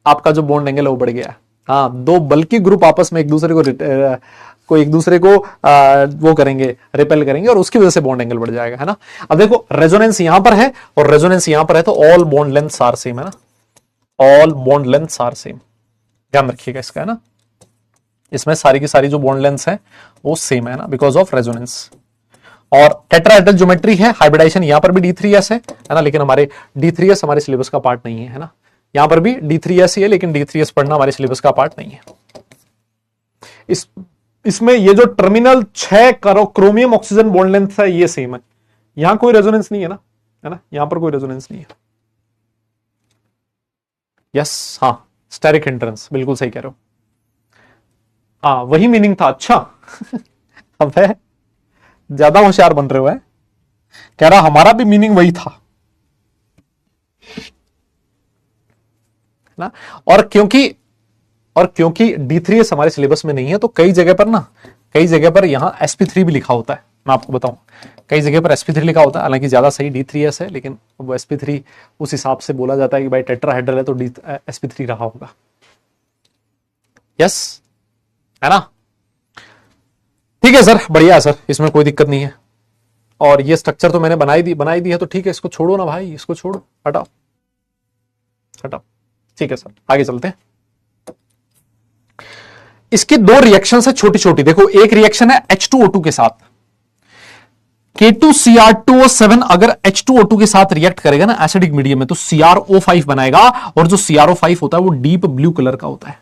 आपका जो बॉन्ड एंगल है वो बढ़ गया। हाँ, दो बल्कि ग्रुप आपस में एक दूसरे को वो करेंगे, रिपेल करेंगे, और उसकी वजह से बॉन्ड एंगल बढ़ जाएगा, है ना। अब देखो रेजोनेंस यहां पर है और रेजोनेंस यहां पर है, तो all bond length are same, है ना, all bond length are same, ध्यान रखिएगा इसका, है ना। इसमें सारी की सारी जो बॉन्ड लेंथ है वो सेम है ना, बिकॉज ऑफ रेजोनेंस। और टेट्राहेड्रल ज्योमेट्री है, हाइब्रिडाइजेशन यहां पर भी D3S है ना, लेकिन हमारे D3S हमारे सिलेबस का पार्ट नहीं है ना। यहां पर भी D3S ही है, लेकिन D3S पढ़ना हमारे सिलेबस का पार्ट नहीं है। इसमें ये जो terminal 6 chromium oxygen bond length है ये सेम है, यहां कोई रेजोनेंस नहीं है ना, है ना, यहां पर कोई रेजोनेंस नहीं है। यस, हाँ, स्टेरिक हिंड्रेंस, बिल्कुल सही कह रहे हो। हाँ, वही मीनिंग था। अच्छा अब है ज्यादा होशियार बन रहे हो, है कह रहा हमारा भी मीनिंग वही था ना। और क्योंकि D3S हमारे सिलेबस में नहीं है, तो कई जगह पर यहां sp3 भी लिखा होता है। मैं आपको बताऊं, कई जगह पर sp3 लिखा होता है, हालांकि ज्यादा सही D3S है, लेकिन वो sp3 उस हिसाब से बोला जाता है कि भाई टेट्राहेड्रल है तो sp3 रहा होगा। यस, है ना, ठीक है सर, बढ़िया है सर, इसमें कोई दिक्कत नहीं है। और ये स्ट्रक्चर तो मैंने बनाई दी है, तो ठीक है, इसको छोड़ो ना भाई, इसको छोड़ो, हटाओ। ठीक है सर, आगे चलते हैं। इसकी दो रिएक्शन है छोटी छोटी, देखो एक रिएक्शन है H2O2 के साथ, K2Cr2O7 अगर H2O2 के साथ रिएक्ट करेगा ना एसिडिक मीडियम में, तो CrO5 बनाएगा, और जो CrO5 होता है वो डीप ब्लू कलर का होता है।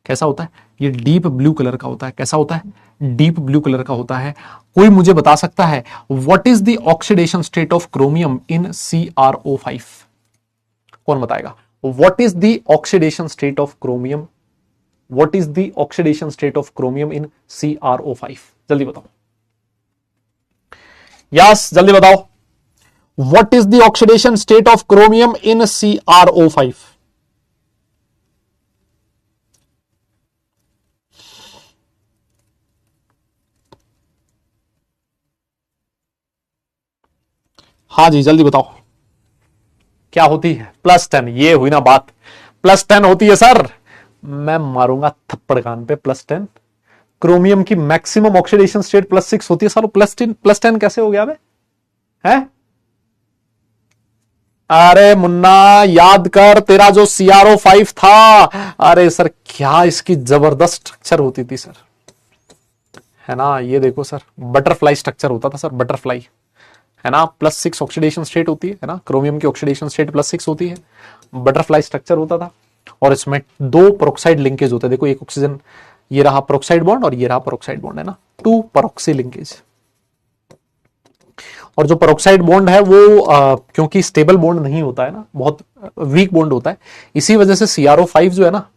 कैसा होता है? ये डीप ब्लू कलर का होता है। कैसा होता है? डीप ब्लू कलर का होता है। कोई मुझे बता सकता है what is the oxidation state of chromium in CrO5? कौन बताएगा? What is the oxidation state of chromium? What is the oxidation state of chromium in CrO5? जल्दी बताओ। यस, जल्दी बताओ। What is the oxidation state of chromium in CrO5? हाँ जी, जल्दी बताओ। क्या होती है? +10। ये हुई ना बात, +10 होती है सर। मैं मारूंगा थप्पड़ कान पे। +10 क्रोमियम की मैक्सिमम ऑक्सीडेशन स्टेट +6 होती है सर। +10 कैसे हो गया बे? है? अरे मुन्ना याद कर, तेरा जो CrO5 था, अरे सर क्या इसकी जबरदस्त स्ट्रक्चर होती थी सर, है ना। ये देखो सर, बटरफ्लाई स्ट्रक्चर होता था सर, बटरफ्लाई, है ना। +6 ऑक्सीडेशन स्टेट होती है ना, क्रोमियम की ऑक्सीडेशन स्टेट +6 होती है, बटरफ्लाई स्ट्रक्चर होता था। और इसमें 2 पेरोक्साइड लिंकेज होते हैं। देखो एक ऑक्सीजन, ये रहा पेरोक्साइड बॉन्ड और ये रहा पेरोक्साइड बॉन्ड, है ना, 2 पेरोक्सी लिंकेज। और जो पेरोक्साइड बॉन्ड है वो क्योंकि स्टेबल बॉन्ड नहीं होता है ना, बहुत वीक बॉन्ड होता है, इसी वजह से CrO5 जो है ना,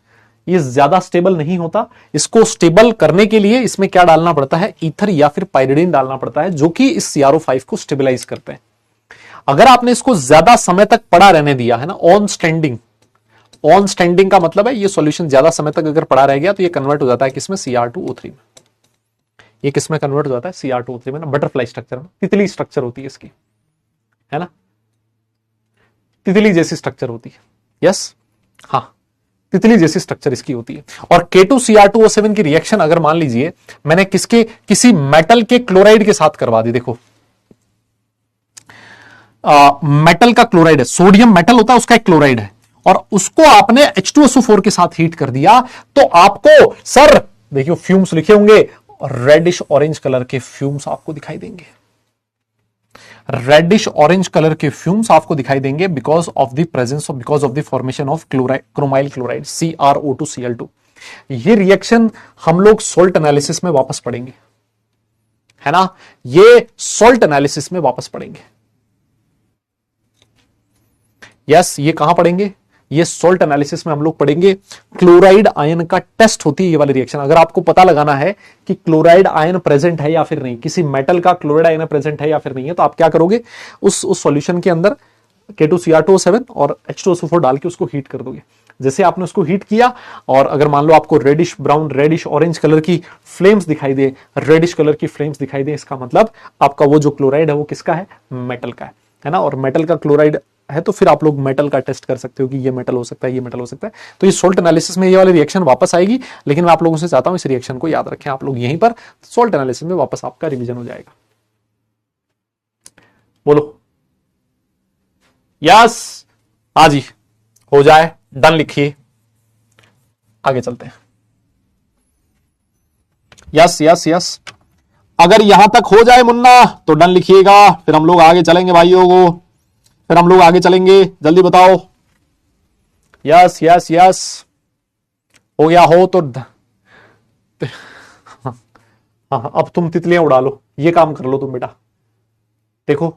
ये ज्यादा स्टेबल नहीं होता। इसको स्टेबल करने के लिए इसमें क्या डालना पड़ता है? ईथर या फिर पाइरिडिन डालना पड़ता है, जो कि इस CrO5 को स्टेबलाइज करते हैं। अगर आपने इसको ज्यादा समय तक पड़ा रहने दिया है ना, ऑन स्टैंडिंग का मतलब है ये सॉल्यूशन ज्यादा समय तक अगर पड़ा रह गया तो ये कन्वर्ट हो जाता है किसमें? Cr2O3 में। ये किसमें कन्वर्ट हो जाता है? Cr2O3 में ना, बटरफ्लाई स्ट्रक्चर में, तितली स्ट्रक्चर होती है इसकी, है ना, तितली जैसी स्ट्रक्चर होती है। यस, हाँ, तितली जैसी स्ट्रक्चर इसकी होती है। और K2Cr2O7 की रिएक्शन अगर मान लीजिए मैंने किसी मेटल के क्लोराइड के साथ करवा दी, देखो मेटल का क्लोराइड है, सोडियम मेटल होता है, उसका एक क्लोराइड है, और उसको आपने H2SO4 के साथ हीट कर दिया, तो आपको सर देखियो फ्यूम्स लिखे होंगे, रेडिश ऑरेंज कलर के फ्यूम्स आपको दिखाई देंगे। रेडिश ऑरेंज कलर के फ्यूम्स आपको दिखाई देंगे because of the formation of chromyl chloride CrO2Cl2। ये रिएक्शन हम लोग सोल्ट एनालिसिस में वापस पढ़ेंगे, है ना, ये सोल्ट एनालिसिस में वापस पढ़ेंगे। यस, ये कहां पढ़ेंगे? ये सॉल्ट एनालिसिस में हम लोग पढ़ेंगे। क्लोराइड आयन का टेस्ट होती है ये वाली रिएक्शन। अगर आपको पता लगाना है कि क्लोराइड आयन प्रेजेंट है या फिर नहीं, किसी मेटल का क्लोराइड आयन प्रेजेंट है या फिर नहीं है, तो आप क्या करोगे, उस सॉल्यूशन के अंदर K2Cr2O7 और H2SO4 डाल के उसको हीट कर दोगे। जैसे आपने उसको हीट किया और अगर मान लो आपको reddish brown, reddish orange colour की फ्लेम्स दिखाई दे, रेडिश कलर की फ्लेम्स दिखाई दे, इसका मतलब आपका वो जो क्लोराइड है वो किसका है? मेटल का है ना। और मेटल का क्लोराइड है तो फिर आप लोग मेटल का टेस्ट कर सकते हो कि ये मेटल हो सकता है, ये मेटल हो सकता है। तो ये सोल्ट एनालिसिस में ये वाली रिएक्शन वापस आएगी, लेकिन मैं आप लोगों से चाहता हूं इस रिएक्शन को याद रखें आप लोग यहीं पर। सोल्ट एनालिसिस में वापस आपका रिवीजन हो जाएगा। बोलो यस, हाँ जी, हो जाए, डन लिखिए, आगे चलते हैं। यस यस यस, अगर यहां तक हो जाए मुन्ना तो डन लिखिएगा, फिर हम लोग आगे चलेंगे भाइयों को, फिर हम लोग आगे चलेंगे, जल्दी बताओ। यस यस यस, हो गया हो तो हाँ, अब तुम तितलियां उड़ा लो, ये काम कर लो तुम बेटा। देखो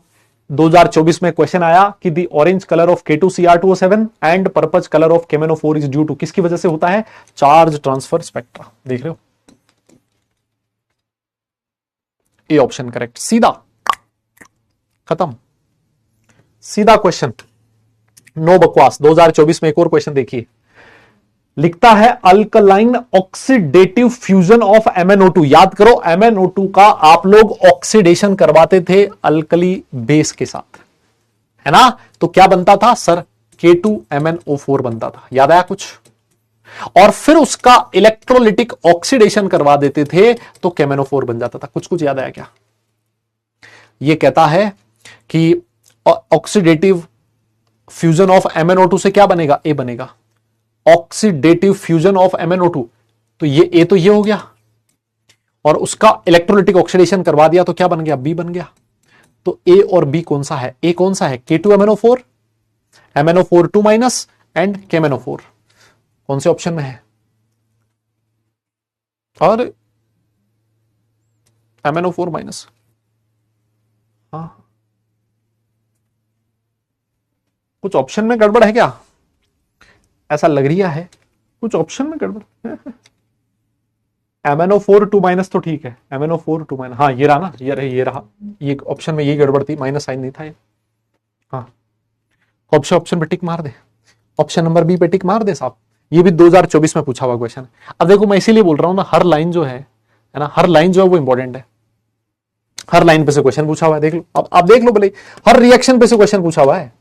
2024 में क्वेश्चन आया कि the orange colour of K2Cr2O7 and purple colour of KMnO4 is due to, किसकी वजह से होता है? Charge transfer spectra. देख रहे हो, ए ऑप्शन करेक्ट, सीधा खत्म, सीधा क्वेश्चन, नो बकवास। 2024 में एक और क्वेश्चन देखिए, लिखता है alkaline oxidative fusion of MnO2। याद करो MnO2 का आप लोग ऑक्सीडेशन करवाते थे अल्कली बेस के साथ, है ना। तो क्या बनता था सर? K2MnO4 बनता था, याद आया कुछ? और फिर उसका इलेक्ट्रोलिटिक ऑक्सीडेशन करवा देते थे तो KMnO4 बन जाता था। कुछ कुछ याद आया क्या? ये कहता है कि ऑक्सीडेटिव फ्यूजन ऑफ MnO2 से क्या बनेगा? ए बनेगा। ऑक्सीडेटिव फ्यूजन ऑफ MnO2, तो ये ए तो ये हो गया, और उसका इलेक्ट्रोलिटिक ऑक्सीडेशन करवा दिया तो क्या बन गया? बी बन गया। तो ए और बी कौन सा है? ए कौन सा है? K2MnO4, MnO4 2 minus and KMnO4, कौन से ऑप्शन में है? और MnO4 माइनस, हाँ, कुछ ऑप्शन में गड़बड़ है क्या? ऐसा लग रही है कुछ ऑप्शन में गड़बड़। MnO4 2 माइनस तो ठीक है, MnO4 2 माइनस, हाँ ये रहा ना, ये रहा, ये ऑप्शन में ये गड़बड़ थी, माइनस साइन नहीं था ये। हाँ, ऑप्शन पे टिक मार दे, ऑप्शन नंबर बी पे टिक मार दे साहब। ये भी 2024 में पूछा हुआ क्वेश्चन है। अब देखो मैं इसीलिए बोल रहा हूं ना, हर लाइन जो है ना, हर लाइन जो है वो इंपॉर्टेंट है। हर लाइन पे से क्वेश्चन पूछा हुआ है, देख लो, अब आप देख लो भले, हर रिएक्शन पे से क्वेश्चन पूछा हुआ है।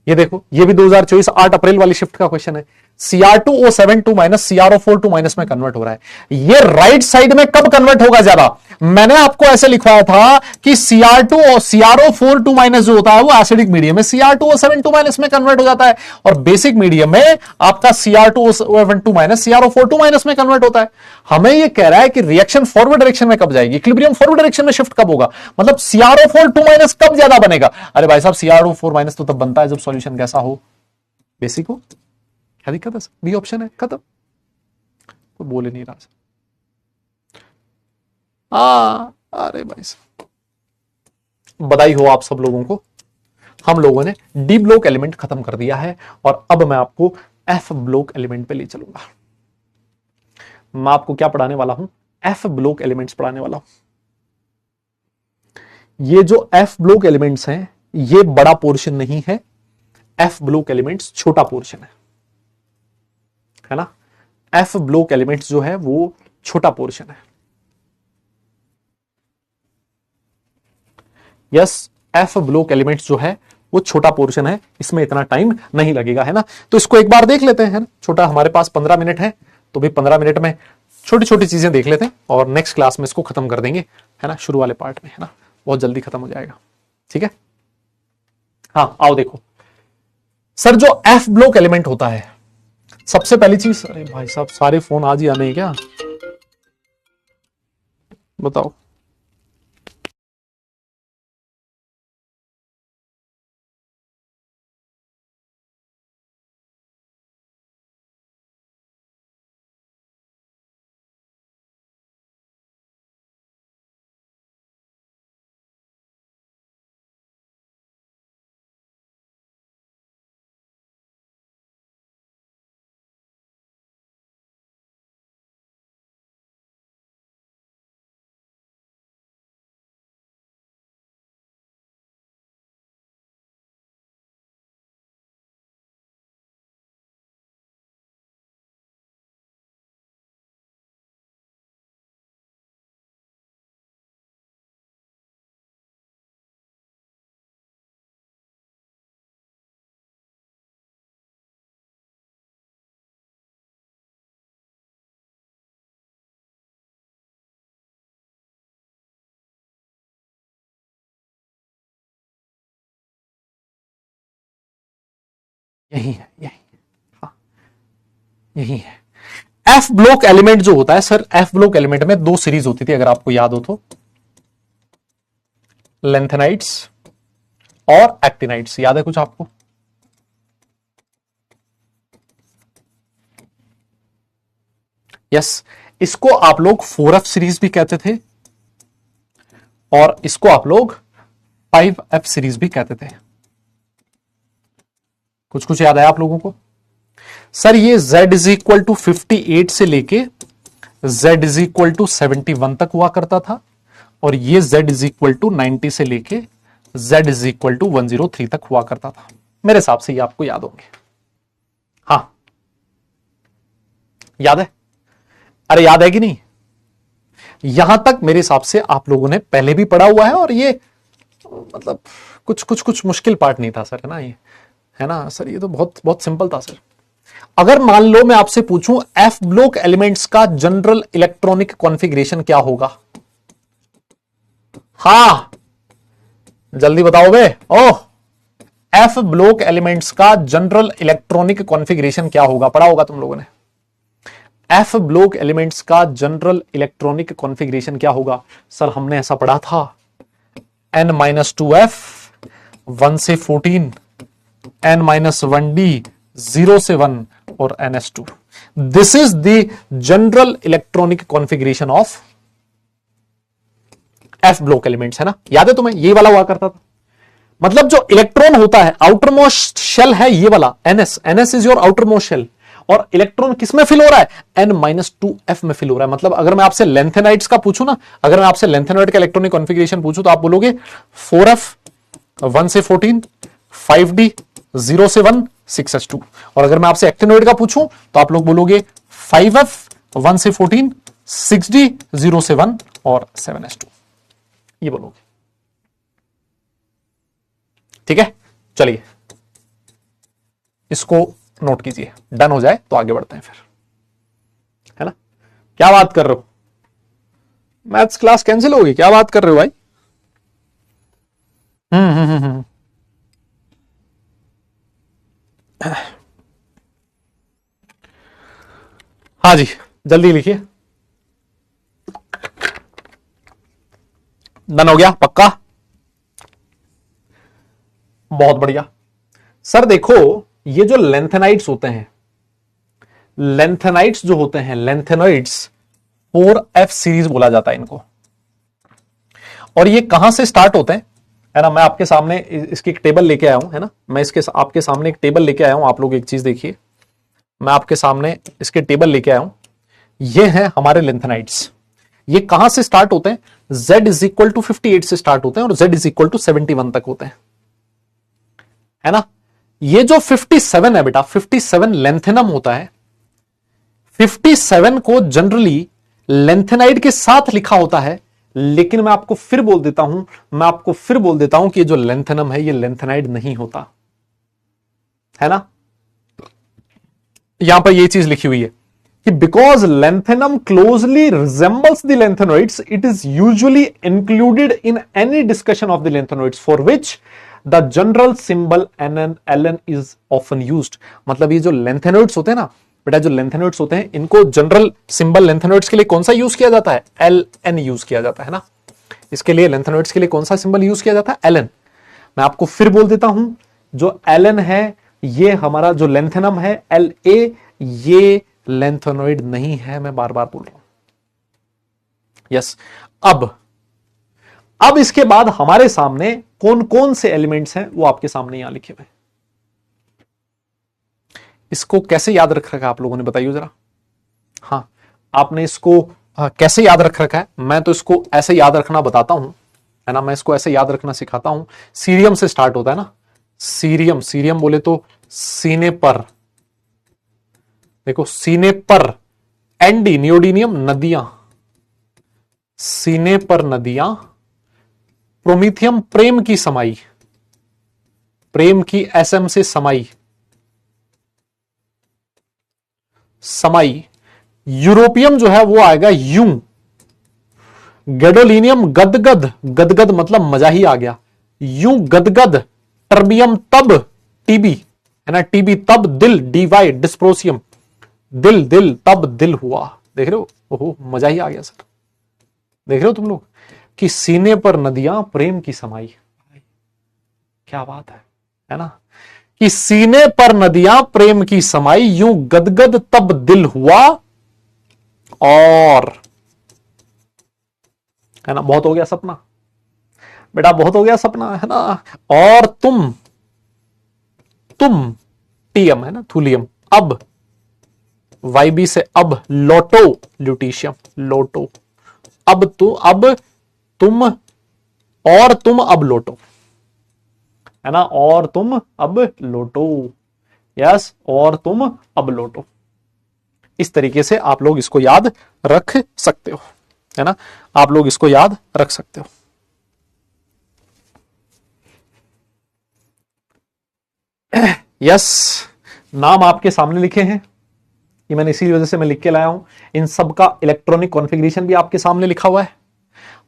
ये देखो, ये भी 2024 8 अप्रैल वाली शिफ्ट का क्वेश्चन है। Cr2O7 2 माइनस, Cr4 2 माइनस में कन्वर्ट हो रहा है। ये राइट साइड में कब कन्वर्ट होगा ज्यादा? मैंने आपको ऐसे लिखवाया था कि Cr2 और Cr4 2 माइनस जो होता है वो एसिडिक मीडियम में Cr2O7 2 माइनस में कन्वर्ट हो जाता है, और बेसिक मीडियम में आपका Cr2O7 2 माइनस Cr4 2 माइनस में कन्वर्ट होता है। हमें ये कह रहा है कि रिएक्शन फॉरवर्ड डायरेक्शन में कब जाएगी, इक्विलिब्रियम फॉरवर्ड डायरेक्शन में शिफ्ट कब होगा, मतलब Cr4 2 माइनस कब ज्यादा बनेगा? अरे भाई साहब, Cr4 माइनस तो तब बनता है जब सॉल्यूशन कैसा हो? बेसिक हो। क्या दिक्कत है? बी ऑप्शन है, खत्म, कोई बोल ही नहीं रहा। अरे भाई साहब, बधाई हो आप सब लोगों को, हम लोगों ने डी ब्लॉक एलिमेंट खत्म कर दिया है, और अब मैं आपको एफ ब्लॉक एलिमेंट पे ले चलूंगा। मैं आपको क्या पढ़ाने वाला हूं? एफ ब्लॉक एलिमेंट्स पढ़ाने वाला हूं। ये जो एफ ब्लॉक एलिमेंट्स हैं ये बड़ा पोर्शन नहीं है, एफ ब्लॉक एलिमेंट्स छोटा पोर्शन है ना। एफ ब्लॉक एलिमेंट्स जो है वो छोटा पोर्शन है। यस, एफ ब्लॉक एलिमेंट्स जो है वो छोटा पोर्शन है, इसमें इतना टाइम नहीं लगेगा, है ना। तो इसको एक बार देख लेते हैं, छोटा, हमारे पास 15 मिनट है, तो भी 15 मिनट में छोटी छोटी चीजें देख लेते हैं, और नेक्स्ट क्लास में इसको खत्म कर देंगे, है ना, शुरू वाले पार्ट में, है ना, बहुत जल्दी खत्म हो जाएगा। ठीक है, हाँ आओ देखो सर, जो एफ ब्लॉक एलिमेंट होता है, सबसे पहली चीज, अरे भाई साहब सारे फोन आज ही आने हैं क्या, बताओ। यही है, यही, हाँ, यही है। एफ ब्लॉक एलिमेंट जो होता है सर, एफ ब्लॉक एलिमेंट में दो सीरीज होती थी अगर आपको याद हो तो, लेंथेनाइट्स और एक्टिनाइट्स। याद है कुछ आपको? यस, इसको आप लोग 4F सीरीज भी कहते थे और इसको आप लोग 5F सीरीज भी कहते थे। कुछ कुछ याद है आप लोगों को? सर ये Z इज इक्वल टू 58 से लेके Z इज इक्वल टू 71 तक हुआ करता था, और ये Z इज इक्वल टू 90 से लेके Z इज इक्वल टू 103 तक हुआ करता था। मेरे हिसाब से ये आपको याद होंगे। हाँ, याद है? अरे याद है कि नहीं? यहां तक मेरे हिसाब से आप लोगों ने पहले भी पढ़ा हुआ है, और ये मतलब कुछ मुश्किल पार्ट नहीं था सर, है ना? ये है ना सर, ये तो बहुत बहुत सिंपल था सर। अगर मान लो मैं आपसे पूछूं एफ ब्लॉक एलिमेंट्स का जनरल इलेक्ट्रॉनिक कॉन्फ़िगरेशन क्या होगा? हाँ, जल्दी बताओ बे। ओह, एफ ब्लॉक एलिमेंट्स का जनरल इलेक्ट्रॉनिक कॉन्फ़िगरेशन क्या होगा? पढ़ा होगा तुम लोगों ने। एफ ब्लॉक एलिमेंट्स का जनरल इलेक्ट्रॉनिक कॉन्फ़िगरेशन क्या होगा? सर हमने ऐसा पढ़ा था, n-2f 1 से 14, n-1d 0 से 1 और ns2। This is the general electronic configuration of F block elements, है ना? याद है तुम्हें? ये वाला हुआ करता था। मतलब जो इलेक्ट्रॉन होता है, आउटरमोस्ट शेल है ये वाला ns is your outermost shell, और इलेक्ट्रॉन किस में फिल हो रहा है? n-2f में फिल हो रहा है। मतलब अगर मैं आपसे लेंथेनाइट्स का पूछूं ना, अगर मैं आपसे लेंथेनाइट का इलेक्ट्रॉनिक कॉन्फ़िगरेशन पूछूं तो आप बोलोगे 4f 1 से 14, 5d 0 से 1, 6s2। और अगर मैं आपसे एक्टिनोइड का पूछूं तो आप लोग बोलोगे 5f 1 से 14, 6d 0 से 1 और 7s2, ये बोलोगे। ठीक है, चलिए इसको नोट कीजिए, डन हो जाए तो आगे बढ़ते हैं फिर, है ना? क्या बात कर रहे हो? मैथ्स क्लास कैंसिल होगी? क्या बात कर रहे हो भाई? हाँ जी, जल्दी लिखिए। डन हो गया पक्का? बहुत बढ़िया। सर देखो, ये जो लेंथेनाइट्स होते हैं, लेंथेनाइट्स जो होते हैं, लेंथेनॉइड्स 4F सीरीज बोला जाता है इनको। और ये कहां से स्टार्ट होते हैं, है ना? मैं आपके सामने इसकी एक टेबल लेके आया हूं, है ना? मैं इसके आपके सामने एक टेबल लेके आया हूं। आप लोग एक चीज देखिए, मैं आपके सामने इसके टेबल लेके आया हूं। ये हैं हमारे लेंथेनाइट्स। ये कहां से स्टार्ट होते हैं? Z इज इक्वल टू 58 से स्टार्ट होते हैं और Z इज इक्वल टू 71 तक होते हैं, है ना? ये जो 57 है बेटा, 57 लेंथेनम होता है। 57 को जनरली लेंथेनाइड के साथ लिखा होता है, लेकिन मैं आपको फिर बोल देता हूं कि ये जो लेंथेनम है ये लेंथेनाइड नहीं होता, है ना? यहां पर ये चीज लिखी हुई है कि because lanthanum closely resembles the lanthanoids, it is usually included in any discussion of the lanthanoids for which the general symbol Ln is often used. मतलब ये जो लेंथेनॉइड्स होते हैं ना बेटा, जो लेंथेनॉइड्स होते हैं इनको जनरल सिंबल लेंथेनॉइड्स के लिए कौन सा यूज किया जाता है? Ln यूज किया जाता है ना? इसके लिए लेंथेनॉइड्स के लिए कौन सा सिंबल यूज किया जाता है? Ln। मैं आपको फिर बोल देता हूं, जो Ln है ये हमारा जो लेंथेनम है La, ये लेंथेनॉइड नहीं है। मैं बार बार बोल रहा हूं। यस, अब इसके बाद हमारे सामने कौन कौन से एलिमेंट्स हैं वो आपके सामने यहां लिखे हुए। इसको कैसे याद रख रखा है आप लोगों ने, बताइए जरा। हाँ, आपने इसको कैसे याद रख रखा है? मैं तो इसको ऐसे याद रखना बताता हूं, है ना? मैं इसको ऐसे याद रखना सिखाता हूं। सीरियम से स्टार्ट होता है ना? सीरियम बोले तो सीने पर, देखो सीने पर, एंडी नियोडीनियम नदियां, सीने पर नदियां। प्रोमीथियम प्रेम की समाई, प्रेम की SM से समाई, यूरोपियम जो है वो आएगा यूं। गैडोलिनियम गदगद मतलब मजा ही आ गया, यूं गदगद। टर्बियम तब, TB है ना, टीबी तब दिल, डीवाई डिस्प्रोसियम, दिल दिल तब दिल हुआ। देख रहे हो, ओहो मजा ही आ गया सर। देख रहे हो तुम लोग कि सीने पर नदियां प्रेम की समाई, क्या बात है ना, कि सीने पर नदियां प्रेम की समाई, यूं गदगद तब दिल हुआ, और है ना, बहुत हो गया सपना बेटा, बहुत हो गया सपना, है ना, और तुम टीएम है ना, थूलियम, अब वाईबी से अब लोटो, ल्यूटीशियम, लोटो, अब तुम और तुम अब लोटो, है ना, और तुम अब लोटो, यस, और तुम अब लोटो। इस तरीके से आप लोग इसको याद रख सकते हो, है ना, आप लोग इसको याद रख सकते हो। यस, नाम आपके सामने लिखे हैं, ये मैंने इसी वजह से मैं लिख के लाया हूं। इन सब का इलेक्ट्रॉनिक कॉन्फ़िगरेशन भी आपके सामने लिखा हुआ है,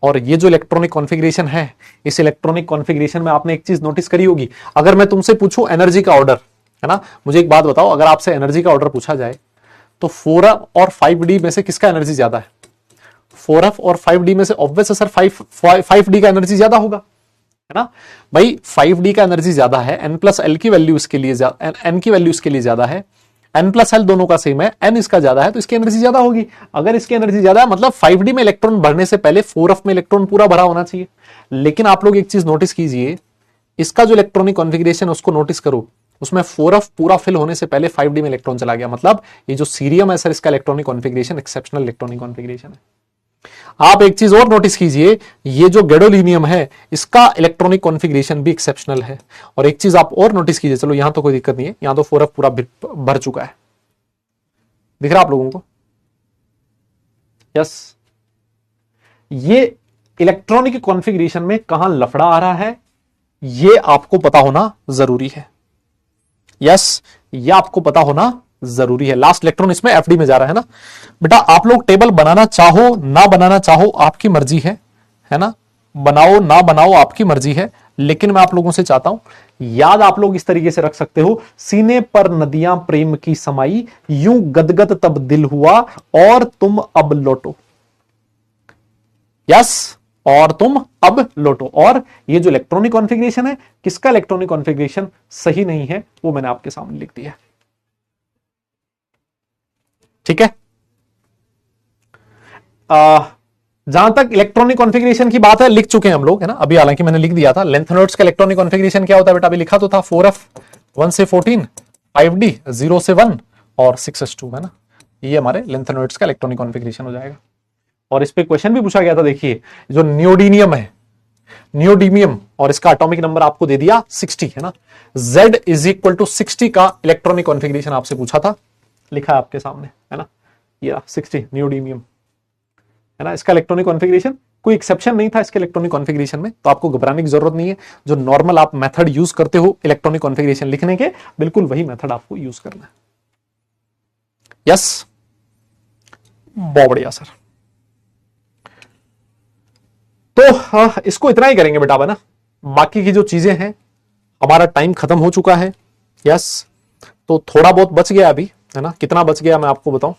और ये जो इलेक्ट्रॉनिक कॉन्फ़िगरेशन है, इस इलेक्ट्रॉनिक कॉन्फ़िगरेशन में आपने एक चीज नोटिस करी होगी। अगर मैं तुमसे पूछूं एनर्जी का ऑर्डर, है ना, मुझे एक बात बताओ, अगर आपसे एनर्जी का ऑर्डर पूछा जाए तो 4f और 5d में से किसका एनर्जी ज्यादा है? 4f और 5d में से ऑब्वियस है सर 5d का एनर्जी ज्यादा होगा, है ना भाई। 5d का एनर्जी ज्यादा है, n प्लस एल की वैल्यू इसके लिए n की वैल्यू इसके लिए ज्यादा है, n प्लस एल दोनों का सेम है, n इसका ज्यादा है तो इसकी एनर्जी ज्यादा होगी। अगर इसकी एनर्जी ज्यादा है मतलब 5d में इलेक्ट्रॉन भरने से पहले 4f में इलेक्ट्रॉन पूरा भरा होना चाहिए। लेकिन आप लोग एक चीज नोटिस कीजिए, इसका जो इलेक्ट्रॉनिक कॉन्फ़िगरेशन उसको नोटिस करो, उसमें 4f पूरा फिल होने से पहले 5d में इलेक्ट्रॉन चला गया। मतलब ये जो सीरियम है सर, इसका electronic configuration exceptional electronic configuration है। आप एक चीज और नोटिस कीजिए, ये जो गैडोलिनियम है इसका इलेक्ट्रॉनिक कॉन्फ़िगरेशन भी एक्सेप्शनल है। और एक चीज आप और नोटिस कीजिए, चलो यहां तो कोई दिक्कत नहीं है, यहां तो 4f पूरा भर चुका है, दिख रहा आप लोगों को? यस, ये इलेक्ट्रॉनिक कॉन्फ़िगरेशन में कहां लफड़ा आ रहा है ये आपको पता होना जरूरी है। यस, ये आपको पता होना जरूरी है। लास्ट इलेक्ट्रॉन इसमें एफडी में जा रहा है ना बेटा। आप लोग टेबल बनाना चाहो ना बनाना चाहो आपकी मर्जी है ना, बनाओ ना बनाओ आपकी मर्जी है, लेकिन मैं आप लोगों से चाहता हूं याद आप लोग इस तरीके से रख सकते हो, सीने पर नदियां प्रेम की समाई, यूं गदगद तब दिल हुआ, और तुम अब लौटो। यस, और तुम अब लौटो। और ये जो इलेक्ट्रॉनिक कॉन्फ़िगरेशन है, किसका इलेक्ट्रॉनिक कॉन्फ़िगरेशन सही नहीं है वो मैंने आपके सामने लिख दिया है, ठीक है। जहां तक इलेक्ट्रॉनिक कॉन्फ़िगरेशन की बात है लिख चुके हैं हम लोग, है ना, अभी हालांकि मैंने लिख दिया था। लेंथेनॉइड्स का इलेक्ट्रॉनिक कॉन्फ़िगरेशन क्या होता है बेटा, अभी लिखा तो था 4f 1 से 14, 5d 0 से 1 और 6s2, है ना। ये हमारे लेंथेनॉइड्स का इलेक्ट्रॉनिक कॉन्फ़िगरेशन हो जाएगा। और इस पे क्वेश्चन भी पूछा गया था, देखिए जो नियोडीनियम है, नियोडीमियम, और इसका एटॉमिक नंबर आपको दे दिया 60, है ना। Z इज इक्वल टू 60 का इलेक्ट्रॉनिक कॉन्फ़िगरेशन आपसे पूछा था, लिखा है आपके सामने, है ना, ये 60 नियोडीमियम, है ना। इसका इलेक्ट्रॉनिक कॉन्फ़िगरेशन कोई एक्सेप्शन नहीं था इसके इलेक्ट्रॉनिक कॉन्फ़िगरेशन में, तो आपको घबराने की जरूरत नहीं है। जो नॉर्मल आप मेथड यूज करते हो इलेक्ट्रॉनिक कॉन्फ़िगरेशन लिखने के, बिल्कुल वही मेथड आपको यूज करना है। यस, बहुत बढ़िया सर। तो इसको इतना ही करेंगे बेटा, बना बाकी की जो चीजें हैं, हमारा टाइम खत्म हो चुका है। यस, तो थोड़ा बहुत बच गया अभी, है ना। कितना बच गया मैं आपको बताऊं,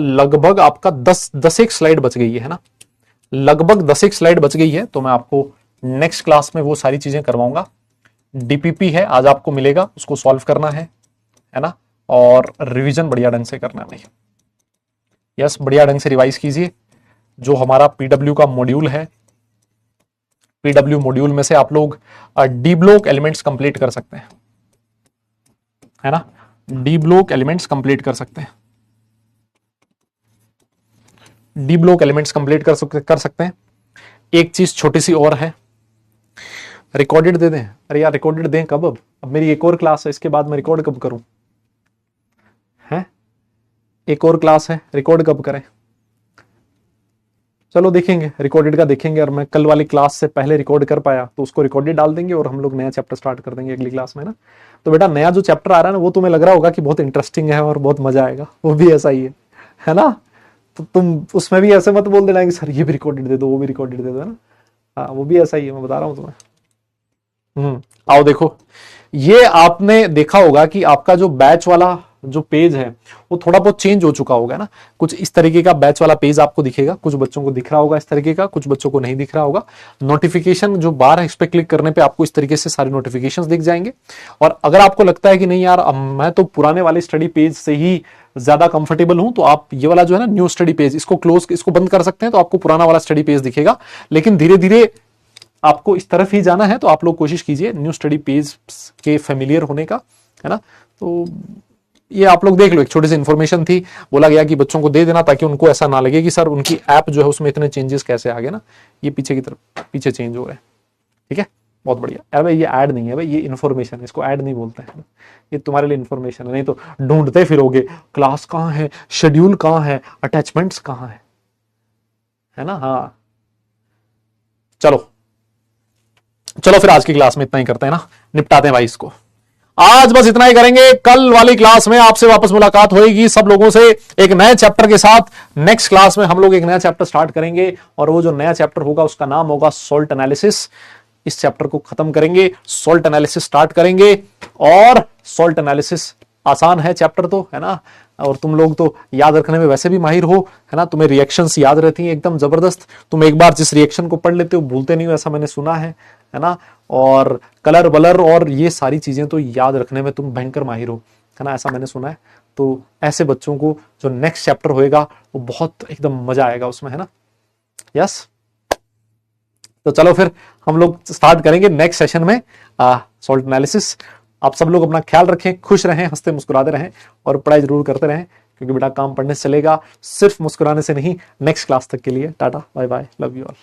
लगभग आपका 10 एक स्लाइड बच गई है ना, लगभग 10 एक स्लाइड बच गई है। तो मैं आपको नेक्स्ट क्लास में वो सारी चीजें करवाऊंगा। डीपीपी है आज आपको मिलेगा, उसको सॉल्व करना है ना, और रिवीजन बढ़िया ढंग से करना है भाई। यस, बढ़िया ढंग से रिवाइज कीजिए। जो हमारा पीडब्ल्यू का मॉड्यूल है, पीडब्ल्यू मॉड्यूल में से आप लोग डी ब्लॉक एलिमेंट्स कंप्लीट कर सकते हैं, है ना, डी ब्लॉक एलिमेंट्स कंप्लीट कर सकते हैं, डी ब्लॉक एलिमेंट्स कंप्लीट कर सकते हैं। एक चीज छोटी सी और है, रिकॉर्डेड दे दें। अरे यार रिकॉर्डेड दें कब, अब मेरी एक और क्लास है, इसके बाद मैं रिकॉर्ड कब करूं, है एक और क्लास है, रिकॉर्ड कब करें। चलो देखेंगे, रिकॉर्डेड का देखेंगे, और मैं कल वाली क्लास से पहले रिकॉर्ड कर पाया तो उसको रिकॉर्डेड डाल देंगे, और हम लोग नया चैप्टर स्टार्ट कर देंगे अगली क्लास में ना। तो बेटा नया जो चैप्टर आ रहा है ना, वो तुम्हें लग रहा होगा कि बहुत इंटरेस्टिंग है और बहुत मजा आएगा, वो भी ऐसा ही है ना। तो तुम उसमें भी ऐसे मत बोल देना कि सर ये भी रिकॉर्डेड दे दो, वो भी रिकॉर्डेड दे दो, है ना। हाँ, वो भी ऐसा ही है, मैं बता रहा हूँ तुम्हें। आओ देखो, ये आपने देखा होगा कि आपका जो बैच वाला जो पेज है वो थोड़ा बहुत चेंज हो चुका होगा ना। कुछ इस तरीके का बैच वाला पेज आपको दिखेगा, कुछ बच्चों को दिख रहा होगा इस तरीके का, कुछ बच्चों को नहीं दिख रहा होगा। नोटिफिकेशन जो बार है इस पर क्लिक करने पे आपको इस तरीके से सारे नोटिफिकेशंस दिख जाएंगे। और अगर आपको लगता है कि नहीं यार अब मैं तो पुराने वाले स्टडी पेज से ही ज्यादा कंफर्टेबल हूं, तो आप ये वाला जो है ना न्यू स्टडी पेज, इसको क्लोज, इसको बंद कर सकते हैं, तो आपको पुराना वाला स्टडी पेज दिखेगा। लेकिन धीरे धीरे आपको इस तरफ ही जाना है, तो आप लोग कोशिश कीजिए न्यू स्टडी पेज के फेमिलियर होने का, है ना। तो ये आप लोग देख लो, एक छोटी सी इंफॉर्मेशन थी, बोला गया कि बच्चों को दे देना ताकि उनको ऐसा ना लगे कि सर उनकी ऐप जो है उसमें इतने चेंजेस कैसे आ गए ना, ये पीछे की तरफ पीछे चेंज हो रहे हैं। ठीक है, बहुत बढ़िया। अरे भाई ये ऐड नहीं है भाई, ये इन्फॉर्मेशन है, इसको ऐड नहीं बोलते हैं, ये तुम्हारे लिए इन्फॉर्मेशन है, नहीं तो ढूंढते फिरोगे क्लास कहाँ है, शेड्यूल कहाँ है, अटैचमेंट्स कहाँ है ना। हाँ चलो चलो फिर आज की क्लास में इतना ही करते हैं ना, निपटाते हैं भाई इसको। आज बस इतना ही करेंगे, कल वाली क्लास में आपसे वापस मुलाकात होगी सब लोगों से एक नए चैप्टर के साथ। नेक्स्ट क्लास में हम लोग एक नया चैप्टर स्टार्ट करेंगे, और वो जो नया चैप्टर होगा उसका नाम होगा सॉल्ट एनालिसिस। इस चैप्टर को खत्म करेंगे, सॉल्ट एनालिसिस स्टार्ट करेंगे। और सॉल्ट एनालिसिस आसान है चैप्टर तो, है ना, और तुम लोग तो याद रखने में वैसे भी माहिर हो, है ना, तुम्हें रिएक्शंस याद रहती हैं एकदम जबरदस्त। तुम एक बार जिस रिएक्शन को पढ़ लेते हो भूलते नहीं हो, ऐसा मैंने सुना है ना। और कलर वलर और ये सारी चीजें तो याद रखने में तुम भयंकर माहिर हो, है ना, ऐसा मैंने सुना है। तो ऐसे बच्चों को जो नेक्स्ट चैप्टर होएगा वो बहुत एकदम मजा आएगा उसमें, है ना। यस, तो चलो फिर हम लोग स्टार्ट करेंगे नेक्स्ट सेशन में सॉल्ट एनालिसिस। आप सब लोग अपना ख्याल रखें, खुश रहें, हंसते मुस्कुराते रहें, और पढ़ाई जरूर करते रहें, क्योंकि बेटा काम पढ़ने से चलेगा, सिर्फ मुस्कुराने से नहीं। नेक्स्ट क्लास तक के लिए ta ta bye bye, love you all.